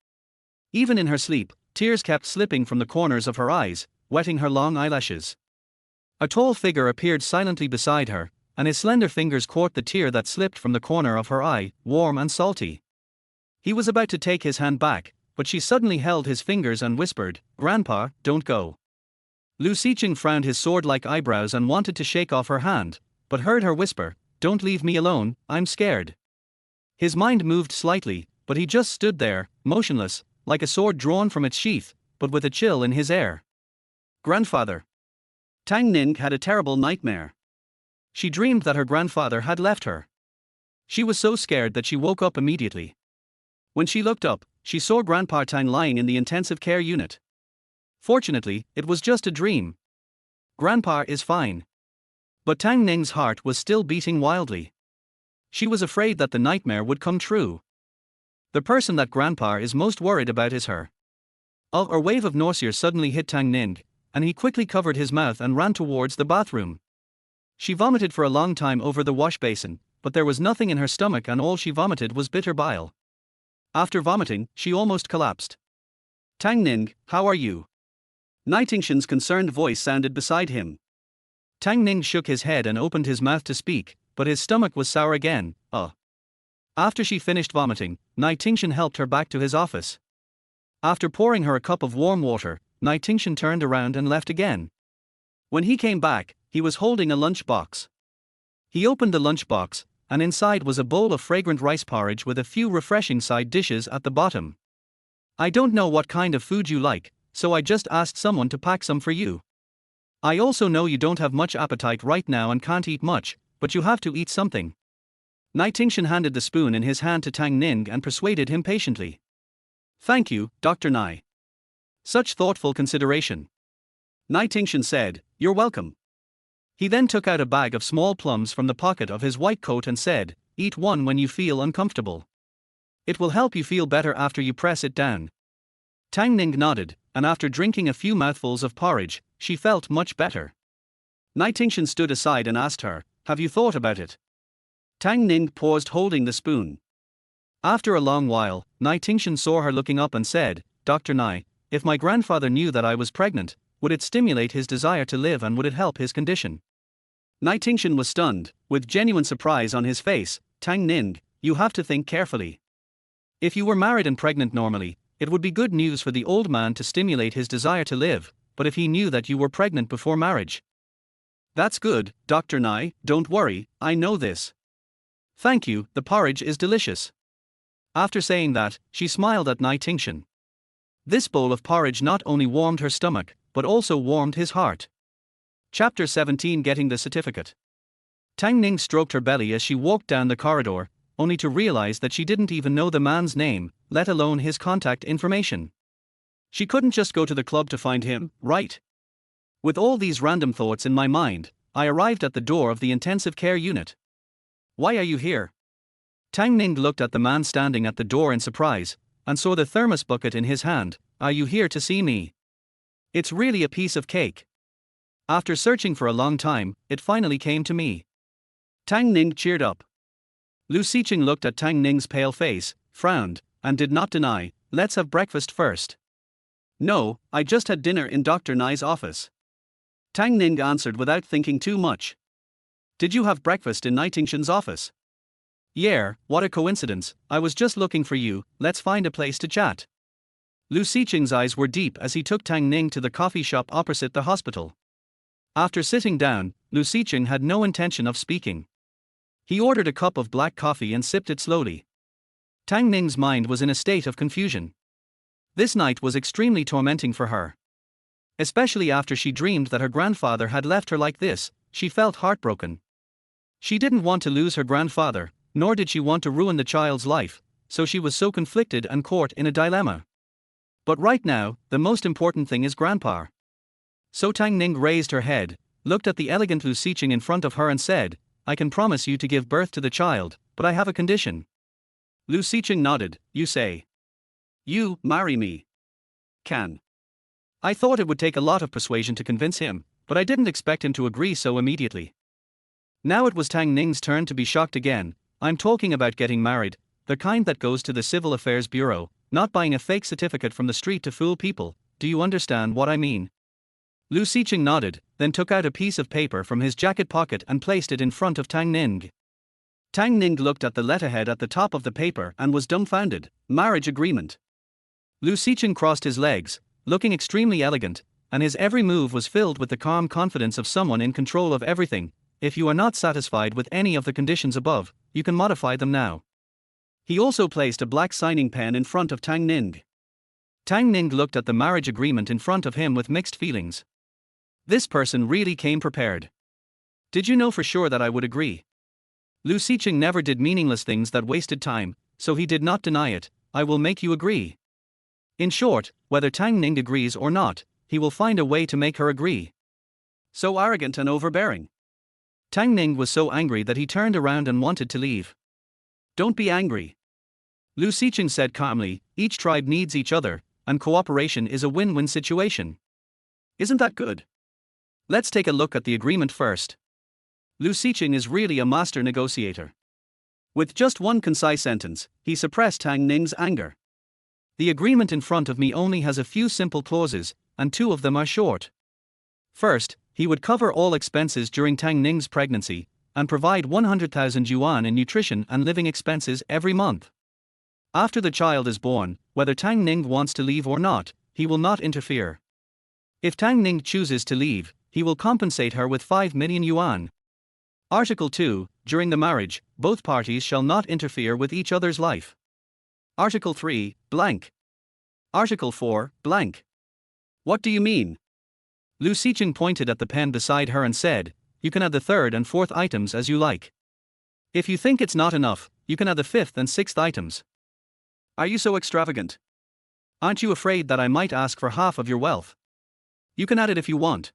Even in her sleep, tears kept slipping from the corners of her eyes, wetting her long eyelashes. A tall figure appeared silently beside her, and his slender fingers caught the tear that slipped from the corner of her eye, warm and salty. He was about to take his hand back, but she suddenly held his fingers and whispered, "Grandpa, don't go." Lu Siqing frowned his sword-like eyebrows and wanted to shake off her hand, but heard her whisper, "Don't leave me alone, I'm scared." His mind moved slightly, but he just stood there, motionless, like a sword drawn from its sheath, but with a chill in his air. Grandfather. Tang Ning had a terrible nightmare. She dreamed that her grandfather had left her. She was so scared that she woke up immediately. When she looked up, she saw Grandpa Tang lying in the intensive care unit. Fortunately, it was just a dream. Grandpa is fine. But Tang Ning's heart was still beating wildly. She was afraid that the nightmare would come true. The person that Grandpa is most worried about is her. A wave of nausea suddenly hit Tang Ning, and he quickly covered his mouth and ran towards the bathroom. She vomited for a long time over the wash basin, but there was nothing in her stomach and all she vomited was bitter bile. After vomiting, she almost collapsed. "Tang Ning, how are you?" Nai Tingshan's concerned voice sounded beside him. Tang Ning shook his head and opened his mouth to speak, but his stomach was sour again. After she finished vomiting, Nai Tingshan helped her back to his office. After pouring her a cup of warm water, Nai Tingshan turned around and left again. When he came back, he was holding a lunch box. He opened the lunch box, and inside was a bowl of fragrant rice porridge with a few refreshing side dishes at the bottom. "I don't know what kind of food you like, so I just asked someone to pack some for you. I also know you don't have much appetite right now and can't eat much, but you have to eat something." Nai Tingshan handed the spoon in his hand to Tang Ning and persuaded him patiently. "Thank you, Dr. Nai. Such thoughtful consideration." Nai Tingshan said, "You're welcome." He then took out a bag of small plums from the pocket of his white coat and said, "Eat one when you feel uncomfortable. It will help you feel better after you press it down." Tang Ning nodded, and after drinking a few mouthfuls of porridge, she felt much better. Nai Tingshan stood aside and asked her, "Have you thought about it?" Tang Ning paused holding the spoon. After a long while, Nai Tingshan saw her looking up and said, "Dr. Nai, if my grandfather knew that I was pregnant, would it stimulate his desire to live and would it help his condition?" Nai Tingshan was stunned, with genuine surprise on his face. "Tang Ning, you have to think carefully. If you were married and pregnant normally, it would be good news for the old man to stimulate his desire to live, but if he knew that you were pregnant before marriage. That's good, Dr. Nye, don't worry, I know this. Thank you, the porridge is delicious. After saying that, she smiled at Nye Tingshan. This bowl of porridge not only warmed her stomach, but also warmed his heart. Chapter 17, Getting the Certificate. Tang Ning stroked her belly as she walked down the corridor, only to realize that she didn't even know the man's name, let alone his contact information. She couldn't just go to the club to find him, right? With all these random thoughts in my mind, I arrived at the door of the intensive care unit. Why are you here? Tang Ning looked at the man standing at the door in surprise, and saw the thermos bucket in his hand. Are you here to see me? It's really a piece of cake. After searching for a long time, it finally came to me. Tang Ning cheered up. Lu Xiqing looked at Tang Ning's pale face, frowned, and did not deny, let's have breakfast first. No, I just had dinner in Dr. Nye's office. Tang Ning answered without thinking too much. Did you have breakfast in Nye Tingshan's office? Yeah, what a coincidence, I was just looking for you, let's find a place to chat. Lu Xiqing's eyes were deep as he took Tang Ning to the coffee shop opposite the hospital. After sitting down, Lu Xiqing had no intention of speaking. He ordered a cup of black coffee and sipped it slowly. Tang Ning's mind was in a state of confusion. This night was extremely tormenting for her. Especially after she dreamed that her grandfather had left her like this, she felt heartbroken. She didn't want to lose her grandfather, nor did she want to ruin the child's life, so she was so conflicted and caught in a dilemma. But right now, the most important thing is Grandpa. So Tang Ning raised her head, looked at the elegant Lu Xiqing in front of her and said, I can promise you to give birth to the child, but I have a condition. Lu Xiqing nodded, you say. You marry me. Can. I thought it would take a lot of persuasion to convince him, but I didn't expect him to agree so immediately. Now it was Tang Ning's turn to be shocked again. I'm talking about getting married, the kind that goes to the Civil Affairs Bureau, not buying a fake certificate from the street to fool people. Do you understand what I mean? Lu Xiqing nodded, then took out a piece of paper from his jacket pocket and placed it in front of Tang Ning. Tang Ning looked at the letterhead at the top of the paper and was dumbfounded. Marriage agreement. Lu Xiqing crossed his legs, looking extremely elegant, and his every move was filled with the calm confidence of someone in control of everything. If you are not satisfied with any of the conditions above, you can modify them now. He also placed a black signing pen in front of Tang Ning. Tang Ning looked at the marriage agreement in front of him with mixed feelings. This person really came prepared. Did you know for sure that I would agree? Lu Xiqing never did meaningless things that wasted time, so he did not deny it. I will make you agree. In short, whether Tang Ning agrees or not, he will find a way to make her agree. So arrogant and overbearing. Tang Ning was so angry that he turned around and wanted to leave. Don't be angry. Lu Xiqing said calmly, each tribe needs each other, and cooperation is a win-win situation. Isn't that good? Let's take a look at the agreement first. Lu Xiqing is really a master negotiator. With just one concise sentence, he suppressed Tang Ning's anger. The agreement in front of me only has a few simple clauses, and two of them are short. First, he would cover all expenses during Tang Ning's pregnancy, and provide 100,000 yuan in nutrition and living expenses every month. After the child is born, whether Tang Ning wants to leave or not, he will not interfere. If Tang Ning chooses to leave, he will compensate her with 5 million yuan. Article 2, during the marriage, both parties shall not interfere with each other's life. Article 3, blank. Article 4, blank. What do you mean? Lu Xiqing pointed at the pen beside her and said, you can add the third and fourth items as you like. If you think it's not enough, you can add the fifth and sixth items. Are you so extravagant? Aren't you afraid that I might ask for half of your wealth? You can add it if you want.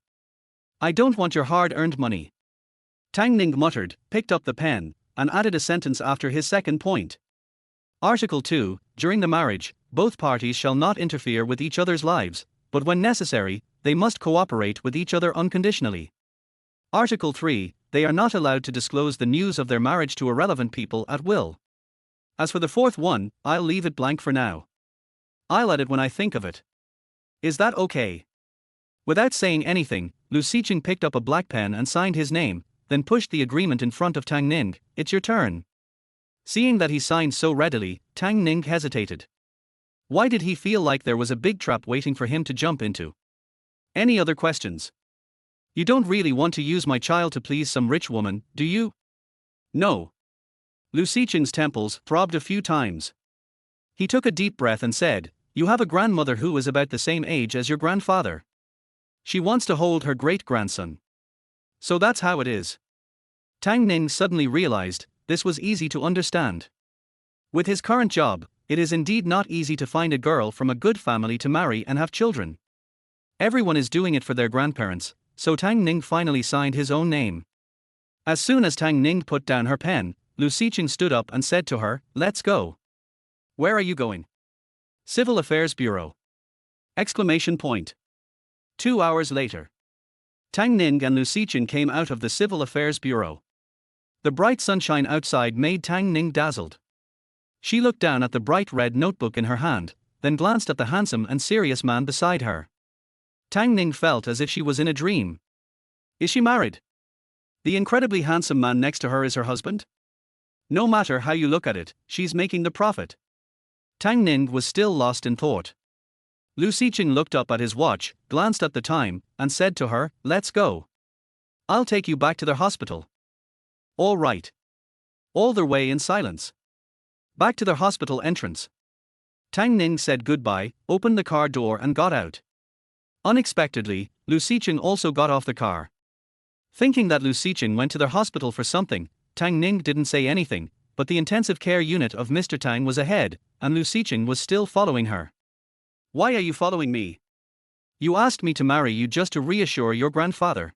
I don't want your hard-earned money. Tang Ning muttered, picked up the pen, and added a sentence after his second point. Article 2, during the marriage, both parties shall not interfere with each other's lives, but when necessary, they must cooperate with each other unconditionally. Article 3, they are not allowed to disclose the news of their marriage to irrelevant people at will. As for the fourth one, I'll leave it blank for now. I'll add it when I think of it. Is that okay? Without saying anything, Lu Xiqing picked up a black pen and signed his name, then pushed the agreement in front of Tang Ning. It's your turn. Seeing that he signed so readily, Tang Ning hesitated. Why did he feel like there was a big trap waiting for him to jump into? Any other questions? You don't really want to use my child to please some rich woman, do you? No. Lu Xiqing's temples throbbed a few times. He took a deep breath and said, "You have a grandmother who is about the same age as your grandfather. She wants to hold her great-grandson. So that's how it is." Tang Ning suddenly realized, this was easy to understand. With his current job, it is indeed not easy to find a girl from a good family to marry and have children. Everyone is doing it for their grandparents, so Tang Ning finally signed his own name. As soon as Tang Ning put down her pen, Lu Xiqing stood up and said to her, "Let's go." "Where are you going?" "Civil Affairs Bureau." Exclamation point. 2 hours later. Tang Ning and Lu Xiqing came out of the Civil Affairs Bureau. The bright sunshine outside made Tang Ning dazzled. She looked down at the bright red notebook in her hand, then glanced at the handsome and serious man beside her. Tang Ning felt as if she was in a dream. Is she married? The incredibly handsome man next to her is her husband? No matter how you look at it, she's making the profit. Tang Ning was still lost in thought. Lu Xiqing looked up at his watch, glanced at the time, and said to her, "Let's go. I'll take you back to the hospital." "All right." All their way in silence. Back to their hospital entrance. Tang Ning said goodbye, opened the car door and got out. Unexpectedly, Lu Xiqing also got off the car. Thinking that Lu Xiqing went to their hospital for something, Tang Ning didn't say anything, but the intensive care unit of Mr. Tang was ahead, and Lu Xiqing was still following her. "Why are you following me? You asked me to marry you just to reassure your grandfather.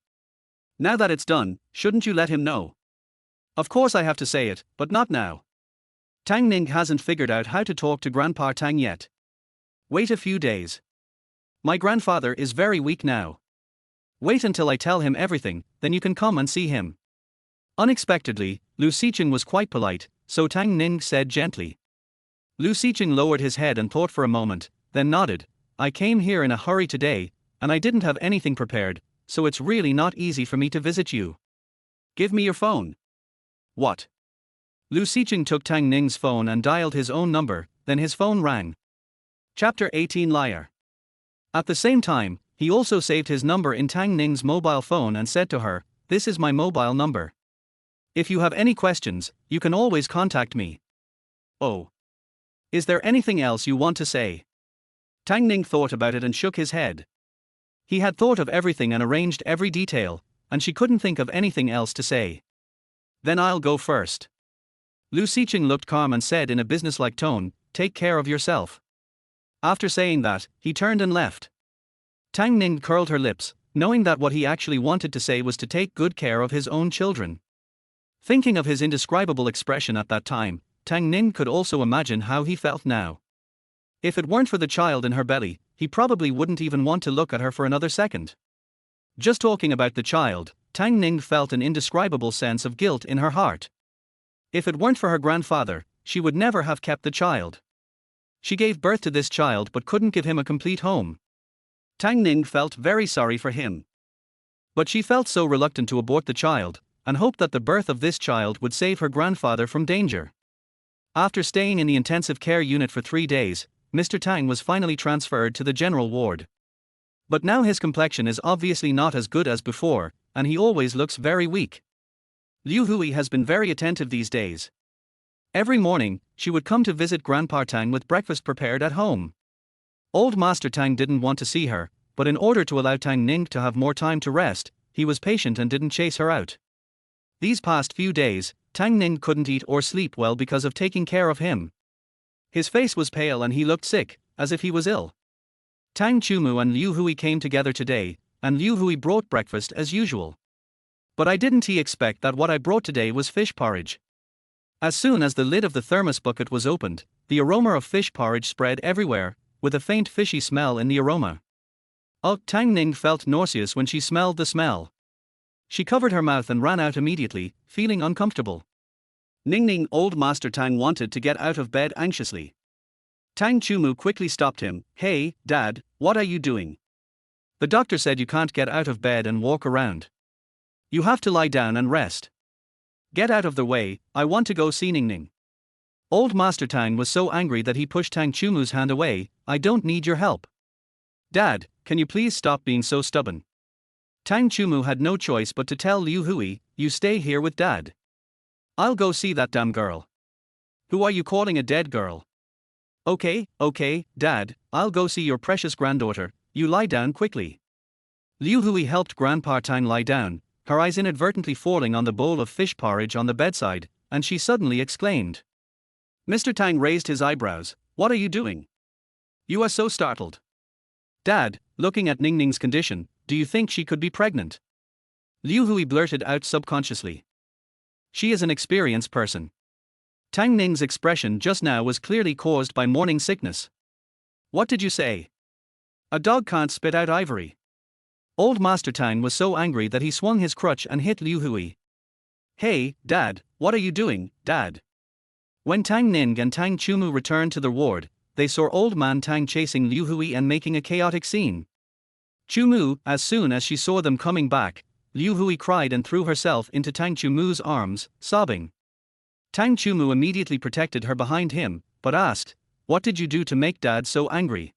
Now that it's done, shouldn't you let him know?" "Of course I have to say it, but not now. Tang Ning hasn't figured out how to talk to Grandpa Tang yet. Wait a few days. My grandfather is very weak now. Wait until I tell him everything, then you can come and see him." Unexpectedly, Lu Xiqing was quite polite, so Tang Ning said gently. Lu Xiqing lowered his head and thought for a moment, then nodded. "I came here in a hurry today, and I didn't have anything prepared, so it's really not easy for me to visit you. Give me your phone." "What?" Lu Xiqing took Tang Ning's phone and dialed his own number, then his phone rang. Chapter 18 Liar. At the same time, he also saved his number in Tang Ning's mobile phone and said to her, "This is my mobile number. If you have any questions, you can always contact me." "Oh. Is there anything else you want to say?" Tang Ning thought about it and shook his head. He had thought of everything and arranged every detail, and she couldn't think of anything else to say. "Then I'll go first." Lu Xiqing looked calm and said in a businesslike tone, "Take care of yourself." After saying that, he turned and left. Tang Ning curled her lips, knowing that what he actually wanted to say was to take good care of his own children. Thinking of his indescribable expression at that time, Tang Ning could also imagine how he felt now. If it weren't for the child in her belly, he probably wouldn't even want to look at her for another second. Just talking about the child, Tang Ning felt an indescribable sense of guilt in her heart. If it weren't for her grandfather, she would never have kept the child. She gave birth to this child but couldn't give him a complete home. Tang Ning felt very sorry for him. But she felt so reluctant to abort the child, and hoped that the birth of this child would save her grandfather from danger. After staying in the intensive care unit for 3 days, Mr. Tang was finally transferred to the general ward. But now his complexion is obviously not as good as before, and he always looks very weak. Liu Hui has been very attentive these days. Every morning, she would come to visit Grandpa Tang with breakfast prepared at home. Old Master Tang didn't want to see her, but in order to allow Tang Ning to have more time to rest, he was patient and didn't chase her out. These past few days, Tang Ning couldn't eat or sleep well because of taking care of him. His face was pale and he looked sick, as if he was ill. Tang Chumu and Liu Hui came together today, and Liu Hui brought breakfast as usual. But I didn't expect that what I brought today was fish porridge. As soon as the lid of the thermos bucket was opened, the aroma of fish porridge spread everywhere, with a faint fishy smell in the aroma. Tang Ning felt nauseous when she smelled the smell. She covered her mouth and ran out immediately, feeling uncomfortable. Ning, old Master Tang wanted to get out of bed anxiously. Tang Chumu quickly stopped him. "Hey, Dad, what are you doing? The doctor said you can't get out of bed and walk around. You have to lie down and rest. Get out of the way, I want to go see Ning." Old Master Tang was so angry that he pushed Tang Chumu's hand away. I don't need your help. Dad, can you please stop being so stubborn? Tang Chumu had no choice but to tell Liu Hui, you stay here with Dad. I'll go see that damn girl. Who are you calling a dead girl? Okay, Dad, I'll go see your precious granddaughter, you lie down quickly. Liu Hui helped Grandpa Tang lie down, her eyes inadvertently falling on the bowl of fish porridge on the bedside, and she suddenly exclaimed. Mr. Tang raised his eyebrows, what are you doing? You are so startled. Dad, looking at Ning Ning's condition, do you think she could be pregnant? Liu Hui blurted out subconsciously. She is an experienced person. Tang Ning's expression just now was clearly caused by morning sickness. What did you say? A dog can't spit out ivory. Old Master Tang was so angry that he swung his crutch and hit Liu Hui. Hey, Dad, what are you doing, Dad? When Tang Ning and Tang Chumu returned to the ward, they saw Old Man Tang chasing Liu Hui and making a chaotic scene. Chumu, as soon as she saw them coming back, Liu Hui cried and threw herself into Tang Chumu's arms, sobbing. Tang Chumu immediately protected her behind him, but asked, what did you do to make Dad so angry?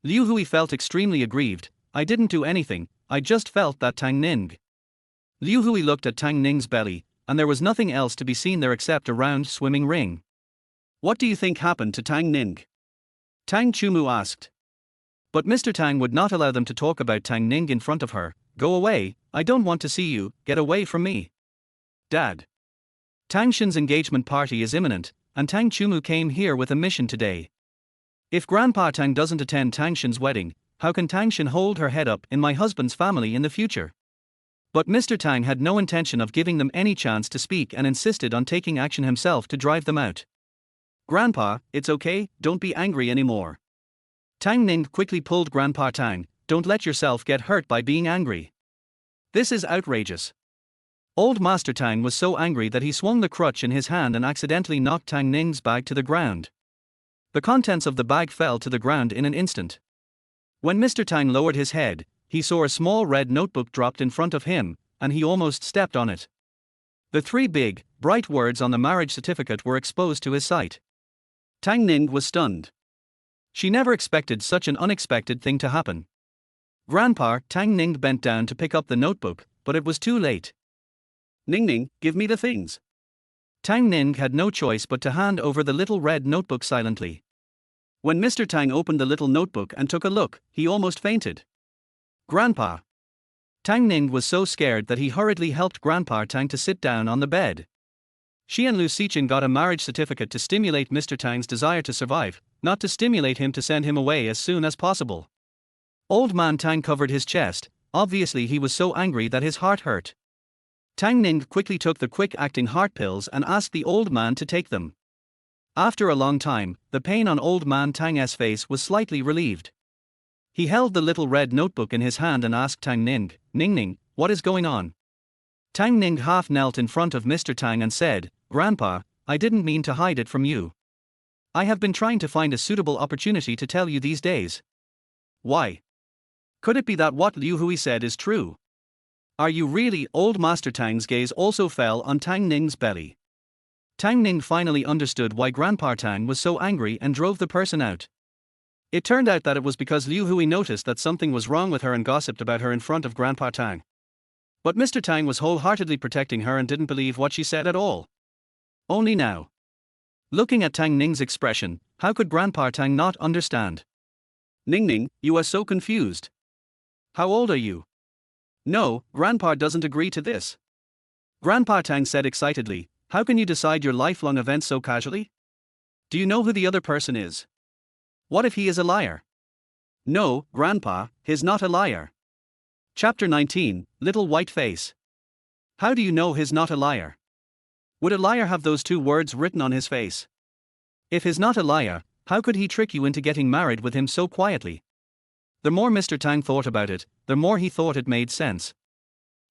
Liu Hui felt extremely aggrieved. I didn't do anything, I just felt that Tang Ning. Liu Hui looked at Tang Ning's belly, and there was nothing else to be seen there except a round swimming ring. What do you think happened to Tang Ning? Tang Chumu asked. But Mr. Tang would not allow them to talk about Tang Ning in front of her. Go away, I don't want to see you, get away from me. Dad. Tang Shin's engagement party is imminent, and Tang Chumu came here with a mission today. If Grandpa Tang doesn't attend Tang Shin's wedding, how can Tang Shin hold her head up in my husband's family in the future? But Mr. Tang had no intention of giving them any chance to speak and insisted on taking action himself to drive them out. Grandpa, it's okay, don't be angry anymore. Tang Ning quickly pulled Grandpa Tang, don't let yourself get hurt by being angry. This is outrageous. Old Master Tang was so angry that he swung the crutch in his hand and accidentally knocked Tang Ning's bag to the ground. The contents of the bag fell to the ground in an instant. When Mr. Tang lowered his head, he saw a small red notebook dropped in front of him, and he almost stepped on it. The 3 big, bright words on the marriage certificate were exposed to his sight. Tang Ning was stunned. She never expected such an unexpected thing to happen. Grandpa Tang Ning bent down to pick up the notebook, but it was too late. Ning Ning, give me the things. Tang Ning had no choice but to hand over the little red notebook silently. When Mr. Tang opened the little notebook and took a look, he almost fainted. Grandpa. Tang Ning was so scared that he hurriedly helped Grandpa Tang to sit down on the bed. She and Lu Xichin got a marriage certificate to stimulate Mr. Tang's desire to survive, not to stimulate him to send him away as soon as possible. Old Man Tang covered his chest, obviously he was so angry that his heart hurt. Tang Ning quickly took the quick-acting heart pills and asked the old man to take them. After a long time, the pain on Old Man Tang's face was slightly relieved. He held the little red notebook in his hand and asked Tang Ning, Ning, what is going on? Tang Ning half knelt in front of Mr. Tang and said, Grandpa, I didn't mean to hide it from you. I have been trying to find a suitable opportunity to tell you these days. Why? Could it be that what Liu Hui said is true? Are you really? Old Master Tang's gaze also fell on Tang Ning's belly. Tang Ning finally understood why Grandpa Tang was so angry and drove the person out. It turned out that it was because Liu Hui noticed that something was wrong with her and gossiped about her in front of Grandpa Tang. But Mr. Tang was wholeheartedly protecting her and didn't believe what she said at all. Only now. Looking at Tang Ning's expression, how could Grandpa Tang not understand? Ning, you are so confused. How old are you? No, Grandpa doesn't agree to this. Grandpa Tang said excitedly, how can you decide your lifelong events so casually? Do you know who the other person is? What if he is a liar? No, Grandpa, he's not a liar. Chapter 19, Little White Face. How do you know he's not a liar? Would a liar have those 2 words written on his face? If he's not a liar, how could he trick you into getting married with him so quietly? The more Mr. Tang thought about it, the more he thought it made sense.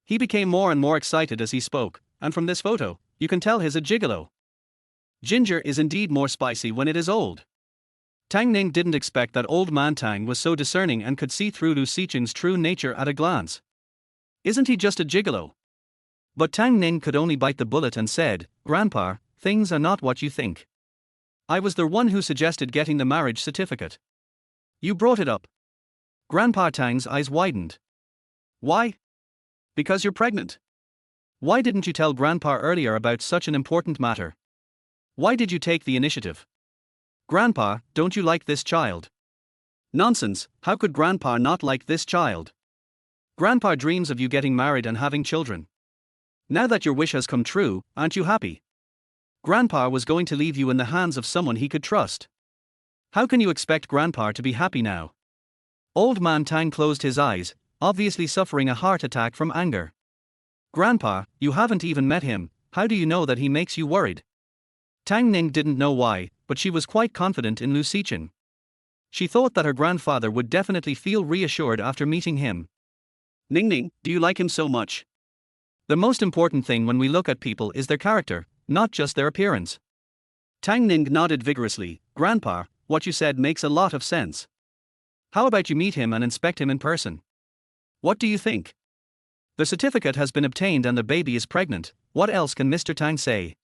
He became more and more excited as he spoke, and from this photo, you can tell he's a gigolo. Ginger is indeed more spicy when it is old. Tang Ning didn't expect that Old Man Tang was so discerning and could see through Lu Xichin's true nature at a glance. Isn't he just a gigolo? But Tang Ning could only bite the bullet and said, Grandpa, things are not what you think. I was the one who suggested getting the marriage certificate. You brought it up. Grandpa Tang's eyes widened. Why? Because you're pregnant. Why didn't you tell Grandpa earlier about such an important matter? Why did you take the initiative? Grandpa, don't you like this child? Nonsense, how could Grandpa not like this child? Grandpa dreams of you getting married and having children. Now that your wish has come true, aren't you happy? Grandpa was going to leave you in the hands of someone he could trust. How can you expect Grandpa to be happy now? Old man Tang closed his eyes, obviously suffering a heart attack from anger. Grandpa, you haven't even met him, how do you know that he makes you worried? Tang Ning didn't know why, but she was quite confident in Lu Xiqing. She thought that her grandfather would definitely feel reassured after meeting him. Ning Ning, do you like him so much? The most important thing when we look at people is their character, not just their appearance. Tang Ning nodded vigorously. Grandpa, what you said makes a lot of sense. How about you meet him and inspect him in person? What do you think? The certificate has been obtained and the baby is pregnant, what else can Mr. Tang say?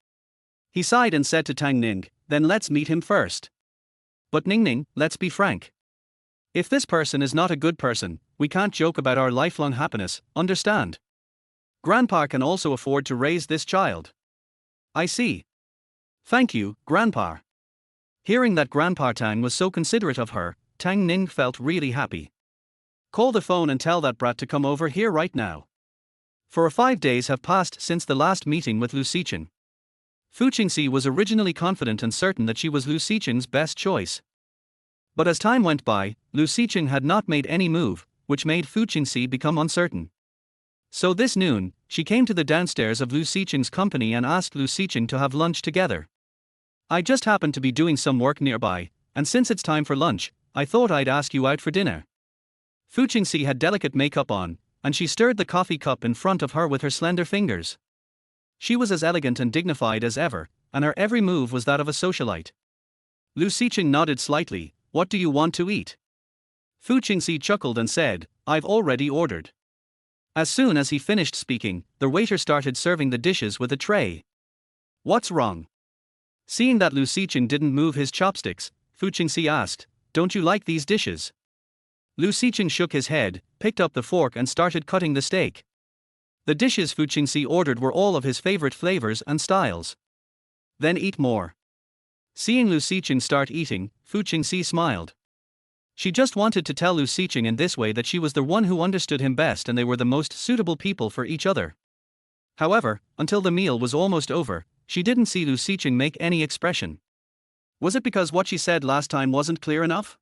He sighed and said to Tang Ning, then let's meet him first. But Ning Ning, let's be frank. If this person is not a good person, we can't joke about our lifelong happiness, understand? Grandpa can also afford to raise this child. I see. Thank you, Grandpa. Hearing that Grandpa Tang was so considerate of her, Tang Ning felt really happy. Call the phone and tell that brat to come over here right now. 5 days have passed since the last meeting with Lu Xiqing. Fu Qingxi was originally confident and certain that she was Lu Xiqing's best choice. But as time went by, Lu Xiqing had not made any move, which made Fu Qingxi become uncertain. So this noon, she came to the downstairs of Lu Xiqing's company and asked Lu Xiqing to have lunch together. I just happened to be doing some work nearby, and since it's time for lunch, I thought I'd ask you out for dinner. Fu Qingxi had delicate makeup on, and she stirred the coffee cup in front of her with her slender fingers. She was as elegant and dignified as ever, and her every move was that of a socialite. Lu Xiqing nodded slightly. What do you want to eat? Fu Qingxi chuckled and said, I've already ordered. As soon as he finished speaking, the waiter started serving the dishes with a tray. What's wrong? Seeing that Lu Xiqing didn't move his chopsticks, Fu Qingxi asked, don't you like these dishes? Lu Xiqing shook his head, picked up the fork and started cutting the steak. The dishes Fu Qingxi ordered were all of his favorite flavors and styles. Then eat more. Seeing Lu Xiqing start eating, Fu Qingxi smiled. She just wanted to tell Lu Xiqing in this way that she was the one who understood him best and they were the most suitable people for each other. However, until the meal was almost over, she didn't see Lu Xiqing make any expression. Was it because what she said last time wasn't clear enough?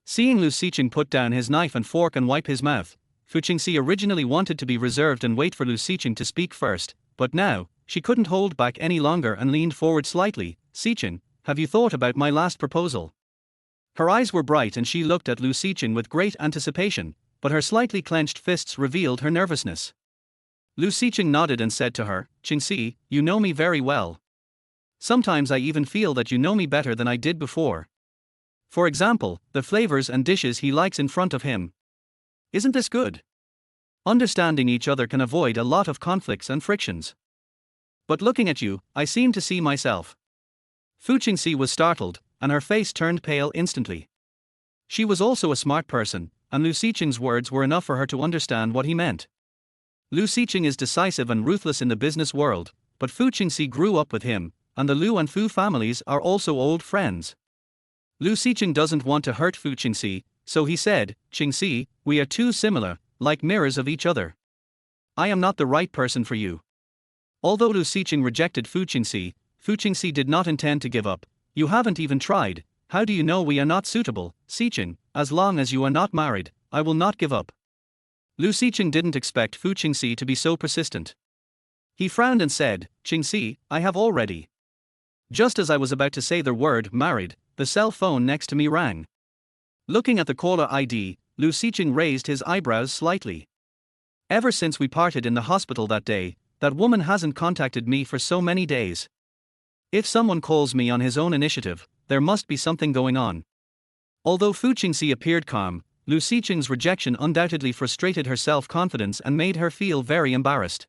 Seeing Lu Xiqing put down his knife and fork and wipe his mouth, Fu Qingxi originally wanted to be reserved and wait for Lu Xiqing to speak first, but now, she couldn't hold back any longer and leaned forward slightly. Xiqing, have you thought about my last proposal? Her eyes were bright and she looked at Lu Xiqing with great anticipation, but her slightly clenched fists revealed her nervousness. Lu Xiqing nodded and said to her, Qingxi, you know me very well. Sometimes I even feel that you know me better than I did before. For example, the flavors and dishes he likes in front of him. Isn't this good? Understanding each other can avoid a lot of conflicts and frictions. But looking at you, I seem to see myself. Fu Qingxi was startled, and her face turned pale instantly. She was also a smart person, and Lu Xiqing's words were enough for her to understand what he meant. Lu Xiqing is decisive and ruthless in the business world, but Fu Qingxi grew up with him, and the Lu and Fu families are also old friends. Lu Xiqing doesn't want to hurt Fu Qingxi, so he said, Qingxi, we are too similar, like mirrors of each other. I am not the right person for you. Although Lu Xiqing rejected Fu Qingxi did not intend to give up. You haven't even tried, how do you know we are not suitable? Xiqing, as long as you are not married, I will not give up. Lu Xiqing didn't expect Fu Qingxi to be so persistent. He frowned and said, Qingxi, I have already. Just as I was about to say the word married, the cell phone next to me rang. Looking at the caller ID, Lu Xiqing raised his eyebrows slightly. Ever since we parted in the hospital that day, that woman hasn't contacted me for so many days. If someone calls me on his own initiative, there must be something going on. Although Fu Qingxi appeared calm, Lu Xiqing's rejection undoubtedly frustrated her self-confidence and made her feel very embarrassed.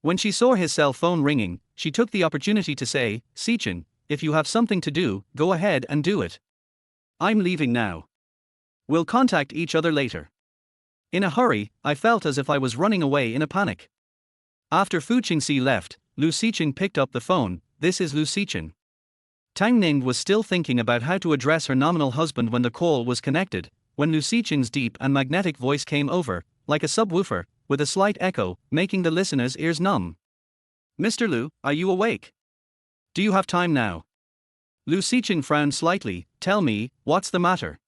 When she saw his cell phone ringing, she took the opportunity to say, Xiqing, if you have something to do, go ahead and do it. I'm leaving now. We'll contact each other later. In a hurry, I felt as if I was running away in a panic. After Fu Qingxi left, Lu Xiqing picked up the phone. This is Lu Xiqing. Tang Ning was still thinking about how to address her nominal husband when the call was connected, when Lu Xiqing's deep and magnetic voice came over, like a subwoofer, with a slight echo, making the listener's ears numb. Mr. Lu, are you awake? Do you have time now? Lu Xiqing frowned slightly. Tell me, what's the matter?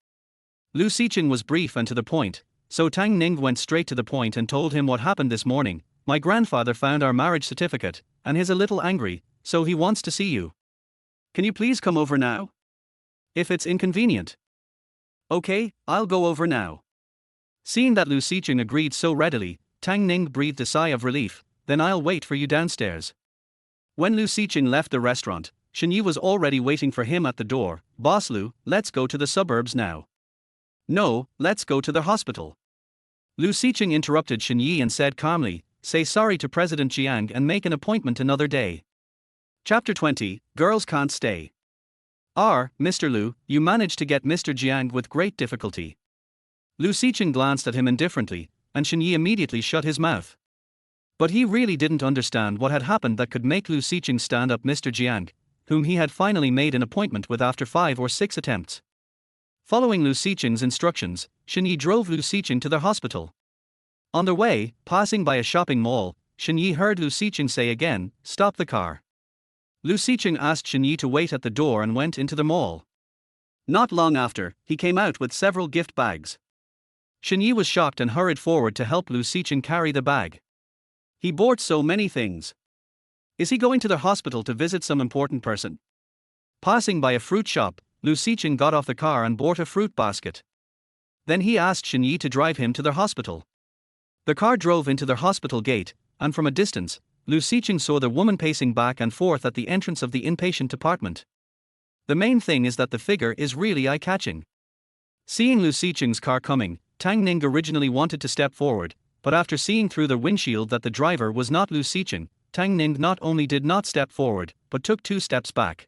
Lu Xiqing was brief and to the point, so Tang Ning went straight to the point and told him what happened this morning. My grandfather found our marriage certificate, and he's a little angry, so he wants to see you. Can you please come over now? If it's inconvenient. Okay, I'll go over now. Seeing that Lu Xiqing agreed so readily, Tang Ning breathed a sigh of relief. Then I'll wait for you downstairs. When Lu Xiqing left the restaurant, Shen Yi was already waiting for him at the door. Boss Lu, let's go to the suburbs now. No, let's go to the hospital. Lu Xiqing interrupted Shen Yi and said calmly, say sorry to President Jiang and make an appointment another day. Chapter 20, Girls Can't Stay. Mr. Lu, you managed to get Mr. Jiang with great difficulty. Lu Xiqing glanced at him indifferently, and Shen Yi immediately shut his mouth. But he really didn't understand what had happened that could make Lu Xiqing stand up Mr. Jiang, whom he had finally made an appointment with after 5 or 6 attempts. Following Lu Xiqing's instructions, Shen Yi drove Lu Xiqing to the hospital. On their way, passing by a shopping mall, Shen Yi heard Lu Xiqing say again, stop the car. Lu Xiqing asked Shen Yi to wait at the door and went into the mall. Not long after, he came out with several gift bags. Shen Yi was shocked and hurried forward to help Lu Xiqing carry the bag. He bought so many things. Is he going to the hospital to visit some important person? Passing by a fruit shop, Lu Xiqing got off the car and bought a fruit basket. Then he asked Shen Yi to drive him to the hospital. The car drove into the hospital gate, and from a distance, Lu Xiqing saw the woman pacing back and forth at the entrance of the inpatient department. The main thing is that the figure is really eye-catching. Seeing Lu Xiqing's car coming, Tang Ning originally wanted to step forward, but after seeing through the windshield that the driver was not Lu Xiqing, Tang Ning not only did not step forward, but took 2 steps back.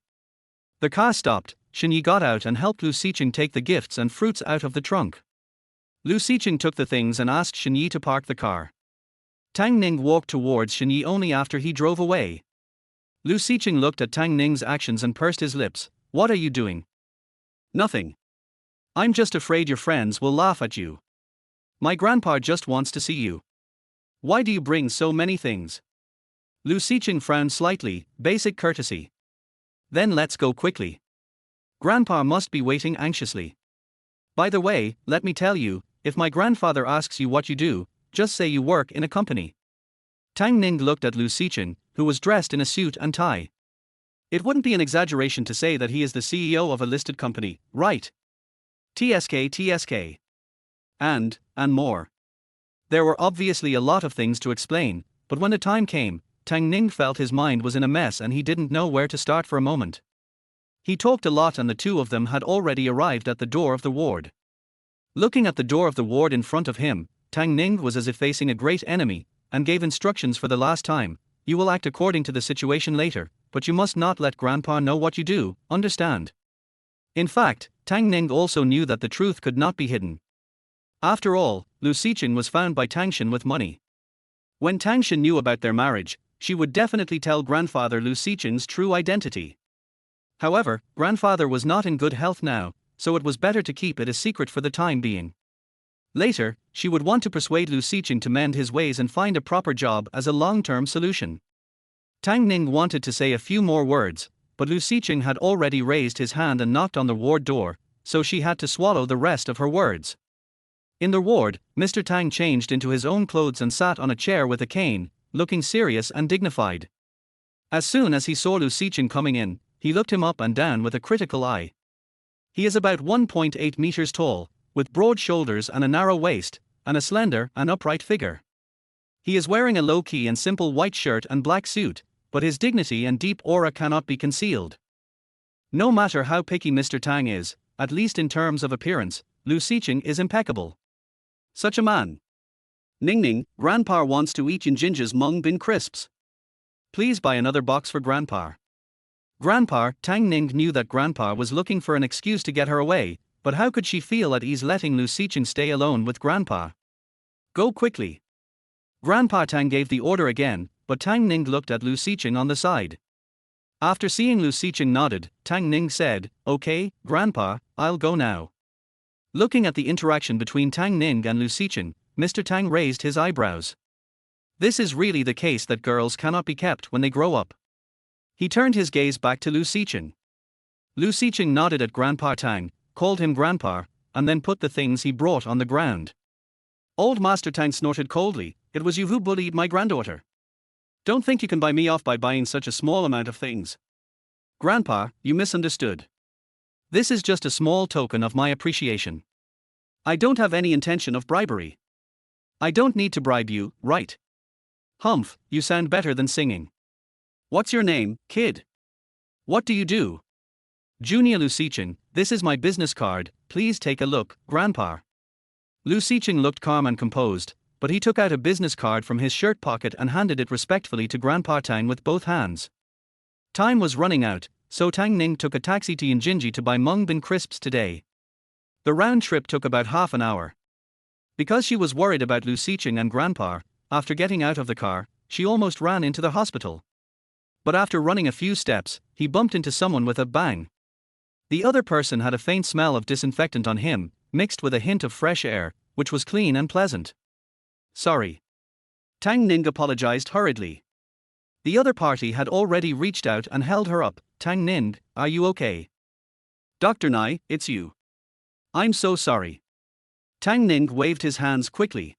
The car stopped, Shen Yi got out and helped Lu Xiqing take the gifts and fruits out of the trunk. Lu Xiqing took the things and asked Shen Yi to park the car. Tang Ning walked towards Shen Yi only after he drove away. Lu Xiqing looked at Tang Ning's actions and pursed his lips. What are you doing? Nothing. I'm just afraid your friends will laugh at you. My grandpa just wants to see you. Why do you bring so many things? Lu Xiqing frowned slightly, basic courtesy. Then let's go quickly. Grandpa must be waiting anxiously. By the way, let me tell you, if my grandfather asks you what you do, just say you work in a company. Tang Ning looked at Lu Xiqing, who was dressed in a suit and tie. It wouldn't be an exaggeration to say that he is the CEO of a listed company, right? TSK. And more. There were obviously a lot of things to explain, but when the time came, Tang Ning felt his mind was in a mess and he didn't know where to start for a moment. He talked a lot and the two of them had already arrived at the door of the ward. Looking at the door of the ward in front of him, Tang Ning was as if facing a great enemy, and gave instructions for the last time. You will act according to the situation later, but you must not let Grandpa know what you do, understand? In fact, Tang Ning also knew that the truth could not be hidden. After all, Lu Xiqing was found by Tang Shen with money. When Tang Shen knew about their marriage, she would definitely tell grandfather Lu Xiqing's true identity. However, grandfather was not in good health now, so it was better to keep it a secret for the time being. Later, she would want to persuade Lu Xiqing to mend his ways and find a proper job as a long-term solution. Tang Ning wanted to say a few more words, but Lu Xiqing had already raised his hand and knocked on the ward door, so she had to swallow the rest of her words. In the ward, Mr. Tang changed into his own clothes and sat on a chair with a cane, looking serious and dignified. As soon as he saw Lu Xiqing coming in, he looked him up and down with a critical eye. He is about 1.8 meters tall, with broad shoulders and a narrow waist, and a slender and upright figure. He is wearing a low-key and simple white shirt and black suit, but his dignity and deep aura cannot be concealed. No matter how picky Mr. Tang is, at least in terms of appearance, Lu Xiqing is impeccable. Such a man. Ning, Grandpa wants to eat Jinja's Mung Bean crisps. Please buy another box for Grandpa. Grandpa, Tang Ning knew that Grandpa was looking for an excuse to get her away, but how could she feel at ease letting Lu Xiqing stay alone with Grandpa? Go quickly. Grandpa Tang gave the order again, but Tang Ning looked at Lu Xiqing on the side. After seeing Lu Xiqing nodded, Tang Ning said, "Okay, Grandpa, I'll go now." Looking at the interaction between Tang Ning and Lu Xiqing, Mr. Tang raised his eyebrows. This is really the case that girls cannot be kept when they grow up. He turned his gaze back to Lu Xiqing. Lu Xiqing nodded at Grandpa Tang, called him Grandpa, and then put the things he brought on the ground. Old Master Tang snorted coldly, "It was you who bullied my granddaughter. Don't think you can buy me off by buying such a small amount of things. Grandpa, you misunderstood. This is just a small token of my appreciation. I don't have any intention of bribery. I don't need to bribe you, right? Humph, you sound better than singing. What's your name, kid? What do you do?" "Junior Lu Xiqing, this is my business card, please take a look, Grandpa." Lu Xiqing looked calm and composed, but he took out a business card from his shirt pocket and handed it respectfully to Grandpa Tang with both hands. Time was running out, so Tang Ning took a taxi to Yinjinji to buy mung bean crisps today. The round trip took about half an hour. Because she was worried about Lu Xiqing and Grandpa, after getting out of the car, she almost ran into the hospital. But after running a few steps, he bumped into someone with a bang. The other person had a faint smell of disinfectant on him, mixed with a hint of fresh air, which was clean and pleasant. "Sorry." Tang Ning apologized hurriedly. The other party had already reached out and held her up. "Tang Ning, are you okay?" "Dr. Nai, it's you. I'm so sorry." Tang Ning waved his hands quickly.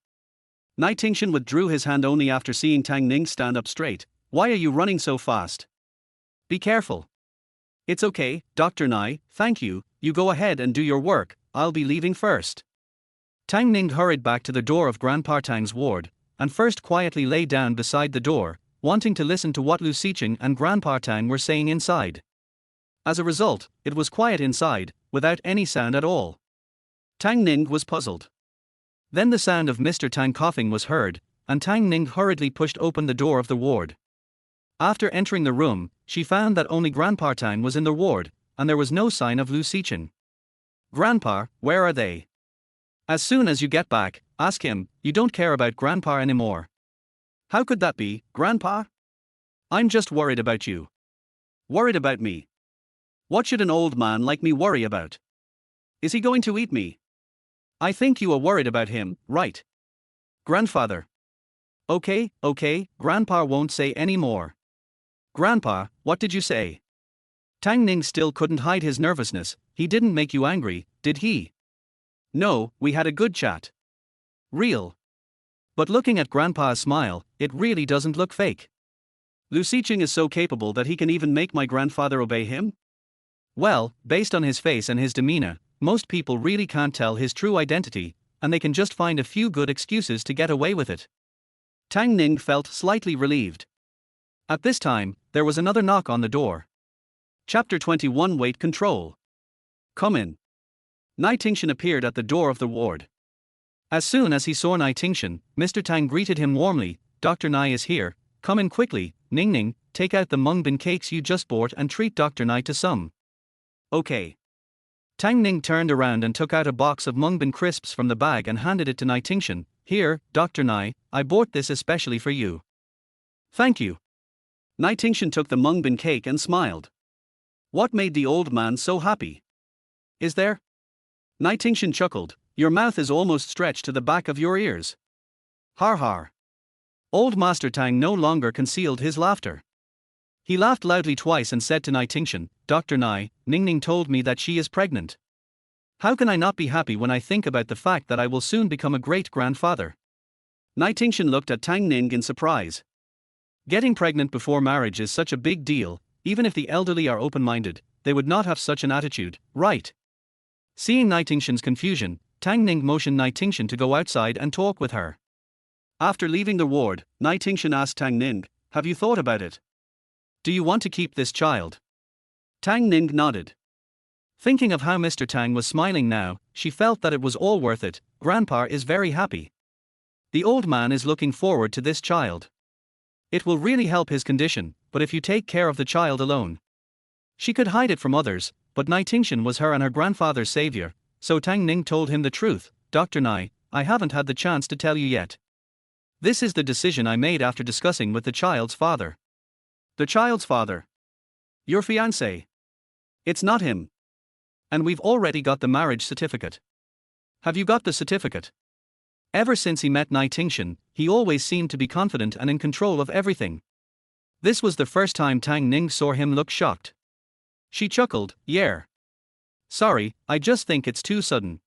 Nai Tingshan withdrew his hand only after seeing Tang Ning stand up straight. "Why are you running so fast? Be careful." "It's okay, Dr. Nai, thank you, you go ahead and do your work, I'll be leaving first." Tang Ning hurried back to the door of Grandpa Tang's ward, and first quietly lay down beside the door, wanting to listen to what Lu Xiqing and Grandpa Tang were saying inside. As a result, it was quiet inside, without any sound at all. Tang Ning was puzzled. Then the sound of Mr. Tang coughing was heard, and Tang Ning hurriedly pushed open the door of the ward. After entering the room, she found that only Grandpa Tang was in the ward, and there was no sign of Lu Xiqing. "Grandpa, where are they?" "As soon as you get back, ask him, you don't care about Grandpa anymore." "How could that be, Grandpa? I'm just worried about you." "Worried about me? What should an old man like me worry about? Is he going to eat me?" "I think you are worried about him, right? Grandfather." Okay, Grandpa won't say any more." "Grandpa, what did you say?" Tang Ning still couldn't hide his nervousness. "He didn't make you angry, did he?" "No, we had a good chat." "Real? But looking at Grandpa's smile, it really doesn't look fake. Lu Xiqing is so capable that he can even make my grandfather obey him?" "Well, based on his face and his demeanor, most people really can't tell his true identity, and they can just find a few good excuses to get away with it." Tang Ning felt slightly relieved. At this time, there was another knock on the door. Chapter 21 Weight Control. "Come in." Nai Tingshan appeared at the door of the ward. As soon as he saw Nai Tingshan, Mr. Tang greeted him warmly. "Dr. Nai is here, come in quickly. Ning Ning, take out the mung bean cakes you just bought and treat Dr. Nai to some." "Okay." Tang Ning turned around and took out a box of mung bean crisps from the bag and handed it to Nai Tingshan. "Here, Dr. Nai, I bought this especially for you." "Thank you." Nai Tingshan took the mung bean cake and smiled. What made the old man so happy? "Is there?" Nai Tingshan chuckled. "Your mouth is almost stretched to the back of your ears." Har har. Old Master Tang no longer concealed his laughter. He laughed loudly twice and said to Nai Tingshan, "Dr. Nai, Ning Ning told me that she is pregnant. How can I not be happy when I think about the fact that I will soon become a great-grandfather?" Nai Tingshan looked at Tang Ning in surprise. Getting pregnant before marriage is such a big deal. Even if the elderly are open-minded, they would not have such an attitude, right? Seeing Nai Tingshan's confusion, Tang Ning motioned Nai Tingshan to go outside and talk with her. After leaving the ward, Nai Tingshan asked Tang Ning, "Have you thought about it? Do you want to keep this child?" Tang Ning nodded. Thinking of how Mr. Tang was smiling now, she felt that it was all worth it. Grandpa is very happy. The old man is looking forward to this child. It will really help his condition, but if you take care of the child alone. She could hide it from others, but Nai Tingshan was her and her grandfather's savior, so Tang Ning told him the truth. Dr. Nai, I haven't had the chance to tell you yet. This is the decision I made after discussing with the child's father. The child's father? Your fiancé? It's not him. And we've already got the marriage certificate. Have you got the certificate? Ever since he met Nai Tingshan, he always seemed to be confident and in control of everything. This was the first time Tang Ning saw him look shocked. She chuckled, yeah. Sorry, I just think it's too sudden.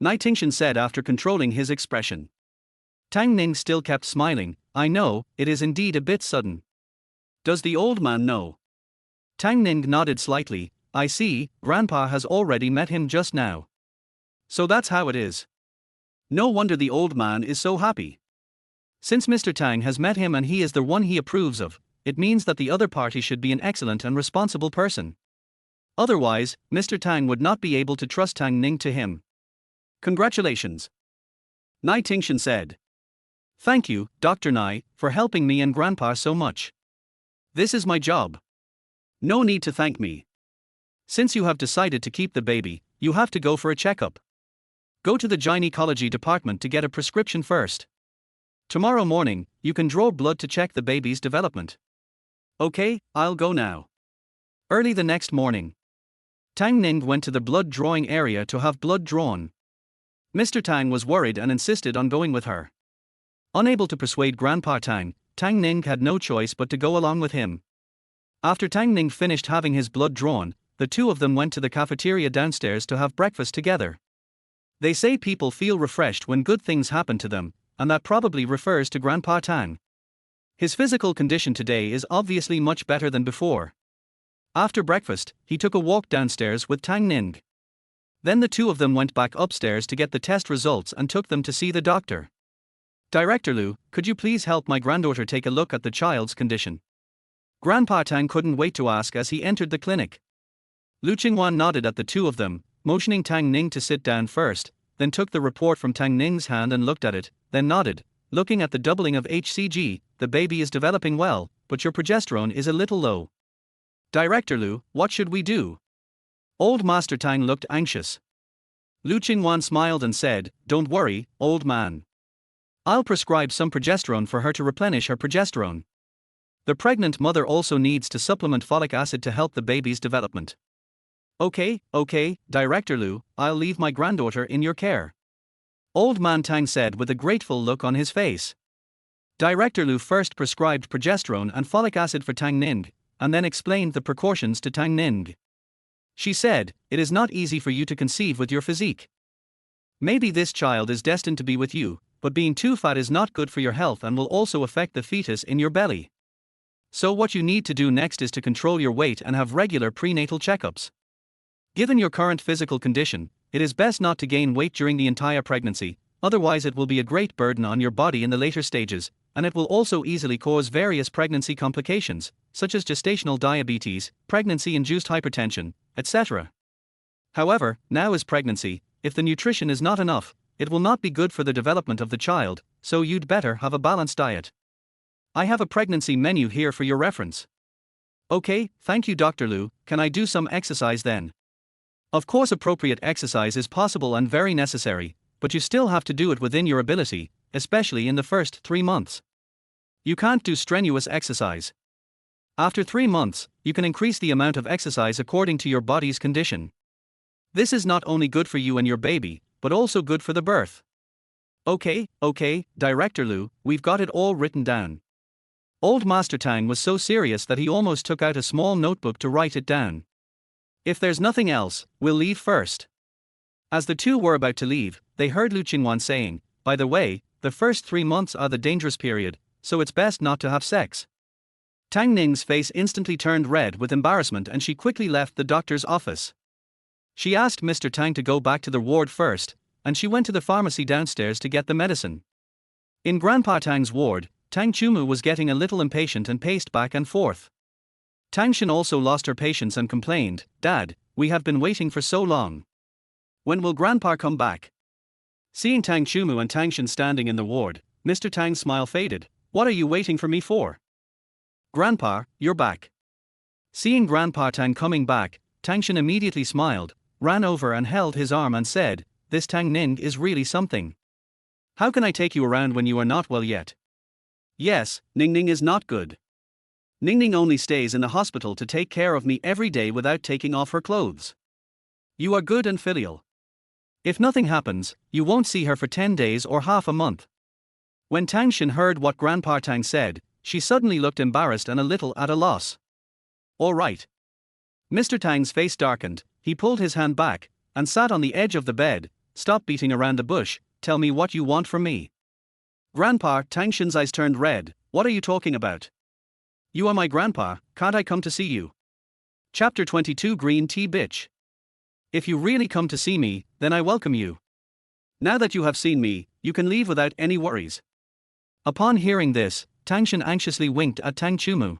Nai Tingshan said after controlling his expression. Tang Ning still kept smiling. I know, it is indeed a bit sudden. Does the old man know? Tang Ning nodded slightly. I see, Grandpa has already met him just now. So that's how it is. No wonder the old man is so happy. Since Mr. Tang has met him and he is the one he approves of, it means that the other party should be an excellent and responsible person. Otherwise, Mr. Tang would not be able to trust Tang Ning to him. Congratulations. Nai Tingshan said. Thank you, Dr. Nai, for helping me and Grandpa so much. This is my job. No need to thank me. Since you have decided to keep the baby, you have to go for a checkup. Go to the gynecology department to get a prescription first. Tomorrow morning, you can draw blood to check the baby's development. Okay, I'll go now. Early the next morning, Tang Ning went to the blood drawing area to have blood drawn. Mr. Tang was worried and insisted on going with her. Unable to persuade Grandpa Tang, Tang Ning had no choice but to go along with him. After Tang Ning finished having his blood drawn, the two of them went to the cafeteria downstairs to have breakfast together. They say people feel refreshed when good things happen to them, and that probably refers to Grandpa Tang. His physical condition today is obviously much better than before. After breakfast, he took a walk downstairs with Tang Ning. Then the two of them went back upstairs to get the test results and took them to see the doctor. Director Liu, could you please help my granddaughter take a look at the child's condition? Grandpa Tang couldn't wait to ask as he entered the clinic. Lu Qingwan nodded at the two of them, motioning Tang Ning to sit down first, then took the report from Tang Ning's hand and looked at it, then nodded. Looking at the doubling of HCG, the baby is developing well, but your progesterone is a little low. Director Liu, what should we do? Old Master Tang looked anxious. Lu Qingwan smiled and said, Don't worry, old man. I'll prescribe some progesterone for her to replenish her progesterone. The pregnant mother also needs to supplement folic acid to help the baby's development. Okay, Director Liu, I'll leave my granddaughter in your care. Old Man Tang said with a grateful look on his face. Director Liu first prescribed progesterone and folic acid for Tang Ning, and then explained the precautions to Tang Ning. She said, it is not easy for you to conceive with your physique. Maybe this child is destined to be with you, but being too fat is not good for your health and will also affect the fetus in your belly. So what you need to do next is to control your weight and have regular prenatal checkups. Given your current physical condition, it is best not to gain weight during the entire pregnancy, otherwise it will be a great burden on your body in the later stages, and it will also easily cause various pregnancy complications, such as gestational diabetes, pregnancy-induced hypertension, etc. However, now is pregnancy. If the nutrition is not enough, it will not be good for the development of the child, so you'd better have a balanced diet. I have a pregnancy menu here for your reference. Okay, thank you Dr. Liu, can I do some exercise then? Of course appropriate exercise is possible and very necessary, but you still have to do it within your ability, especially in the first 3 months. You can't do strenuous exercise. After 3 months, you can increase the amount of exercise according to your body's condition. This is not only good for you and your baby, but also good for the birth. Okay, Director Liu, we've got it all written down. Old Master Tang was so serious that he almost took out a small notebook to write it down. If there's nothing else, we'll leave first. As the two were about to leave, they heard Lu Qingwan saying, by the way, the first 3 months are the dangerous period, so it's best not to have sex. Tang Ning's face instantly turned red with embarrassment and she quickly left the doctor's office. She asked Mr. Tang to go back to the ward first, and she went to the pharmacy downstairs to get the medicine. In Grandpa Tang's ward, Tang Chumu was getting a little impatient and paced back and forth. Tang Shen also lost her patience and complained, Dad, we have been waiting for so long. When will Grandpa come back? Seeing Tang Chumu and Tang Shen standing in the ward, Mr. Tang's smile faded. What are you waiting for me for? Grandpa, you're back. Seeing Grandpa Tang coming back, Tangshan immediately smiled, ran over and held his arm and said, "This Tang Ning is really something. How can I take you around when you are not well yet?" "Yes, Ning Ning is not good. Ning Ning only stays in the hospital to take care of me every day without taking off her clothes. You are good and filial. If nothing happens, you won't see her for 10 days or half a month." When Tangshan heard what Grandpa Tang said, she suddenly looked embarrassed and a little at a loss. "All right." Mr. Tang's face darkened, he pulled his hand back, and sat on the edge of the bed. "Stop beating around the bush, tell me what you want from me." "Grandpa," Tangshan's eyes turned red, "what are you talking about? You are my grandpa, can't I come to see you?" Chapter 22 Green Tea Bitch. "If you really come to see me, then I welcome you. Now that you have seen me, you can leave without any worries." Upon hearing this, Tangshan anxiously winked at Tang Chumu.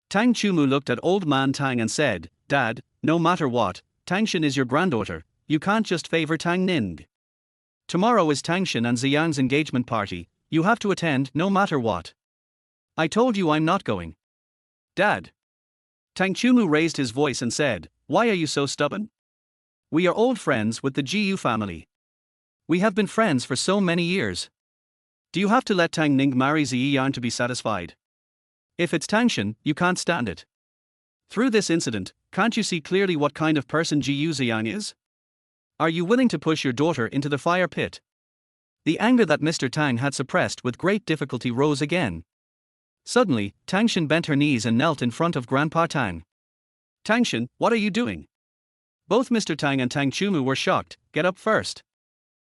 Tang Chumu looked at Old Man Tang and said, "Dad, no matter what, Tangshan is your granddaughter, you can't just favor Tang Ning. Tomorrow is Tangshan and Ziyang's engagement party, you have to attend no matter what. I told you I'm not going." "Dad." Tang Chumu raised his voice and said, "Why are you so stubborn? We are old friends with the Jiu family. We have been friends for so many years. Do you have to let Tang Ning marry Ziyang to be satisfied? If it's Tangshan, you can't stand it. Through this incident, can't you see clearly what kind of person Jiu Ziyang is? Are you willing to push your daughter into the fire pit?" The anger that Mr. Tang had suppressed with great difficulty rose again. Suddenly, Tangshan bent her knees and knelt in front of Grandpa Tang. "Tangshan, what are you doing?" Both Mr. Tang and Tang Chumu were shocked. "Get up first."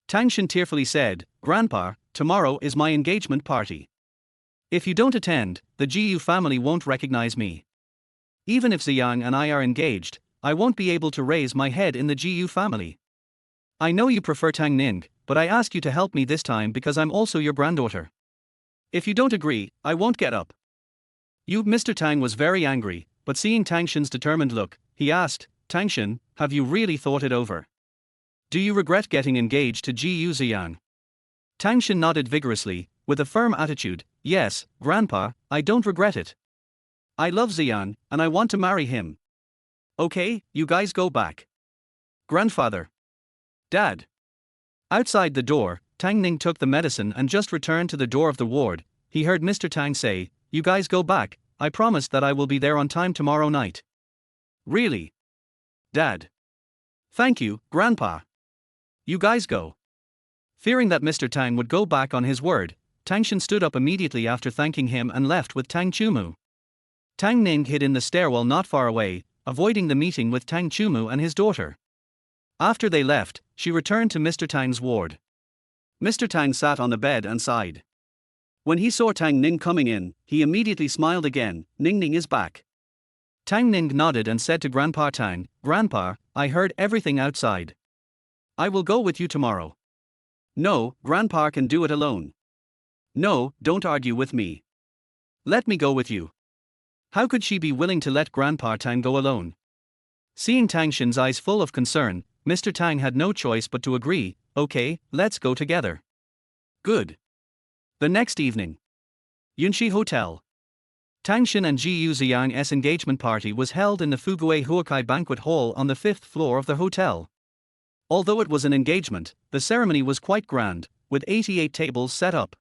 Tangshan tearfully said, "Grandpa, tomorrow is my engagement party. If you don't attend, the Jiu family won't recognize me. Even if Ziyang and I are engaged, I won't be able to raise my head in the Jiu family. I know you prefer Tang Ning, but I ask you to help me this time because I'm also your granddaughter. If you don't agree, I won't get up." Mr. Tang was very angry, but seeing Tangshan's determined look, he asked, "Tangshan, have you really thought it over? Do you regret getting engaged to Jiu Ziyang?" Tangshan nodded vigorously, with a firm attitude. "Yes, Grandpa, I don't regret it. I love Ziyang, and I want to marry him." "Okay, you guys go back." "Grandfather." "Dad." Outside the door, Tang Ning took the medicine and just returned to the door of the ward. He heard Mr. Tang say, "You guys go back, I promised that I will be there on time tomorrow night." "Really? Dad?" "Thank you, Grandpa. You guys go." Fearing that Mr. Tang would go back on his word, Tangshan stood up immediately after thanking him and left with Tang Chumu. Tang Ning hid in the stairwell not far away, avoiding the meeting with Tang Chumu and his daughter. After they left, she returned to Mr. Tang's ward. Mr. Tang sat on the bed and sighed. When he saw Tang Ning coming in, he immediately smiled again. "Ning Ning is back." Tang Ning nodded and said to Grandpa Tang, "Grandpa, I heard everything outside. I will go with you tomorrow." "No, Grandpa can do it alone." "No, don't argue with me. Let me go with you." How could she be willing to let Grandpa Tang go alone? Seeing Tangshan's eyes full of concern, Mr. Tang had no choice but to agree. "Okay, let's go together." "Good." The next evening, Yunshi Hotel. Tangshan and Jiu Ziyang's engagement party was held in the Fuguei Huakai banquet hall on the 5th floor of the hotel. Although it was an engagement, the ceremony was quite grand, with 88 tables set up.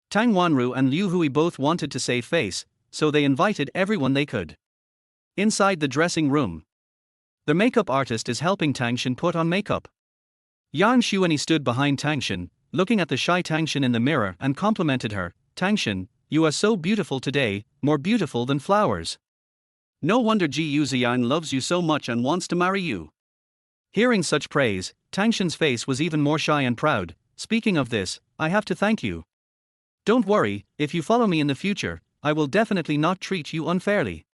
Tang Wanru and Liu Hui both wanted to save face, so they invited everyone they could. Inside the dressing room, the makeup artist is helping Tangshan put on makeup. Yang Xuani stood behind Tangshan, looking at the shy Tangshan in the mirror and complimented her. "Tangshan, you are so beautiful today, more beautiful than flowers. No wonder Jiu Ziyang loves you so much and wants to marry you." Hearing such praise, Tangshan's face was even more shy and proud. "Speaking of this, I have to thank you. Don't worry, if you follow me in the future, I will definitely not treat you unfairly."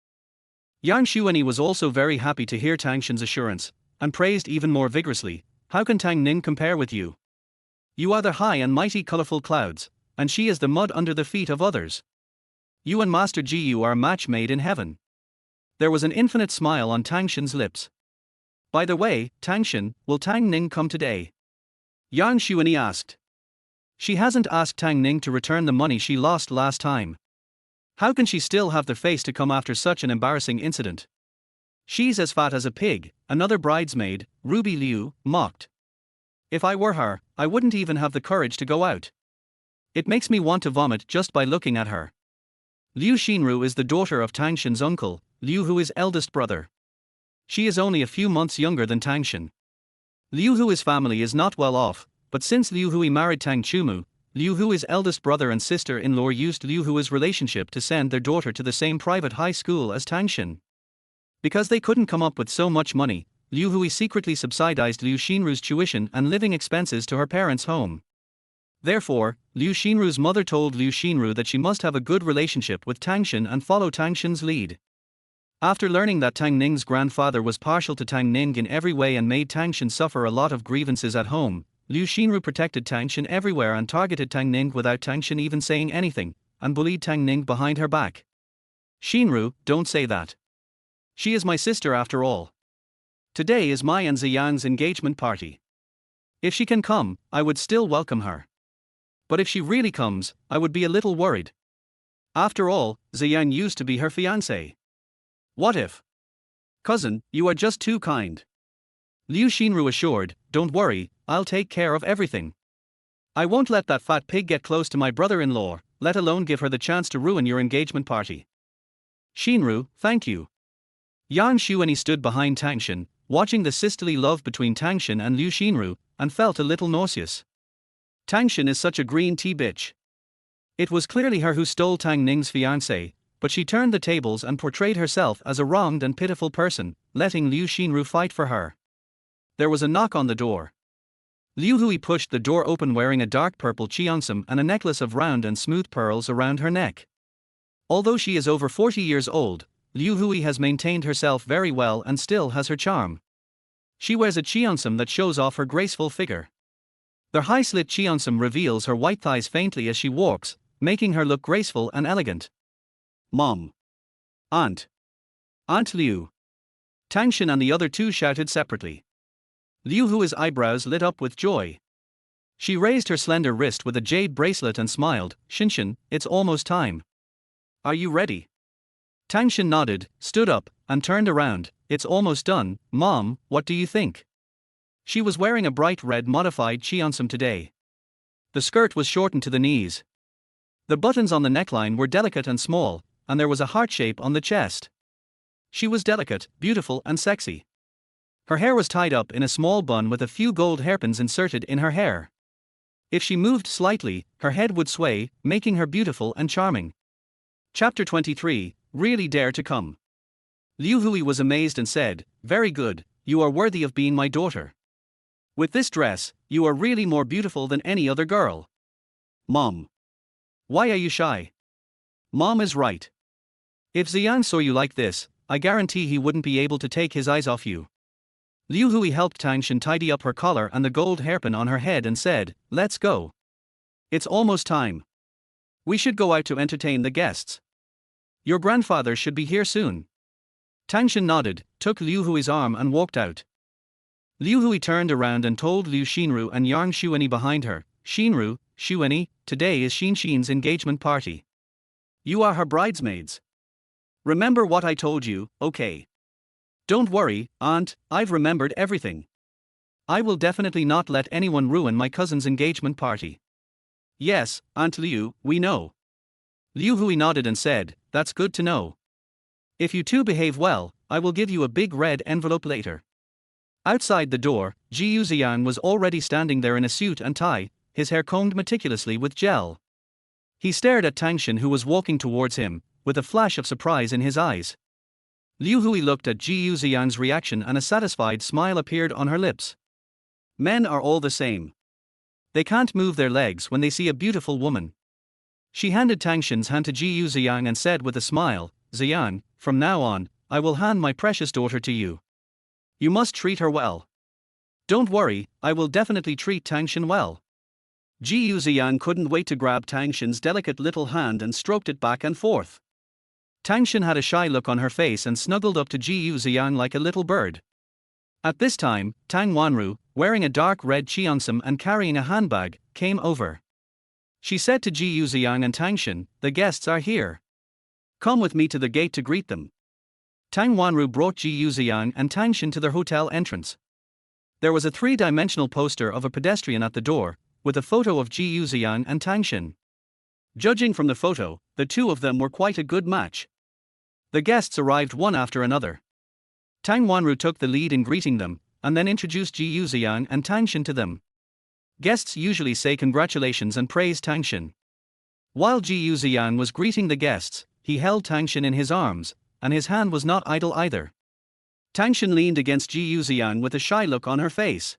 Yang Xuani was also very happy to hear Tangshan's assurance, and praised even more vigorously. "How can Tang Ning compare with you? You are the high and mighty colorful clouds, and she is the mud under the feet of others. You and Master Jiu are a match made in heaven." There was an infinite smile on Tangshan's lips. "By the way, Tangshan, will Tang Ning come today?" Yang Xuani asked. "She hasn't asked Tang Ning to return the money she lost last time." How can she still have the face to come after such an embarrassing incident? She's as fat as a pig, another bridesmaid, Ruby Liu, mocked. If I were her, I wouldn't even have the courage to go out. It makes me want to vomit just by looking at her. Liu Xinru is the daughter of Tang Shen's uncle, Liu Hu's eldest brother. She is only a few months younger than Tang Shen. Liu Hu's family is not well off, but since Liu Hui married Tang Chumu, Liu Hu's eldest brother and sister-in-law used Liu Hu's relationship to send their daughter to the same private high school as Tang Shen. Because they couldn't come up with so much money, Liu Hui secretly subsidized Liu Xinru's tuition and living expenses to her parents' home. Therefore, Liu Xinru's mother told Liu Xinru that she must have a good relationship with Tang Shen and follow Tang Shen's lead. After learning that Tang Ning's grandfather was partial to Tang Ning in every way and made Tang Shen suffer a lot of grievances at home, Liu Xinru protected Tang Shen everywhere and targeted Tang Ning without Tang Shen even saying anything, and bullied Tang Ning behind her back. Xinru, don't say that. She is my sister after all. Today is my and Ziyang's engagement party. If she can come, I would still welcome her. But if she really comes, I would be a little worried. After all, Ziyang used to be her fiancé. What if? Cousin, you are just too kind. Liu Xinru assured, don't worry, I'll take care of everything. I won't let that fat pig get close to my brother-in-law, let alone give her the chance to ruin your engagement party. Xinru, thank you. Yan Xuanyi stood behind Tang Shen, watching the sisterly love between Tang Shen and Liu Xinru, and felt a little nauseous. Tang Shen is such a green tea bitch. It was clearly her who stole Tang Ning's fiancé, but she turned the tables and portrayed herself as a wronged and pitiful person, letting Liu Xinru fight for her. There was a knock on the door. Liu Hui pushed the door open wearing a dark purple cheongsam and a necklace of round and smooth pearls around her neck. Although she is over 40 years old, Liu Hui has maintained herself very well and still has her charm. She wears a cheongsam that shows off her graceful figure. The high-slit cheongsam reveals her white thighs faintly as she walks, making her look graceful and elegant. Mom. Aunt. Aunt Liu. Tang Shen and the other two shouted separately. Liu Hu's eyebrows lit up with joy. She raised her slender wrist with a jade bracelet and smiled, Shinshin, it's almost time. Are you ready? Tang Shen nodded, stood up, and turned around. It's almost done, Mom, what do you think? She was wearing a bright red modified cheongsam today. The skirt was shortened to the knees. The buttons on the neckline were delicate and small, and there was a heart shape on the chest. She was delicate, beautiful and sexy. Her hair was tied up in a small bun with a few gold hairpins inserted in her hair. If she moved slightly, her head would sway, making her beautiful and charming. Chapter 23, Really Dare to Come. Liu Hui was amazed and said, very good, you are worthy of being my daughter. With this dress, you are really more beautiful than any other girl. Mom. Why are you shy? Mom is right. If Ziyang saw you like this, I guarantee he wouldn't be able to take his eyes off you. Liu Hui helped Tang Shen tidy up her collar and the gold hairpin on her head and said, let's go. It's almost time. We should go out to entertain the guests. Your grandfather should be here soon. Tang Shen nodded, took Liu Hui's arm and walked out. Liu Hui turned around and told Liu Xinru and Yang Xuanyi behind her, Xinru, Xuanyi, today is Xin's engagement party. You are her bridesmaids. Remember what I told you, okay? Don't worry, Aunt, I've remembered everything. I will definitely not let anyone ruin my cousin's engagement party. Yes, Aunt Liu, we know. Liu Hui nodded and said, that's good to know. If you two behave well, I will give you a big red envelope later. Outside the door, Jiyu Ziyang was already standing there in a suit and tie, his hair combed meticulously with gel. He stared at Tang Shen who was walking towards him, with a flash of surprise in his eyes. Liu Hui looked at Jiyu Ziyang's reaction and a satisfied smile appeared on her lips. Men are all the same. They can't move their legs when they see a beautiful woman. She handed Tang Shen's hand to Jiyu Ziyang and said with a smile, Ziyang, from now on, I will hand my precious daughter to you. You must treat her well. Don't worry, I will definitely treat Tang Shen well. Jiyu Ziyang couldn't wait to grab Tang Shen's delicate little hand and stroked it back and forth. Tang Shen had a shy look on her face and snuggled up to Jiyu Ziyang like a little bird. At this time, Tang Wanru, wearing a dark red cheongsam and carrying a handbag, came over. She said to Jiyu Ziyang and Tang Shen, the guests are here. Come with me to the gate to greet them. Tang Wanru brought Ji Yuxiang and Tang Xin to their hotel entrance. There was a three-dimensional poster of a pedestrian at the door, with a photo of Ji Yuxiang and Tang Xin. Judging from the photo, the two of them were quite a good match. The guests arrived one after another. Tang Wanru took the lead in greeting them, and then introduced Ji Yuxiang and Tang Xin to them. Guests usually say congratulations and praise Tang Xin. While Ji Yuxiang was greeting the guests, he held Tang Xin in his arms, and his hand was not idle either. Tang Xin leaned against Ji Yuxiang with a shy look on her face.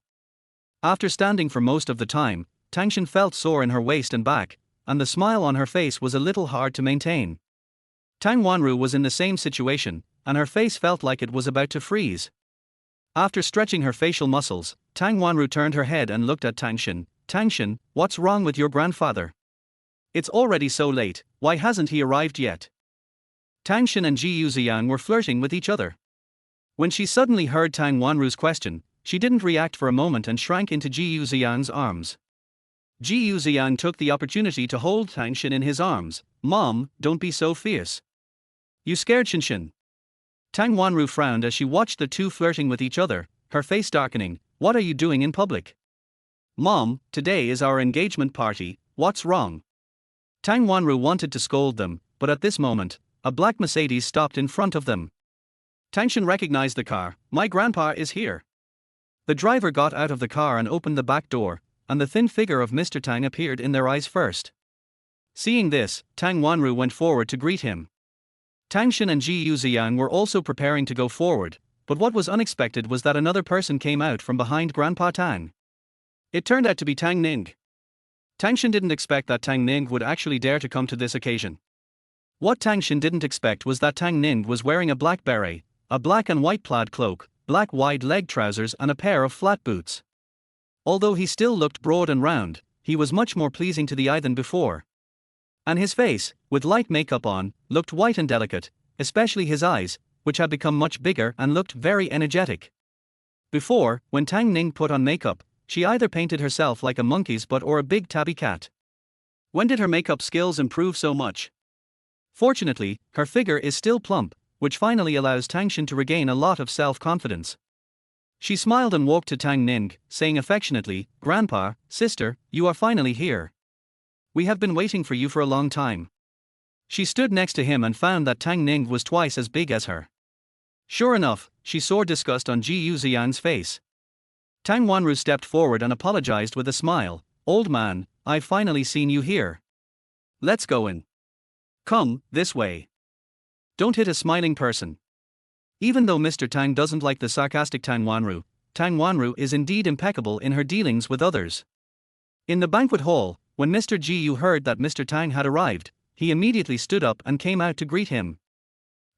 After standing for most of the time, Tang Xin felt sore in her waist and back, and the smile on her face was a little hard to maintain. Tang Wanru was in the same situation, and her face felt like it was about to freeze. After stretching her facial muscles, Tang Wanru turned her head and looked at Tang Xin. Tang Xin, what's wrong with your grandfather? It's already so late, why hasn't he arrived yet? Tang Xin and Ji Yuxiang were flirting with each other. When she suddenly heard Tang Wanru's question, she didn't react for a moment and shrank into Ji Yuxiang's arms. Ji Yuxiang took the opportunity to hold Tang Xin in his arms. Mom, don't be so fierce. You scared Xin. Tang Wanru frowned as she watched the two flirting with each other, her face darkening. What are you doing in public? Mom, today is our engagement party, what's wrong? Tang Wanru wanted to scold them, but at this moment, a black Mercedes stopped in front of them. Tang Xin recognized the car. My grandpa is here. The driver got out of the car and opened the back door, and the thin figure of Mr. Tang appeared in their eyes first. Seeing this, Tang Wanru went forward to greet him. Tang Xin and Ji Yuxiang were also preparing to go forward, but what was unexpected was that another person came out from behind Grandpa Tang. It turned out to be Tang Ning. Tang Xin didn't expect that Tang Ning would actually dare to come to this occasion. What Tang Xin didn't expect was that Tang Ning was wearing a black beret, a black and white plaid cloak, black wide-leg trousers and a pair of flat boots. Although he still looked broad and round, he was much more pleasing to the eye than before. And his face, with light makeup on, looked white and delicate, especially his eyes, which had become much bigger and looked very energetic. Before, when Tang Ning put on makeup, she either painted herself like a monkey's butt or a big tabby cat. When did her makeup skills improve so much? Fortunately, her figure is still plump, which finally allows Tang Xin to regain a lot of self-confidence. She smiled and walked to Tang Ning, saying affectionately, Grandpa, sister, you are finally here. We have been waiting for you for a long time. She stood next to him and found that Tang Ning was twice as big as her. Sure enough, she saw disgust on Ji Yuxiang's face. Tang Wanru stepped forward and apologized with a smile. Old man, I've finally seen you here. Let's go in. Come, this way. Don't hit a smiling person. Even though Mr. Tang doesn't like the sarcastic Tang Wanru is indeed impeccable in her dealings with others. In the banquet hall, when Mr. Ji Yu heard that Mr. Tang had arrived, he immediately stood up and came out to greet him.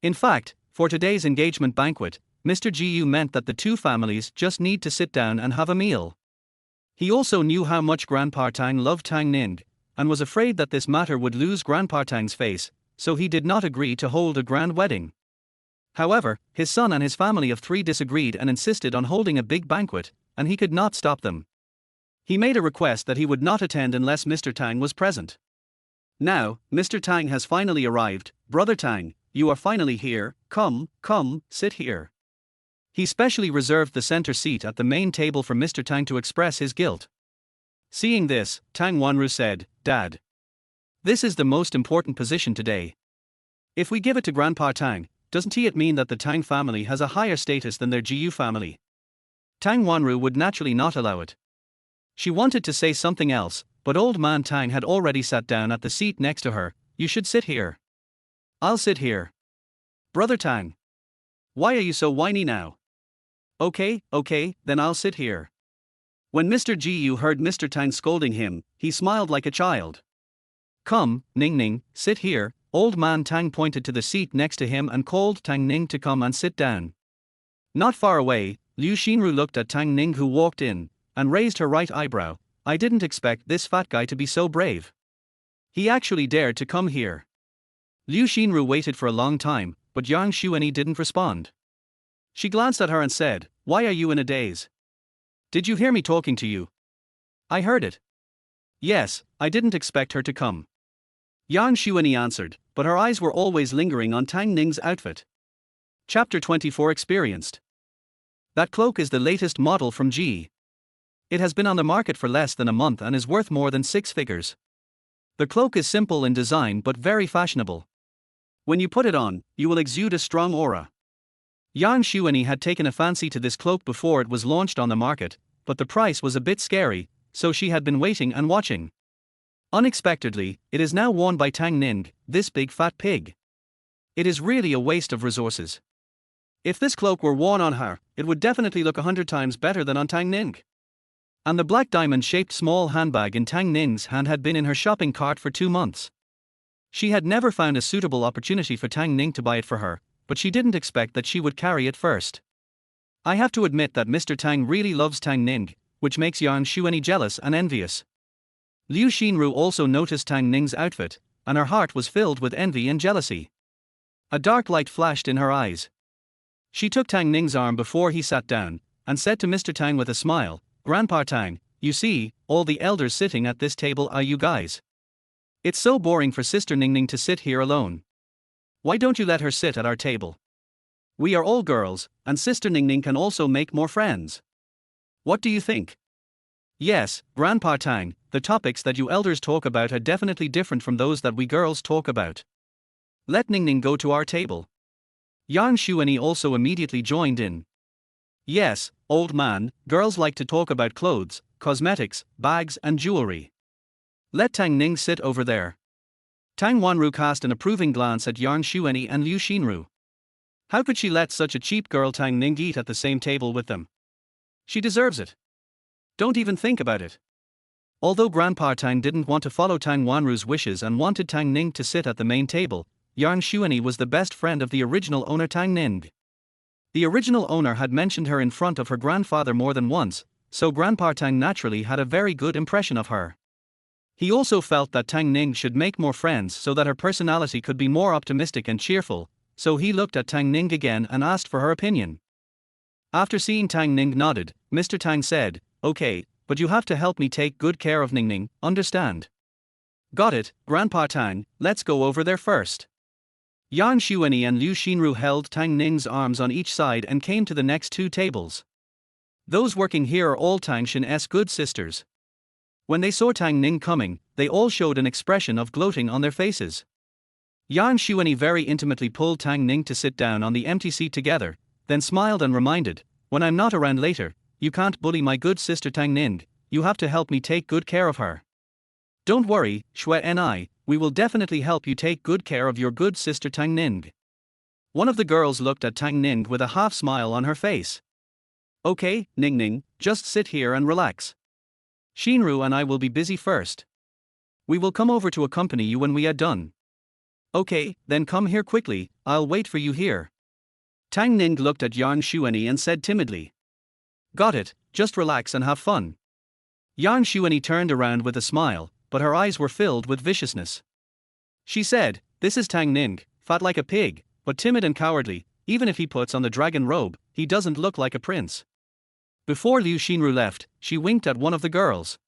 In fact, for today's engagement banquet, Mr. Ji Yu meant that the two families just need to sit down and have a meal. He also knew how much Grandpa Tang loved Tang Ning, and was afraid that this matter would lose Grandpa Tang's face, so he did not agree to hold a grand wedding. However, his son and his family of three disagreed and insisted on holding a big banquet, and he could not stop them. He made a request that he would not attend unless Mr. Tang was present. Now, Mr. Tang has finally arrived. Brother Tang, you are finally here. Come, sit here. He specially reserved the center seat at the main table for Mr. Tang to express his guilt. Seeing this, Tang Wanru said, Dad, this is the most important position today. If we give it to Grandpa Tang, doesn't it mean that the Tang family has a higher status than their Jiyu family? Tang Wanru would naturally not allow it. She wanted to say something else, but old man Tang had already sat down at the seat next to her. You should sit here. I'll sit here. Brother Tang. Why are you so whiny now? Okay, then I'll sit here. When Mr. Jiyu heard Mr. Tang scolding him, he smiled like a child. Come, Ning Ning, sit here. Old man Tang pointed to the seat next to him and called Tang Ning to come and sit down. Not far away, Liu Xinru looked at Tang Ning who walked in, and raised her right eyebrow. I didn't expect this fat guy to be so brave. He actually dared to come here. Liu Xinru waited for a long time, but Yang Xuanyi didn't respond. She glanced at her and said, Why are you in a daze? Did you hear me talking to you? I heard it. Yes, I didn't expect her to come. Yang Xuanyi answered, but her eyes were always lingering on Tang Ning's outfit. Chapter 24 Experienced. That cloak is the latest model from G. It has been on the market for less than a month and is worth more than 6 figures. The cloak is simple in design but very fashionable. When you put it on, you will exude a strong aura. Yan Xuanyi had taken a fancy to this cloak before it was launched on the market, but the price was a bit scary, so she had been waiting and watching. Unexpectedly, it is now worn by Tang Ning, this big fat pig. It is really a waste of resources. If this cloak were worn on her, it would definitely look 100 times better than on Tang Ning. And the black diamond-shaped small handbag in Tang Ning's hand had been in her shopping cart for 2 months. She had never found a suitable opportunity for Tang Ning to buy it for her, but she didn't expect that she would carry it first. I have to admit that Mr. Tang really loves Tang Ning, which makes Yan Xuanyi jealous and envious. Liu Xinru also noticed Tang Ning's outfit, and her heart was filled with envy and jealousy. A dark light flashed in her eyes. She took Tang Ning's arm before he sat down, and said to Mr. Tang with a smile, "Grandpa Tang, you see, all the elders sitting at this table are you guys. It's so boring for Sister Ning Ning to sit here alone. Why don't you let her sit at our table? We are all girls, and Sister Ning Ning can also make more friends. What do you think?" "Yes, Grandpa Tang, the topics that you elders talk about are definitely different from those that we girls talk about. Let Ning Ning go to our table." Yan Xuanyi also immediately joined in. "Yes, old man, girls like to talk about clothes, cosmetics, bags and jewelry. Let Tang Ning sit over there." Tang Wanru cast an approving glance at Yan Xuanyi and Liu Xinru. How could she let such a cheap girl Tang Ning eat at the same table with them? She deserves it. Don't even think about it. Although Grandpa Tang didn't want to follow Tang Wanru's wishes and wanted Tang Ning to sit at the main table, Yan Xuanyi was the best friend of the original owner Tang Ning. The original owner had mentioned her in front of her grandfather more than once, so Grandpa Tang naturally had a very good impression of her. He also felt that Tang Ning should make more friends so that her personality could be more optimistic and cheerful, so he looked at Tang Ning again and asked for her opinion. After seeing Tang Ning nodded, Mr. Tang said, "Okay, but you have to help me take good care of Ning Ning, understand?" "Got it, Grandpa Tang, let's go over there first." Yan Xuanyi and Liu Xinru held Tang Ning's arms on each side and came to the next 2 tables. Those working here are all Tang Xin's good sisters. When they saw Tang Ning coming, they all showed an expression of gloating on their faces. Yan Xuanyi very intimately pulled Tang Ning to sit down on the empty seat together, then smiled and reminded, "When I'm not around later, you can't bully my good sister Tang Ning, you have to help me take good care of her." "Don't worry, Shui and I, we will definitely help you take good care of your good sister Tang Ning." One of the girls looked at Tang Ning with a half smile on her face. "Okay, Ning Ning, just sit here and relax. Xinru and I will be busy first. We will come over to accompany you when we are done." "Okay, then come here quickly, I'll wait for you here." Tang Ning looked at Yan Xuanyi and said timidly. "Got it, just relax and have fun." Yan Xuanyi turned around with a smile, but her eyes were filled with viciousness. She said, "This is Tang Ning, fat like a pig, but timid and cowardly. Even if he puts on the dragon robe, he doesn't look like a prince." Before Liu Xinru left, she winked at one of the girls.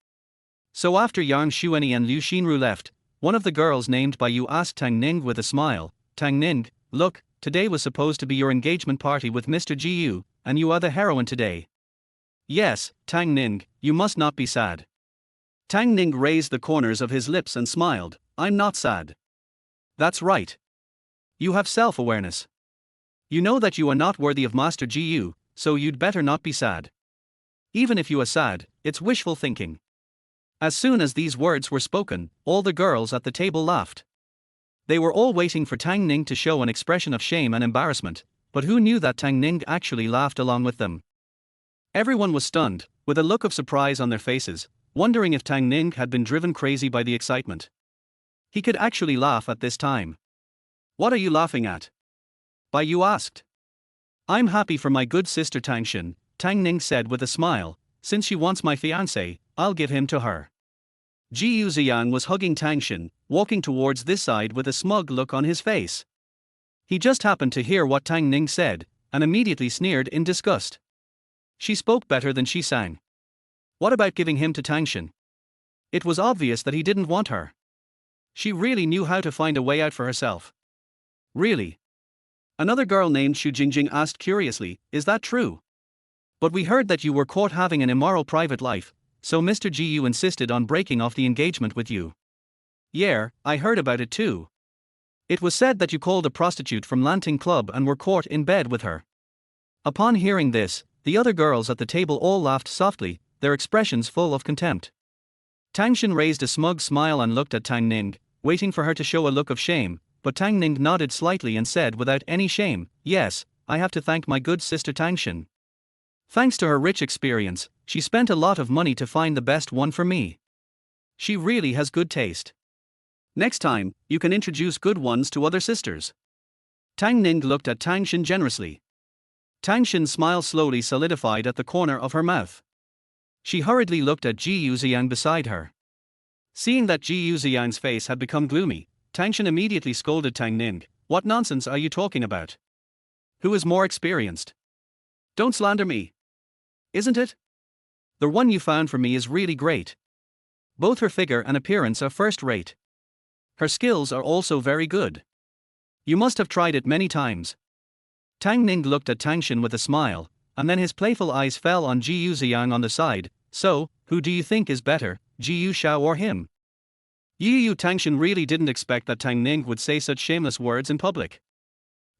So after Yan Xuanyi and Liu Xinru left, one of the girls named by Yu asked Tang Ning with a smile, "Tang Ning, look, today was supposed to be your engagement party with Mr. Jiyu, and you are the heroine today." "Yes, Tang Ning, you must not be sad." Tang Ning raised the corners of his lips and smiled, "I'm not sad." "That's right. You have self-awareness. You know that you are not worthy of Master Jiyu, so you'd better not be sad. Even if you are sad, it's wishful thinking." As soon as these words were spoken, all the girls at the table laughed. They were all waiting for Tang Ning to show an expression of shame and embarrassment, but who knew that Tang Ning actually laughed along with them? Everyone was stunned, with a look of surprise on their faces, wondering if Tang Ning had been driven crazy by the excitement. He could actually laugh at this time. "What are you laughing at?" Bai Yu asked. "I'm happy for my good sister Tang Xin," Tang Ning said with a smile. "Since she wants my fiancé, I'll give him to her." Ji Yu Ziyang was hugging Tang Xin, walking towards this side with a smug look on his face. He just happened to hear what Tang Ning said, and immediately sneered in disgust. She spoke better than she sang. What about giving him to Tang Xin? It was obvious that he didn't want her. She really knew how to find a way out for herself. Really? Another girl named Xu Jingjing asked curiously, is that true? But we heard that you were caught having an immoral private life, so Mr. Gu insisted on breaking off the engagement with you. Yeah, I heard about it too. It was said that you called a prostitute from Lanting Club and were caught in bed with her. Upon hearing this, the other girls at the table all laughed softly, their expressions full of contempt. Tang Shen raised a smug smile and looked at Tang Ning, waiting for her to show a look of shame, but Tang Ning nodded slightly and said without any shame, yes, I have to thank my good sister Tang Shen. Thanks to her rich experience, she spent a lot of money to find the best one for me. She really has good taste. Next time, you can introduce good ones to other sisters. Tang Ning looked at Tang Shen generously. Tang Shen's smile slowly solidified at the corner of her mouth. She hurriedly looked at Ji Yuxiang beside her. Seeing that Ji Yuxiang's face had become gloomy, Tang Shen immediately scolded Tang Ning, what nonsense are you talking about? Who is more experienced? Don't slander me. Isn't it? The one you found for me is really great. Both her figure and appearance are first rate. Her skills are also very good. You must have tried it many times. Tang Ning looked at Tang Shen with a smile, and then his playful eyes fell on Ji Yuxiang on the side. So, who do you think is better, Ji Yuxiao or him? Tang Shen really didn't expect that Tang Ning would say such shameless words in public.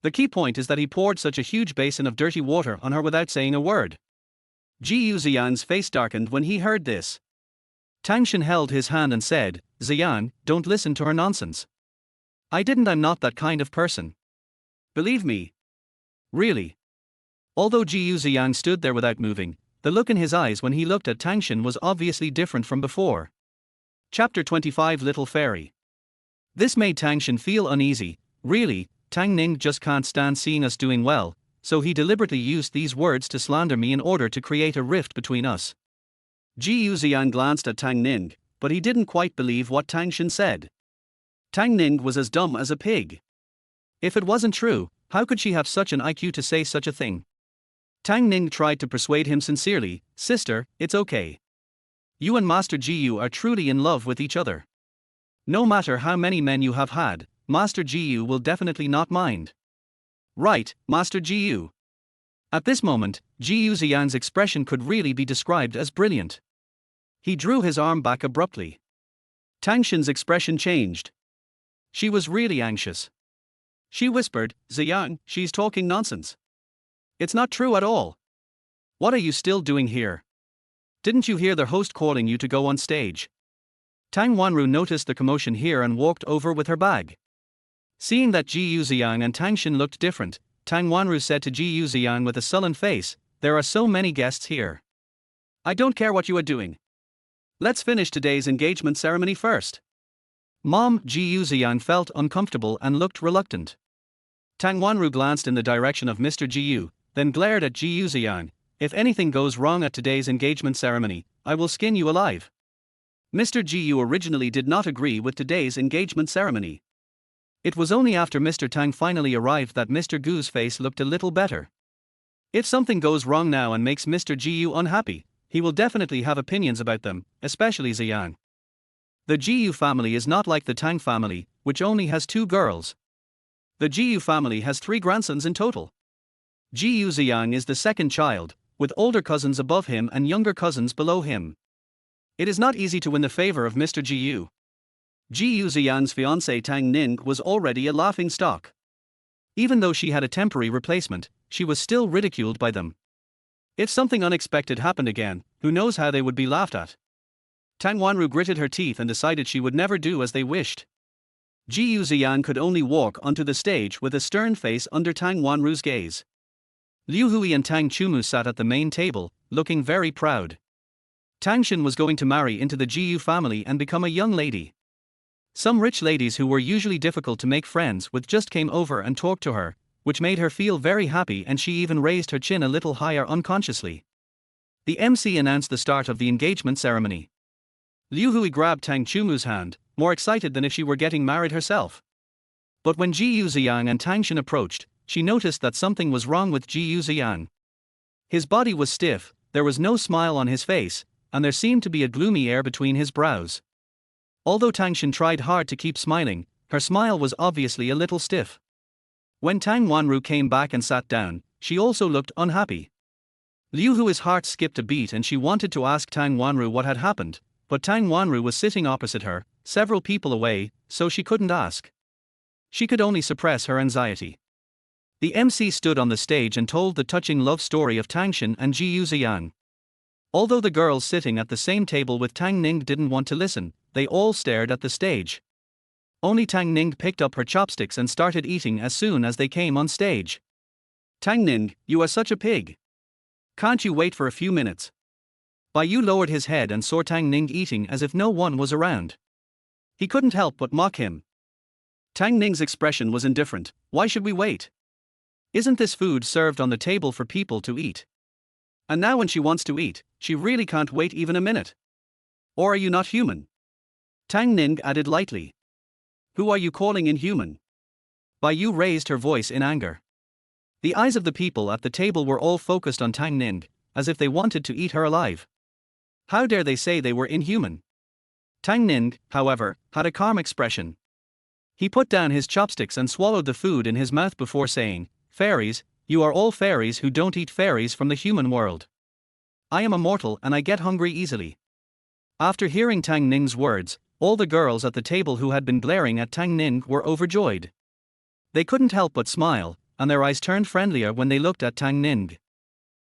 The key point is that he poured such a huge basin of dirty water on her without saying a word. Ji Yuxiang's face darkened when he heard this. Tang Shen held his hand and said, Xiang, don't listen to her nonsense. I'm not that kind of person. Believe me. Really. Although Ji Yuxiang stood there without moving, the look in his eyes when he looked at Tang Shen was obviously different from before. Chapter 25 Little Fairy. This made Tang Shen feel uneasy. Really, Tang Ning just can't stand seeing us doing well, so he deliberately used these words to slander me in order to create a rift between us. Ji Yuxiang glanced at Tang Ning, but he didn't quite believe what Tang Shen said. Tang Ning was as dumb as a pig. If it wasn't true, how could she have such an IQ to say such a thing? Tang Ning tried to persuade him sincerely, sister, it's okay. You and Master Jiyu are truly in love with each other. No matter how many men you have had, Master Jiyu will definitely not mind. Right, Master Jiyu. At this moment, Ji Yuxiang's expression could really be described as brilliant. He drew his arm back abruptly. Tang Shen's expression changed. She was really anxious. She whispered, Xiang, she's talking nonsense. It's not true at all. What are you still doing here? Didn't you hear the host calling you to go on stage? Tang Wanru noticed the commotion here and walked over with her bag. Seeing that Ji Yuxiang and Tang Shen looked different, Tang Wanru said to Ji Yuxiang with a sullen face, there are so many guests here. I don't care what you are doing. Let's finish today's engagement ceremony first. Mom, Ji Yuxiang felt uncomfortable and looked reluctant. Tang Wanru glanced in the direction of Mr. Jiyu, then glared at Ji Yuxiang. If anything goes wrong at today's engagement ceremony, I will skin you alive. Mr. Jiyu originally did not agree with today's engagement ceremony. It was only after Mr. Tang finally arrived that Mr. Gu's face looked a little better. If something goes wrong now and makes Mr. Jiyu unhappy, he will definitely have opinions about them, especially Xiang. The Jiyu family is not like the Tang family, which only has 2 girls. The Jiyu family has 3 grandsons in total. Ji Yuxiang is the second child, with older cousins above him and younger cousins below him. It is not easy to win the favor of Mr. Jiyu. Ji Yuxiang's fiancée Tang Ning was already a laughing stock. Even though she had a temporary replacement, she was still ridiculed by them. If something unexpected happened again, who knows how they would be laughed at. Tang Wanru gritted her teeth and decided she would never do as they wished. Ji Yuxiang could only walk onto the stage with a stern face under Tang Wanru's gaze. Liu Hui and Tang Chumu sat at the main table, looking very proud. Tang Shen was going to marry into the Jiyu family and become a young lady. Some rich ladies who were usually difficult to make friends with just came over and talked to her, which made her feel very happy, and she even raised her chin a little higher unconsciously. The MC announced the start of the engagement ceremony. Liu Hui grabbed Tang Chumu's hand, more excited than if she were getting married herself. But when Ji Yuxiang and Tang Shen approached, she noticed that something was wrong with Ji Yuxiang. His body was stiff, there was no smile on his face, and there seemed to be a gloomy air between his brows. Although Tang Xin tried hard to keep smiling, her smile was obviously a little stiff. When Tang Wanru came back and sat down, she also looked unhappy. Liu Hui's heart skipped a beat and she wanted to ask Tang Wanru what had happened, but Tang Wanru was sitting opposite her, several people away, so she couldn't ask. She could only suppress her anxiety. The MC stood on the stage and told the touching love story of Tang Xin and Ji Yuxiang. Although the girls sitting at the same table with Tang Ning didn't want to listen, they all stared at the stage. Only Tang Ning picked up her chopsticks and started eating as soon as they came on stage. "Tang Ning, you are such a pig. Can't you wait for a few minutes?" Bai Yu lowered his head and saw Tang Ning eating as if no one was around. He couldn't help but mock him. Tang Ning's expression was indifferent. "Why should we wait? Isn't this food served on the table for people to eat? And now when she wants to eat, she really can't wait even a minute. Or are you not human?" Tang Ning added lightly. "Who are you calling inhuman?" Bai Yu raised her voice in anger. The eyes of the people at the table were all focused on Tang Ning, as if they wanted to eat her alive. How dare they say they were inhuman? Tang Ning, however, had a calm expression. He put down his chopsticks and swallowed the food in his mouth before saying, "Fairies, you are all fairies who don't eat fairies from the human world. I am a mortal and I get hungry easily." After hearing Tang Ning's words, all the girls at the table who had been glaring at Tang Ning were overjoyed. They couldn't help but smile, and their eyes turned friendlier when they looked at Tang Ning.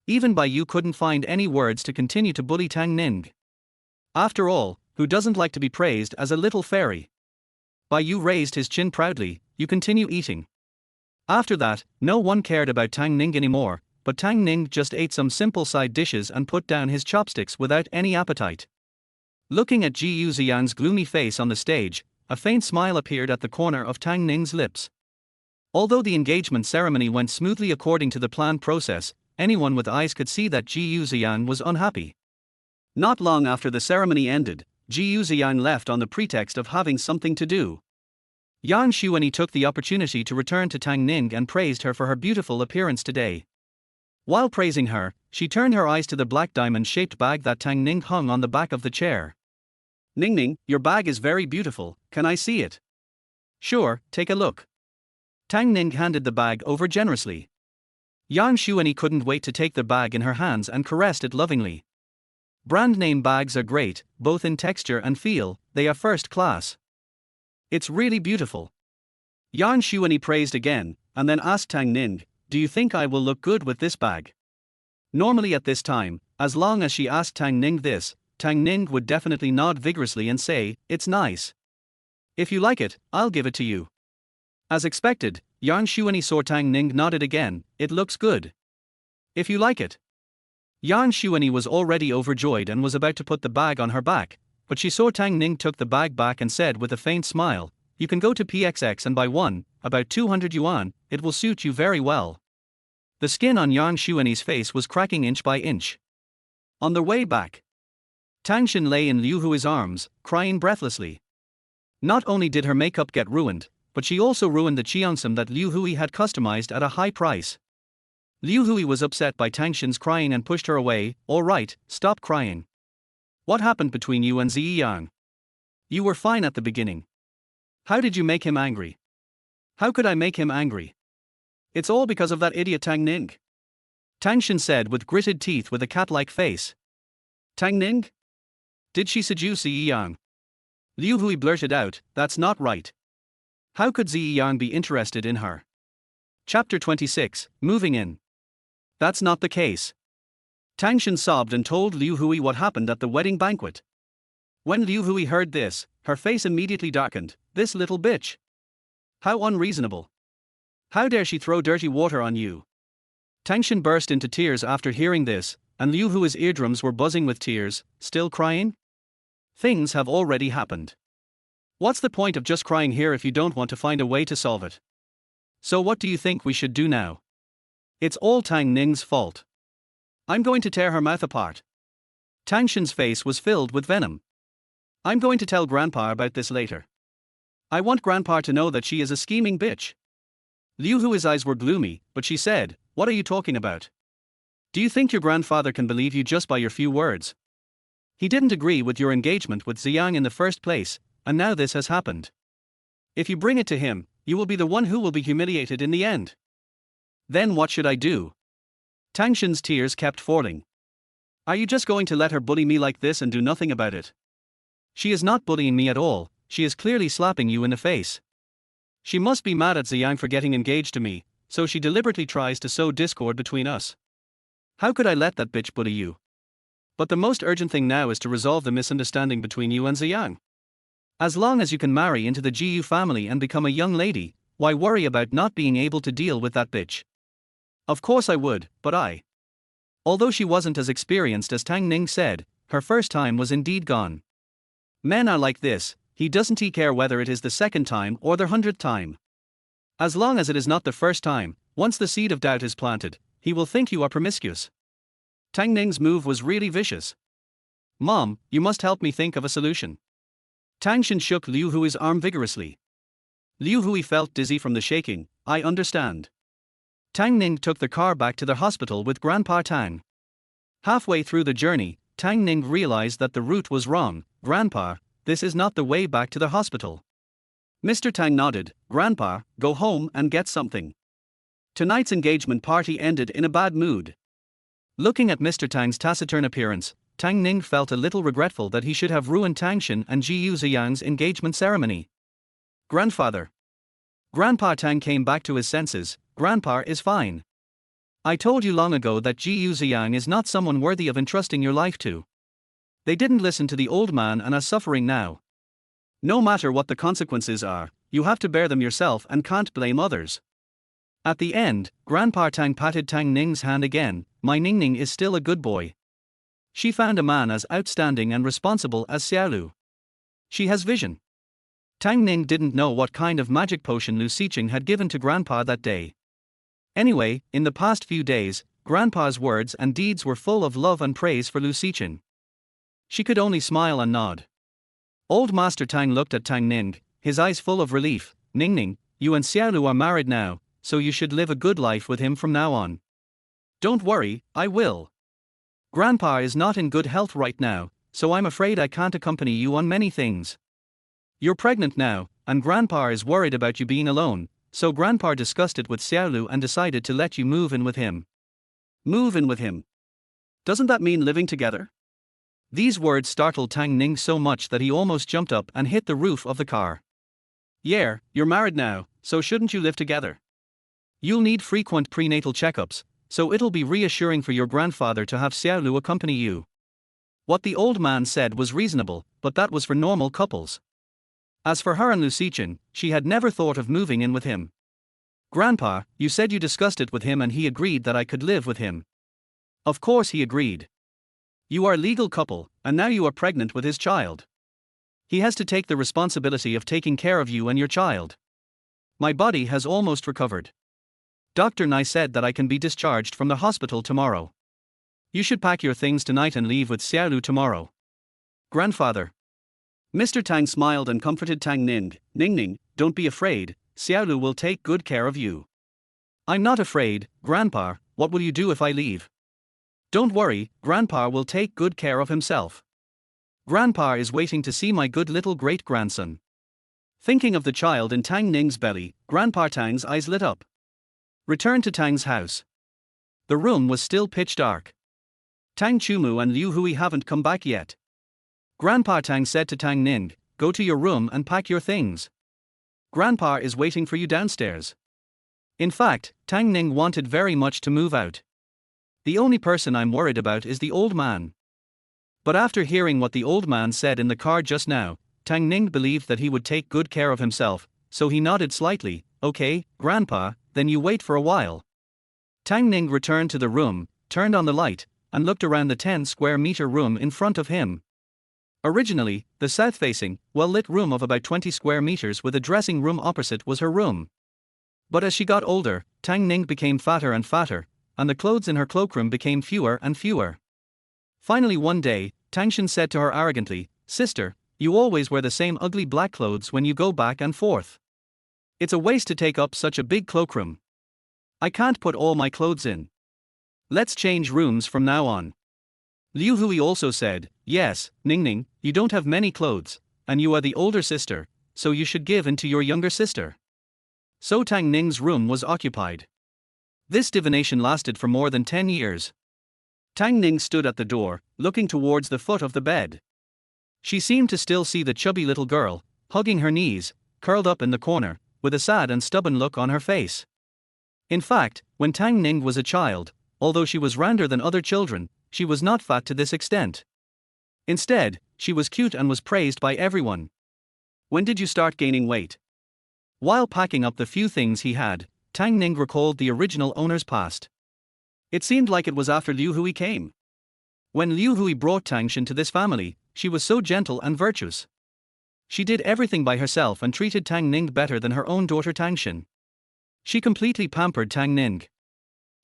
Even Bai Yu couldn't find any words to continue to bully Tang Ning. After all, who doesn't like to be praised as a little fairy? Bai Yu raised his chin proudly. "You continue eating." After that, no one cared about Tang Ning anymore, but Tang Ning just ate some simple side dishes and put down his chopsticks without any appetite. Looking at Ji Yuxiang's gloomy face on the stage, a faint smile appeared at the corner of Tang Ning's lips. Although the engagement ceremony went smoothly according to the planned process, anyone with eyes could see that Ji Yuxiang was unhappy. Not long after the ceremony ended, Ji Yuxiang left on the pretext of having something to do. Yang Xuanyi took the opportunity to return to Tang Ning and praised her for her beautiful appearance today. While praising her, she turned her eyes to the black diamond-shaped bag that Tang Ning hung on the back of the chair. "Ning Ning, your bag is very beautiful, can I see it?" "Sure, take a look." Tang Ning handed the bag over generously. Yang Xuanyi couldn't wait to take the bag in her hands and caressed it lovingly. Brand name bags are great, both in texture and feel, they are first class. "It's really beautiful." Yang Xuanyi praised again, and then asked Tang Ning, "Do you think I will look good with this bag?" Normally at this time, as long as she asked Tang Ning this, Tang Ning would definitely nod vigorously and say, "It's nice. If you like it, I'll give it to you." As expected, Yang Xuanyi saw Tang Ning nodded again. "It looks good. If you like it." Yang Xuanyi was already overjoyed and was about to put the bag on her back, but she saw Tang Ning took the bag back and said with a faint smile, "You can go to PXX and buy one, about 200 yuan, it will suit you very well." The skin on Yang Xuanyi's face was cracking inch by inch. On the way back, Tang Xin lay in Liu Hui's arms, crying breathlessly. Not only did her makeup get ruined, but she also ruined the cheongsam that Liu Hui had customized at a high price. Liu Hui was upset by Tang Xin's crying and pushed her away. "All right, stop crying. What happened between you and Ziyang? You were fine at the beginning. How did you make him angry?" "How could I make him angry? It's all because of that idiot Tang Ning," Tang Xin said with gritted teeth with a cat-like face. "Tang Ning? Did she seduce Ziyang?" Liu Hui blurted out, "That's not right. How could Ziyang be interested in her?" Chapter 26, Moving In. "That's not the case." Tang Xin sobbed and told Liu Hui what happened at the wedding banquet. When Liu Hui heard this, her face immediately darkened. "This little bitch. How unreasonable. How dare she throw dirty water on you?" Tang Xin burst into tears after hearing this, and Liu Hui's eardrums were buzzing with tears. "Still crying? Things have already happened. What's the point of just crying here if you don't want to find a way to solve it? So what do you think we should do now? It's all Tang Ning's fault. I'm going to tear her mouth apart." Tang Xin's face was filled with venom. "I'm going to tell Grandpa about this later. I want Grandpa to know that she is a scheming bitch." Liu Hui's eyes were gloomy, but she said, "What are you talking about? Do you think your grandfather can believe you just by your few words? He didn't agree with your engagement with Ziyang in the first place, and now this has happened. If you bring it to him, you will be the one who will be humiliated in the end. Then what should I do? Tang Xin's tears kept falling. Are you just going to let her bully me like this and do nothing about it? She is not bullying me at all, she is clearly slapping you in the face. She must be mad at Ziyang for getting engaged to me, so she deliberately tries to sow discord between us. How could I let that bitch bully you? But the most urgent thing now is to resolve the misunderstanding between you and Ziyang. As long as you can marry into the Jiyu family and become a young lady, why worry about not being able to deal with that bitch? Of course I would, but Although she wasn't as experienced as Tang Ning said, her first time was indeed gone. Men are like this, he doesn't care whether it is the second time or the 100th time. As long as it is not the first time, once the seed of doubt is planted, he will think you are promiscuous. Tang Ning's move was really vicious. Mom, you must help me think of a solution. Tang Xin shook Liu Hui's arm vigorously. Liu Hui felt dizzy from the shaking. I understand. Tang Ning took the car back to the hospital with Grandpa Tang. Halfway through the journey, Tang Ning realized that the route was wrong. Grandpa, this is not the way back to the hospital. Mr. Tang nodded. Grandpa, go home and get something. Tonight's engagement party ended in a bad mood. Looking at Mr. Tang's taciturn appearance, Tang Ning felt a little regretful that he should have ruined Tang Xin and Jiyu Ziyang's engagement ceremony. Grandfather. Grandpa Tang came back to his senses. Grandpa is fine. I told you long ago that Jiyu Ziyang is not someone worthy of entrusting your life to. They didn't listen to the old man and are suffering now. No matter what the consequences are, you have to bear them yourself and can't blame others. At the end, Grandpa Tang patted Tang Ning's hand again. My Ning Ning is still a good boy. She found a man as outstanding and responsible as Xiaolu. She has vision. Tang Ning didn't know what kind of magic potion Lu Xiqing had given to Grandpa that day. Anyway, in the past few days, Grandpa's words and deeds were full of love and praise for Lu Xiqing. She could only smile and nod. Old Master Tang looked at Tang Ning, his eyes full of relief. Ning Ning, you and Xiaolu are married now, so you should live a good life with him from now on. Don't worry, I will. Grandpa is not in good health right now, so I'm afraid I can't accompany you on many things. You're pregnant now, and Grandpa is worried about you being alone, so Grandpa discussed it with Xiaolu and decided to let you move in with him. Move in with him? Doesn't that mean living together? These words startled Tang Ning so much that he almost jumped up and hit the roof of the car. Yeah, you're married now, so shouldn't you live together? You'll need frequent prenatal checkups, so it'll be reassuring for your grandfather to have Xiaolu accompany you. What the old man said was reasonable, but that was for normal couples. As for her and Lu Xiqing, she had never thought of moving in with him. Grandpa, you said you discussed it with him and he agreed that I could live with him. Of course he agreed. You are a legal couple, and now you are pregnant with his child. He has to take the responsibility of taking care of you and your child. My body has almost recovered. Dr. Nai said that I can be discharged from the hospital tomorrow. You should pack your things tonight and leave with Xiaolu tomorrow. Grandfather. Mr. Tang smiled and comforted Tang Ning. Ning Ning, don't be afraid, Xiaolu will take good care of you. I'm not afraid, Grandpa, what will you do if I leave? Don't worry, Grandpa will take good care of himself. Grandpa is waiting to see my good little great-grandson. Thinking of the child in Tang Ning's belly, Grandpa Tang's eyes lit up. Returned to Tang's house. The room was still pitch dark. Tang Chumu and Liu Hui haven't come back yet. Grandpa Tang said to Tang Ning, go to your room and pack your things. Grandpa is waiting for you downstairs. In fact, Tang Ning wanted very much to move out. The only person I'm worried about is the old man. But after hearing what the old man said in the car just now, Tang Ning believed that he would take good care of himself, so he nodded slightly. Okay, Grandpa, then you wait for a while. Tang Ning returned to the room, turned on the light, and looked around the 10-square-meter room in front of him. Originally, the south-facing, well-lit room of about 20 square meters with a dressing room opposite was her room. But as she got older, Tang Ning became fatter and fatter, and the clothes in her cloakroom became fewer and fewer. Finally one day, Tang Xin said to her arrogantly, Sister, you always wear the same ugly black clothes when you go back and forth. It's a waste to take up such a big cloakroom. I can't put all my clothes in. Let's change rooms from now on. Liu Hui also said, Yes, Ning Ning, you don't have many clothes, and you are the older sister, so you should give in to your younger sister. So Tang Ning's room was occupied. This divination lasted for more than 10 years. Tang Ning stood at the door, looking towards the foot of the bed. She seemed to still see the chubby little girl, hugging her knees, curled up in the corner, with a sad and stubborn look on her face. In fact, when Tang Ning was a child, although she was rounder than other children, she was not fat to this extent. Instead, she was cute and was praised by everyone. When did you start gaining weight? While packing up the few things he had, Tang Ning recalled the original owner's past. It seemed like it was after Liu Hui came. When Liu Hui brought Tang Shin to this family, she was so gentle and virtuous. She did everything by herself and treated Tang Ning better than her own daughter Tang Shin. She completely pampered Tang Ning.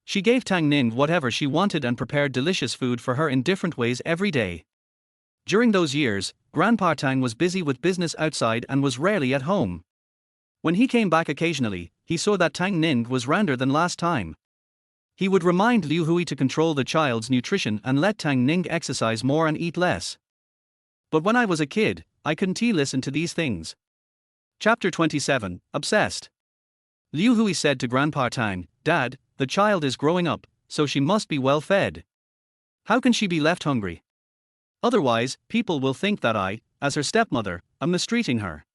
She gave Tang Ning whatever she wanted and prepared delicious food for her in different ways every day. During those years, Grandpa Tang was busy with business outside and was rarely at home. When he came back occasionally, he saw that Tang Ning was rounder than last time. He would remind Liu Hui to control the child's nutrition and let Tang Ning exercise more and eat less. But when I was a kid, I couldn't listen to these things. Chapter 27, Obsessed. Liu Hui said to Grandpa Tang, "Dad, the child is growing up, so she must be well fed. How can she be left hungry? Otherwise, people will think that I, as her stepmother, am mistreating her."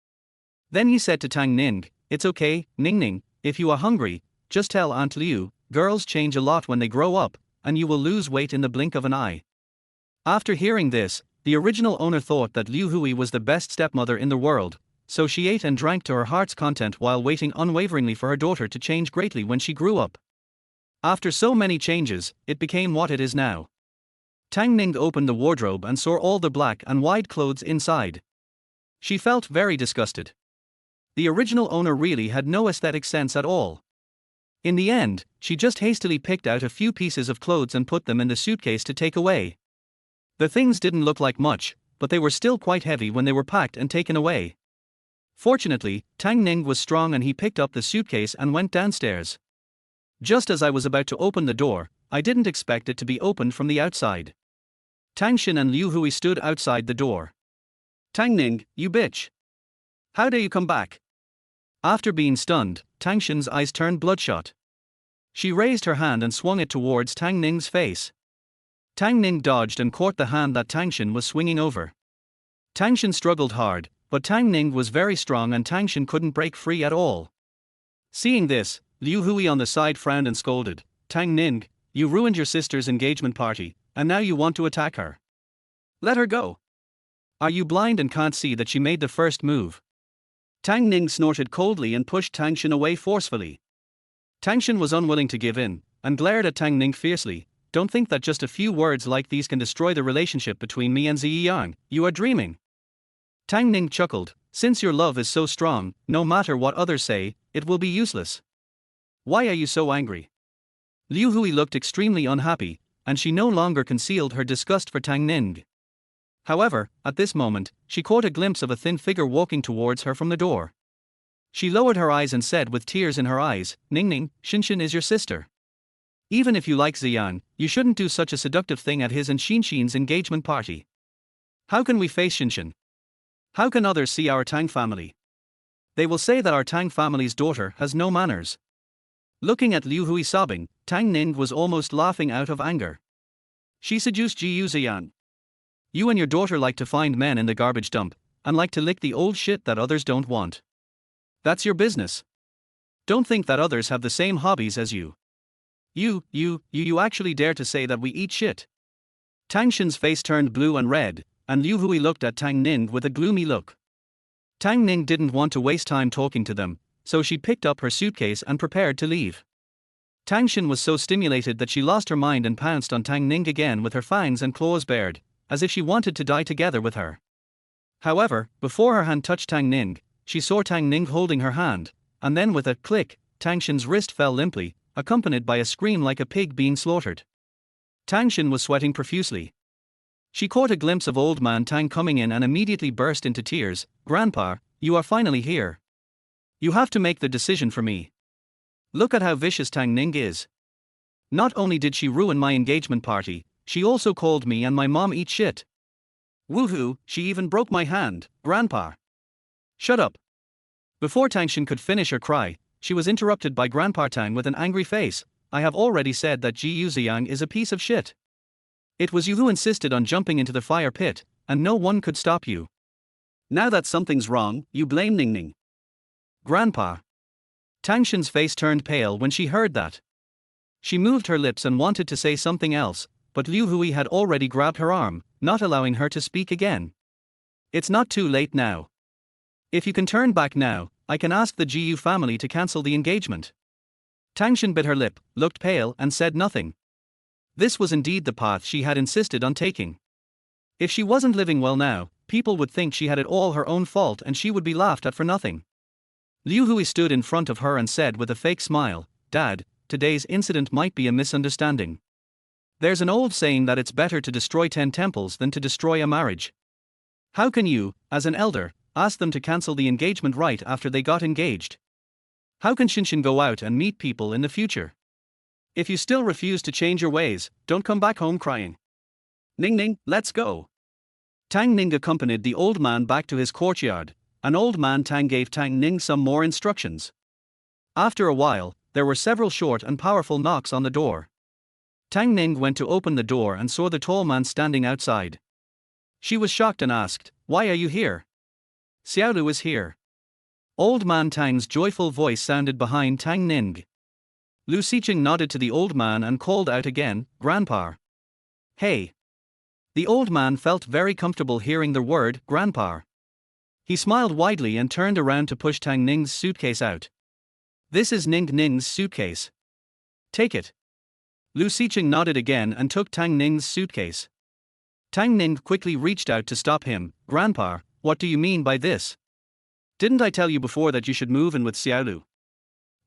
Then he said to Tang Ning, "It's okay, Ning Ning, if you are hungry, just tell Aunt Liu, girls change a lot when they grow up, and you will lose weight in the blink of an eye." After hearing this, the original owner thought that Liu Hui was the best stepmother in the world, so she ate and drank to her heart's content while waiting unwaveringly for her daughter to change greatly when she grew up. After so many changes, it became what it is now. Tang Ning opened the wardrobe and saw all the black and white clothes inside. She felt very disgusted. The original owner really had no aesthetic sense at all. In the end, she just hastily picked out a few pieces of clothes and put them in the suitcase to take away. The things didn't look like much, but they were still quite heavy when they were packed and taken away. Fortunately, Tang Ning was strong and he picked up the suitcase and went downstairs. Just as I was about to open the door, I didn't expect it to be opened from the outside. Tang Shin and Liu Hui stood outside the door. "Tang Ning, you bitch! How dare you come back?" After being stunned, Tang Shin's eyes turned bloodshot. She raised her hand and swung it towards Tang Ning's face. Tang Ning dodged and caught the hand that Tang Shin was swinging over. Tang Shin struggled hard, but Tang Ning was very strong and Tang Shin couldn't break free at all. Seeing this, Liu Hui on the side frowned and scolded, "Tang Ning, you ruined your sister's engagement party, and now you want to attack her. Let her go. Are you blind and can't see that she made the first move?" Tang Ning snorted coldly and pushed Tang Shin away forcefully. Tang Shin was unwilling to give in, and glared at Tang Ning fiercely. "Don't think that just a few words like these can destroy the relationship between me and Ziyang, you are dreaming." Tang Ning chuckled, "Since your love is so strong, no matter what others say, it will be useless. Why are you so angry?" Liu Hui looked extremely unhappy, and she no longer concealed her disgust for Tang Ning. However, at this moment, she caught a glimpse of a thin figure walking towards her from the door. She lowered her eyes and said with tears in her eyes, "Ning Ning, Xinshin is your sister. Even if you like Ziyang, you shouldn't do such a seductive thing at his and Xinshin's engagement party. How can we face Xinshin? How can others see our Tang family? They will say that our Tang family's daughter has no manners." Looking at Liu Hui sobbing, Tang Ning was almost laughing out of anger. She seduced Ji Ziyang. You and your daughter like to find men in the garbage dump, and like to lick the old shit that others don't want. That's your business. Don't think that others have the same hobbies as you. You actually dare to say that we eat shit? Tang Shin's face turned blue and red, and Liu Hui looked at Tang Ning with a gloomy look. Tang Ning didn't want to waste time talking to them, so she picked up her suitcase and prepared to leave. Tang Shin was so stimulated that she lost her mind and pounced on Tang Ning again with her fangs and claws bared, as if she wanted to die together with her. However, before her hand touched Tang Ning, she saw Tang Ning holding her hand, and then with a click, Tang Shin's wrist fell limply, accompanied by a scream like a pig being slaughtered. Tang Shin was sweating profusely. She caught a glimpse of old man Tang coming in and immediately burst into tears. "Grandpa, you are finally here. You have to make the decision for me. Look at how vicious Tang Ning is. Not only did she ruin my engagement party, she also called me and my mom eat shit. Woohoo, she even broke my hand, Grandpa. Shut up. Before Tang Shen could finish her cry, she was interrupted by Grandpa Tang with an angry face. I have already said that Ji Yuziang is a piece of shit. It was you who insisted on jumping into the fire pit, and no one could stop you. Now that something's wrong, you blame Ning Ning. Grandpa. Tang Shen's face turned pale when she heard that. She moved her lips and wanted to say something else, but Liu Hui had already grabbed her arm, not allowing her to speak again. It's not too late now. If you can turn back now, I can ask the Jiyu family to cancel the engagement. Tang Shen bit her lip, looked pale, and said nothing. This was indeed the path she had insisted on taking. If she wasn't living well now, people would think she had it all her own fault and she would be laughed at for nothing. Liu Hui stood in front of her and said with a fake smile, Dad, today's incident might be a misunderstanding. There's an old saying that it's better to destroy 10 temples than to destroy a marriage. How can you, as an elder, ask them to cancel the engagement right after they got engaged? How can Shinshin go out and meet people in the future? If you still refuse to change your ways, don't come back home crying. Ning Ning, let's go. Tang Ning accompanied the old man back to his courtyard, and old man Tang gave Tang Ning some more instructions. After a while, there were several short and powerful knocks on the door. Tang Ning went to open the door and saw the tall man standing outside. She was shocked and asked, Why are you here? Xiaolu is here. Old man Tang's joyful voice sounded behind Tang Ning. Lu Xiqing nodded to the old man and called out again, Grandpa. Hey. The old man felt very comfortable hearing the word, Grandpa. He smiled widely and turned around to push Tang Ning's suitcase out. This is Ning Ning's suitcase. Take it. Lu Xiqing nodded again and took Tang Ning's suitcase. Tang Ning quickly reached out to stop him. Grandpa, what do you mean by this? Didn't I tell you before that you should move in with Xiaolu?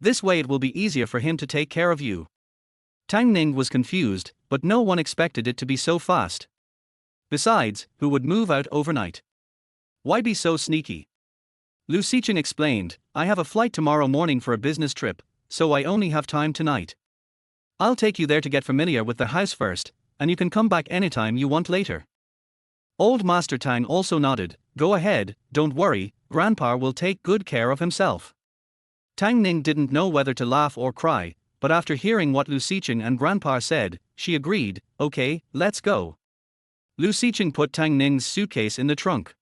This way it will be easier for him to take care of you. Tang Ning was confused, but no one expected it to be so fast. Besides, who would move out overnight? Why be so sneaky? Lu Xiqing explained, I have a flight tomorrow morning for a business trip, so I only have time tonight. I'll take you there to get familiar with the house first, and you can come back anytime you want later. Old Master Tang also nodded, Go ahead, don't worry, Grandpa will take good care of himself. Tang Ning didn't know whether to laugh or cry, but after hearing what Lu Xiqing and Grandpa said, she agreed, Okay, let's go. Lu Xiqing put Tang Ning's suitcase in the trunk.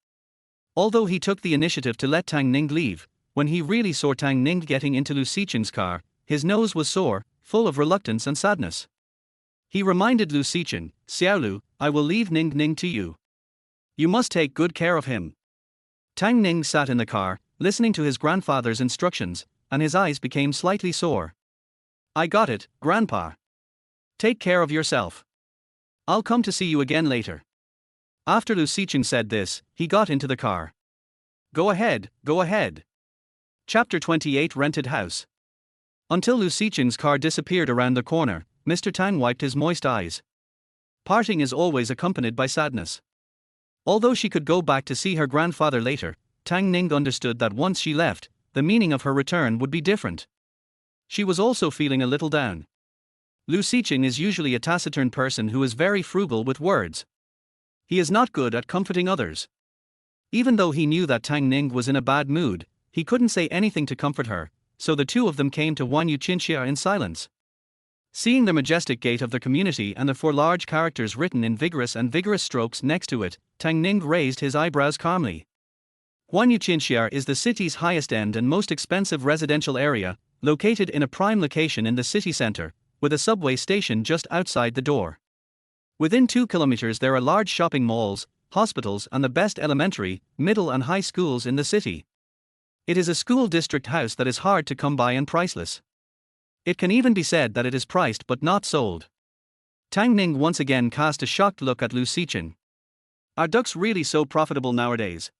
Although he took the initiative to let Tang Ning leave, when he really saw Tang Ning getting into Lu Xiqing's car, his nose was sore, full of reluctance and sadness. He reminded Lu Xiqing, Xiaolu, I will leave Ning Ning to you. You must take good care of him. Tang Ning sat in the car, listening to his grandfather's instructions, and his eyes became slightly sore. I got it, Grandpa. Take care of yourself. I'll come to see you again later. After Lu Xiqing said this, he got into the car. Go ahead, go ahead. Chapter 28 Rented House. Until Lu Xiqing's car disappeared around the corner, Mr. Tang wiped his moist eyes. Parting is always accompanied by sadness. Although she could go back to see her grandfather later, Tang Ning understood that once she left, the meaning of her return would be different. She was also feeling a little down. Lu Xiqing is usually a taciturn person who is very frugal with words. He is not good at comforting others. Even though he knew that Tang Ning was in a bad mood, he couldn't say anything to comfort her, so the two of them came to Huan Yuqinxia in silence. Seeing the majestic gate of the community and the 4 large characters written in vigorous strokes next to it, Tang Ning raised his eyebrows calmly. Huan Yuqinxia is the city's highest end and most expensive residential area, located in a prime location in the city center, with a subway station just outside the door. Within 2 kilometers there are large shopping malls, hospitals and the best elementary, middle and high schools in the city. It is a school district house that is hard to come by and priceless. It can even be said that it is priced but not sold. Tang Ning once again cast a shocked look at Lu Xiqing. Are ducks really so profitable nowadays?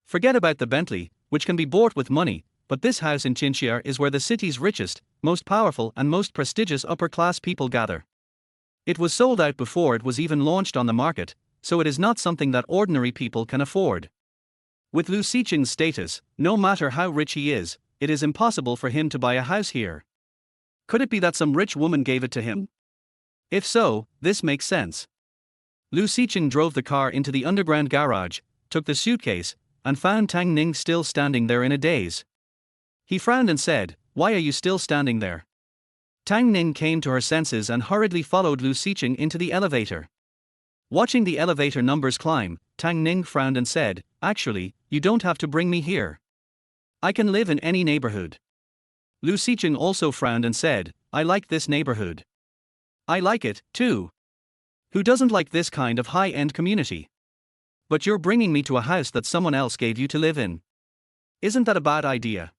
Forget about the Bentley, which can be bought with money, but this house in Qinxia is where the city's richest, most powerful and most prestigious upper-class people gather. It was sold out before it was even launched on the market, so it is not something that ordinary people can afford. With Lu Xiqing's status, no matter how rich he is, it is impossible for him to buy a house here. Could it be that some rich woman gave it to him? If so, this makes sense. Lu Siqing drove the car into the underground garage, took the suitcase, and found Tang Ning still standing there in a daze. He frowned and said, "Why are you still standing there?" Tang Ning came to her senses and hurriedly followed Lu Siqing into the elevator. Watching the elevator numbers climb, Tang Ning frowned and said, "Actually, you don't have to bring me here. I can live in any neighborhood." Lu Siqing also frowned and said, "I like this neighborhood. I like it, too. Who doesn't like this kind of high-end community? But you're bringing me to a house that someone else gave you to live in. Isn't that a bad idea?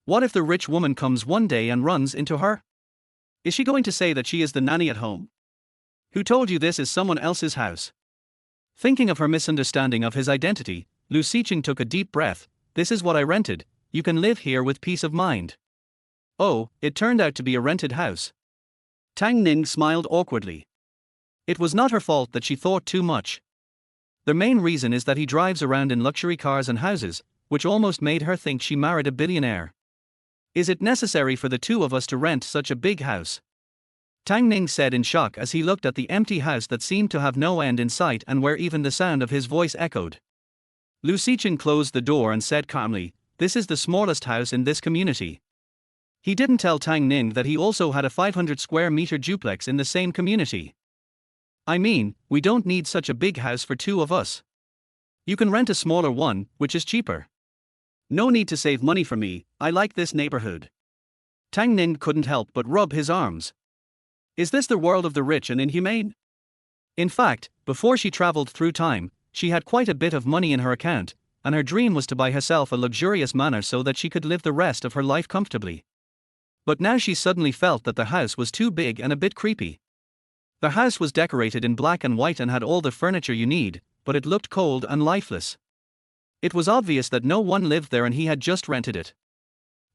What if the rich woman comes one day and runs into her? Is she going to say that she is the nanny at home? Who told you this is someone else's house?" Thinking of her misunderstanding of his identity, Lu Siqing took a deep breath. "This is what I rented. You can live here with peace of mind." Oh, it turned out to be a rented house. Tang Ning smiled awkwardly. It was not her fault that she thought too much. The main reason is that he drives around in luxury cars and houses, which almost made her think she married a billionaire. Is it necessary for the two of us to rent such a big house? Tang Ning said in shock as he looked at the empty house that seemed to have no end in sight and where even the sound of his voice echoed. Lu Siqing closed the door and said calmly, "This is the smallest house in this community." He didn't tell Tang Ning that he also had a 500 square meter duplex in the same community. "I mean, we don't need such a big house for two of us. You can rent a smaller one, which is cheaper. No need to save money for me, I like this neighborhood." Tang Ning couldn't help but rub his arms. Is this the world of the rich and inhumane? In fact, before she traveled through time, she had quite a bit of money in her account, and her dream was to buy herself a luxurious manor so that she could live the rest of her life comfortably. But now she suddenly felt that the house was too big and a bit creepy. The house was decorated in black and white and had all the furniture you need, but it looked cold and lifeless. It was obvious that no one lived there and he had just rented it.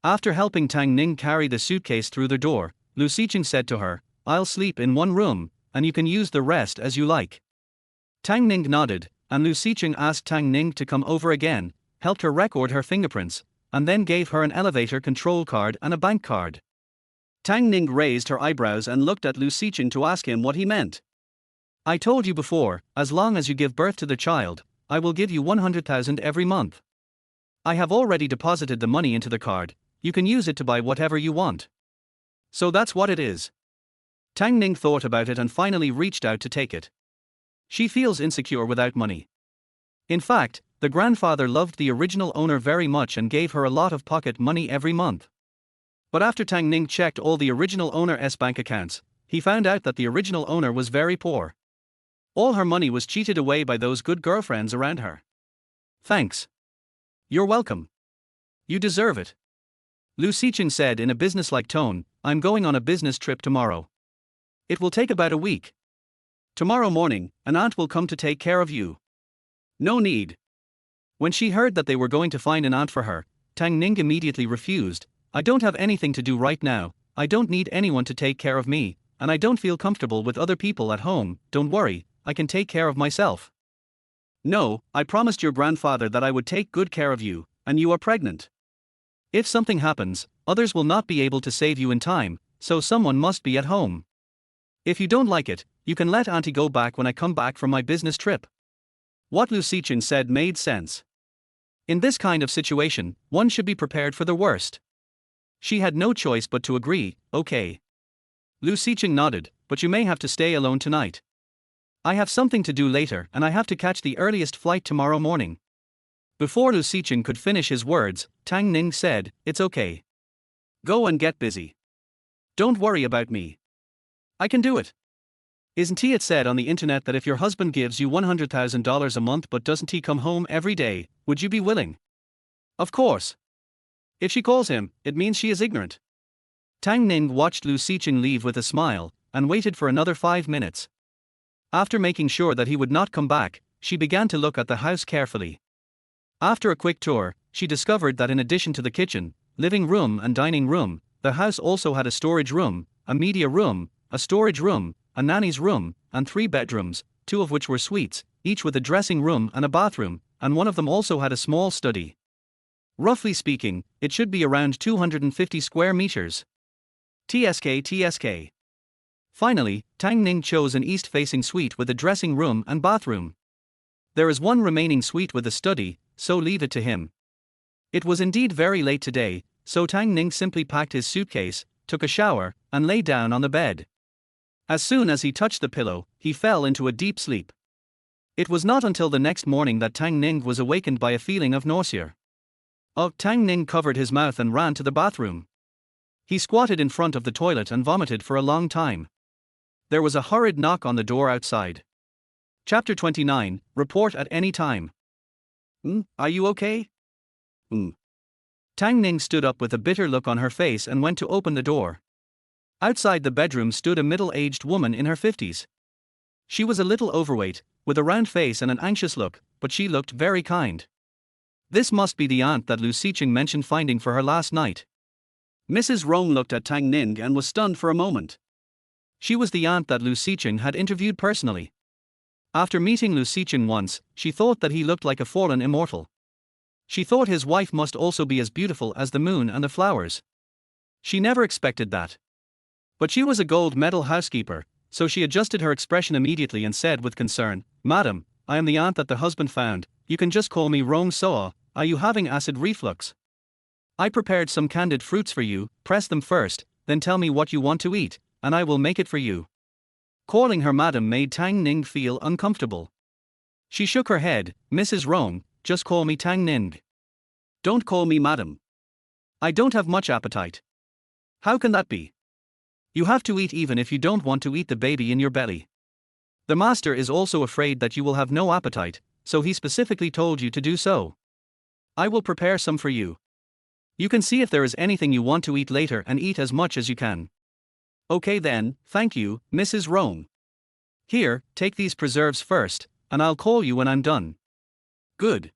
After helping Tang Ning carry the suitcase through the door, Lu Siqing said to her, "I'll sleep in one room, and you can use the rest as you like." Tang Ning nodded, and Lu Siqing asked Tang Ning to come over again, helped her record her fingerprints, and then gave her an elevator control card and a bank card. Tang Ning raised her eyebrows and looked at Lu Siqing to ask him what he meant. "I told you before, as long as you give birth to the child, I will give you 100,000 every month. I have already deposited the money into the card, you can use it to buy whatever you want." "So that's what it is." Tang Ning thought about it and finally reached out to take it. She feels insecure without money. In fact, the grandfather loved the original owner very much and gave her a lot of pocket money every month. But after Tang Ning checked all the original owner's bank accounts, he found out that the original owner was very poor. All her money was cheated away by those good girlfriends around her. "Thanks. You're welcome. You deserve it." Lu Siqing said in a businesslike tone, "I'm going on a business trip tomorrow. It will take about a week. Tomorrow morning, an aunt will come to take care of you." "No need." When she heard that they were going to find an aunt for her, Tang Ning immediately refused. "I don't have anything to do right now, I don't need anyone to take care of me, and I don't feel comfortable with other people at home. Don't worry, I can take care of myself." "No, I promised your grandfather that I would take good care of you, and you are pregnant. If something happens, others will not be able to save you in time, so someone must be at home. If you don't like it, you can let Auntie go back when I come back from my business trip." What Lu Siqing said made sense. In this kind of situation, one should be prepared for the worst. She had no choice but to agree. "Okay." Lu Siqing nodded, "But you may have to stay alone tonight. I have something to do later and I have to catch the earliest flight tomorrow morning." Before Lu Siqing could finish his words, Tang Ning said, "It's okay. Go and get busy. Don't worry about me. I can do it. Isn't it said on the internet that if your husband gives you $100,000 a month but doesn't he come home every day, would you be willing?" "Of course. If she calls him, it means she is ignorant." Tang Ning watched Lu Siqing leave with a smile, and waited for another 5 minutes. After making sure that he would not come back, she began to look at the house carefully. After a quick tour, she discovered that in addition to the kitchen, living room and dining room, the house also had a storage room, a media room, a storage room, a nanny's room, and 3 bedrooms, 2 of which were suites, each with a dressing room and a bathroom, and one of them also had a small study. Roughly speaking, it should be around 250 square meters. TSK. Finally, Tang Ning chose an east-facing suite with a dressing room and bathroom. There is one remaining suite with a study, so leave it to him. It was indeed very late today, so Tang Ning simply packed his suitcase, took a shower, and lay down on the bed. As soon as he touched the pillow, he fell into a deep sleep. It was not until the next morning that Tang Ning was awakened by a feeling of nausea. Tang Ning covered his mouth and ran to the bathroom. He squatted in front of the toilet and vomited for a long time. There was a hurried knock on the door outside. Chapter 29, Report at any time. Are you okay? Tang Ning stood up with a bitter look on her face and went to open the door. Outside the bedroom stood a middle-aged woman in her 50s. She was a little overweight, with a round face and an anxious look, but she looked very kind. This must be the aunt that Lu Siqing mentioned finding for her last night. Mrs. Rong looked at Tang Ning and was stunned for a moment. She was the aunt that Lu Siqing had interviewed personally. After meeting Lu Siqing once, she thought that he looked like a fallen immortal. She thought his wife must also be as beautiful as the moon and the flowers. She never expected that. But she was a gold medal housekeeper, so she adjusted her expression immediately and said with concern, "Madam, I am the aunt that the husband found. You can just call me Rong Soa. Are you having acid reflux? I prepared some candied fruits for you. Press them first, then tell me what you want to eat, and I will make it for you." Calling her madam made Tang Ning feel uncomfortable. She shook her head. "Mrs. Rong, just call me Tang Ning. Don't call me madam. I don't have much appetite." "How can that be? You have to eat even if you don't want to eat the baby in your belly. The master is also afraid that you will have no appetite, so he specifically told you to do so. I will prepare some for you. You can see if there is anything you want to eat later and eat as much as you can." "Okay then, thank you, Mrs. Rong. Here, take these preserves first, and I'll call you when I'm done." "Good."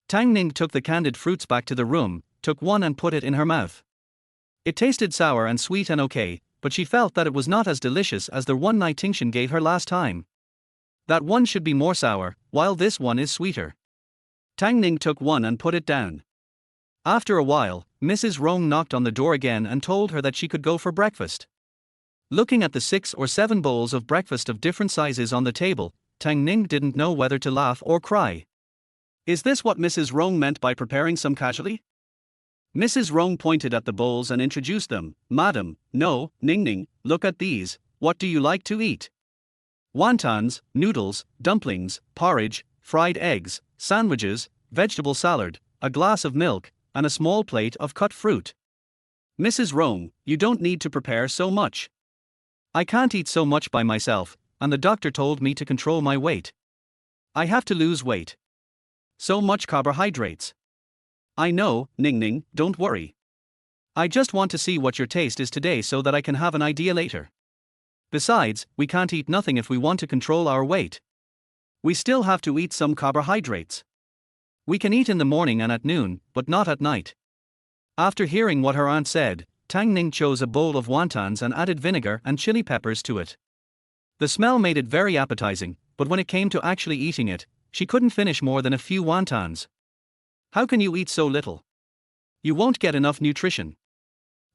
Tang Ning took the candied fruits back to the room, took one and put it in her mouth. It tasted sour and sweet and okay, but she felt that it was not as delicious as the one Nai Tingxian gave her last time. That one should be more sour, while this one is sweeter. Tang Ning took one and put it down. After a while, Mrs. Rong knocked on the door again and told her that she could go for breakfast. Looking at the 6 or 7 bowls of breakfast of different sizes on the table, Tang Ning didn't know whether to laugh or cry. Is this what Mrs. Rong meant by preparing some casually? Mrs. Rong pointed at the bowls and introduced them. "Madam, no, Ning Ning, look at these. What do you like to eat? Wontons, noodles, dumplings, porridge, fried eggs, sandwiches, vegetable salad, a glass of milk, and a small plate of cut fruit. Mrs. Rong, you don't need to prepare so much. I can't eat so much by myself, and the doctor told me to control my weight. I have to lose weight. So much carbohydrates." "I know, Ning Ning, don't worry. I just want to see what your taste is today so that I can have an idea later. Besides, we can't eat nothing if we want to control our weight. We still have to eat some carbohydrates. We can eat in the morning and at noon, but not at night." After hearing what her aunt said, Tang Ning chose a bowl of wontons and added vinegar and chili peppers to it. The smell made it very appetizing, but when it came to actually eating it, she couldn't finish more than a few wontons. "How can you eat so little? You won't get enough nutrition.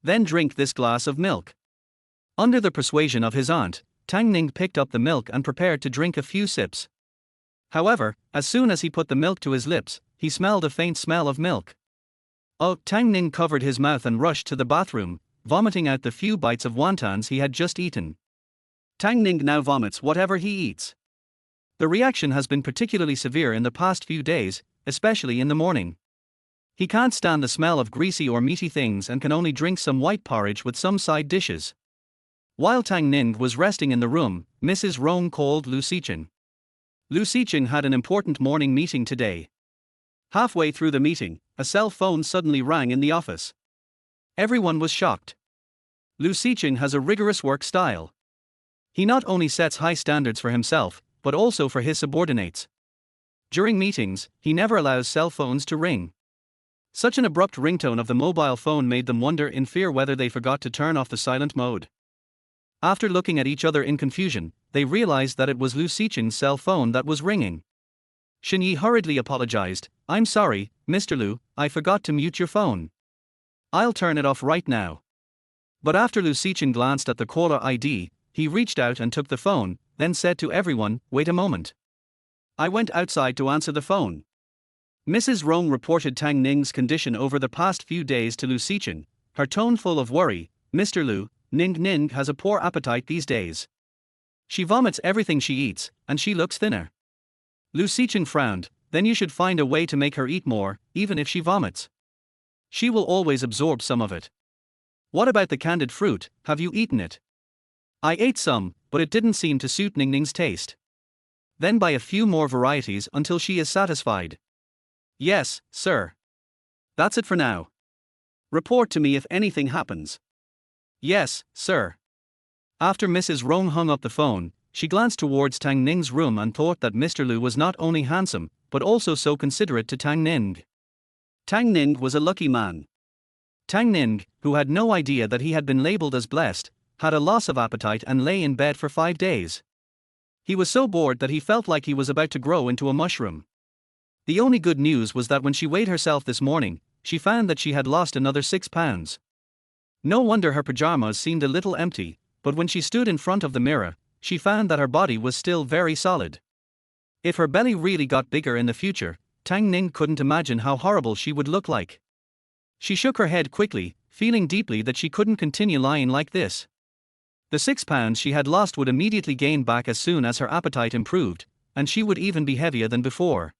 Then drink this glass of milk." Under the persuasion of his aunt, Tang Ning picked up the milk and prepared to drink a few sips. However, as soon as he put the milk to his lips, he smelled a faint smell of milk. Tang Ning covered his mouth and rushed to the bathroom, vomiting out the few bites of wontons he had just eaten. Tang Ning now vomits whatever he eats. The reaction has been particularly severe in the past few days, especially in the morning. He can't stand the smell of greasy or meaty things and can only drink some white porridge with some side dishes. While Tang Ning was resting in the room, Mrs. Rong called Lu Siqing. Lu Siqing had an important morning meeting today. Halfway through the meeting, a cell phone suddenly rang in the office. Everyone was shocked. Lu Siqing has a rigorous work style. He not only sets high standards for himself, but also for his subordinates. During meetings, he never allows cell phones to ring. Such an abrupt ringtone of the mobile phone made them wonder in fear whether they forgot to turn off the silent mode. After looking at each other in confusion, they realized that it was Lu Siqing's cell phone that was ringing. Shen Yi hurriedly apologized. "I'm sorry, Mr. Lu, I forgot to mute your phone. I'll turn it off right now." But after Lu Siqing glanced at the caller ID, he reached out and took the phone, then said to everyone, "Wait a moment." I went outside to answer the phone. Mrs. Rome reported Tang Ning's condition over the past few days to Lu Xichen, her tone full of worry. "Mr. Lu, Ning has a poor appetite these days. She vomits everything she eats, and she looks thinner." Lu Xichen frowned. "Then you should find a way to make her eat more, even if she vomits. She will always absorb some of it." "What about the candied fruit, have you eaten it?" "I ate some, but it didn't seem to suit Ning's taste." "Then buy a few more varieties until she is satisfied." "Yes, sir." "That's it for now. Report to me if anything happens." "Yes, sir." After Mrs. Rong hung up the phone, she glanced towards Tang Ning's room and thought that Mr. Lu was not only handsome, but also so considerate to Tang Ning. Tang Ning was a lucky man. Tang Ning, who had no idea that he had been labeled as blessed, had a loss of appetite and lay in bed for 5 days. He was so bored that he felt like he was about to grow into a mushroom. The only good news was that when she weighed herself this morning, she found that she had lost another 6 pounds. No wonder her pajamas seemed a little empty, but when she stood in front of the mirror, she found that her body was still very solid. If her belly really got bigger in the future, Tang Ning couldn't imagine how horrible she would look like. She shook her head quickly, feeling deeply that she couldn't continue lying like this. The 6 pounds she had lost would immediately gain back as soon as her appetite improved, and she would even be heavier than before.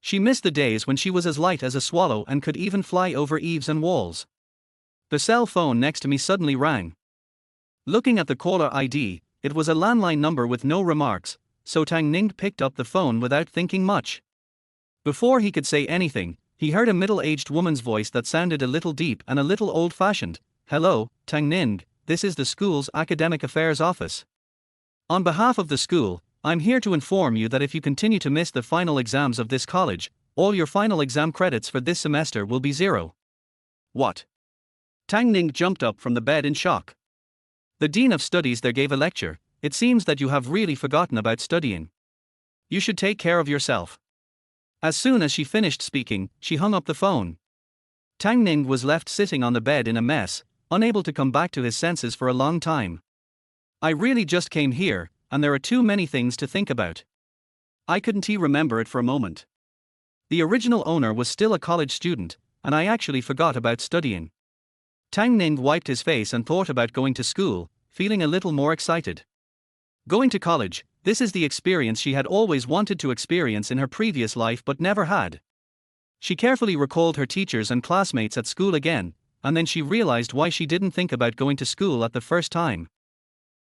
She missed the days when she was as light as a swallow and could even fly over eaves and walls. The cell phone next to me suddenly rang. Looking at the caller ID, it was a landline number with no remarks, so Tang Ning picked up the phone without thinking much. Before he could say anything, he heard a middle-aged woman's voice that sounded a little deep and a little old-fashioned. "Hello, Tang Ning, this is the school's academic affairs office. On behalf of the school, I'm here to inform you that if you continue to miss the final exams of this college, all your final exam credits for this semester will be 0. "What?" Tang Ning jumped up from the bed in shock. "The Dean of Studies there gave a lecture. It seems that you have really forgotten about studying. You should take care of yourself." As soon as she finished speaking, she hung up the phone. Tang Ning was left sitting on the bed in a mess, unable to come back to his senses for a long time. "I really just came here, and there are too many things to think about." I couldn't remember it for a moment. The original owner was still a college student, and I actually forgot about studying. Tang Ning wiped his face and thought about going to school, feeling a little more excited. Going to college, this is the experience she had always wanted to experience in her previous life but never had. She carefully recalled her teachers and classmates at school again, and then she realized why she didn't think about going to school at the first time.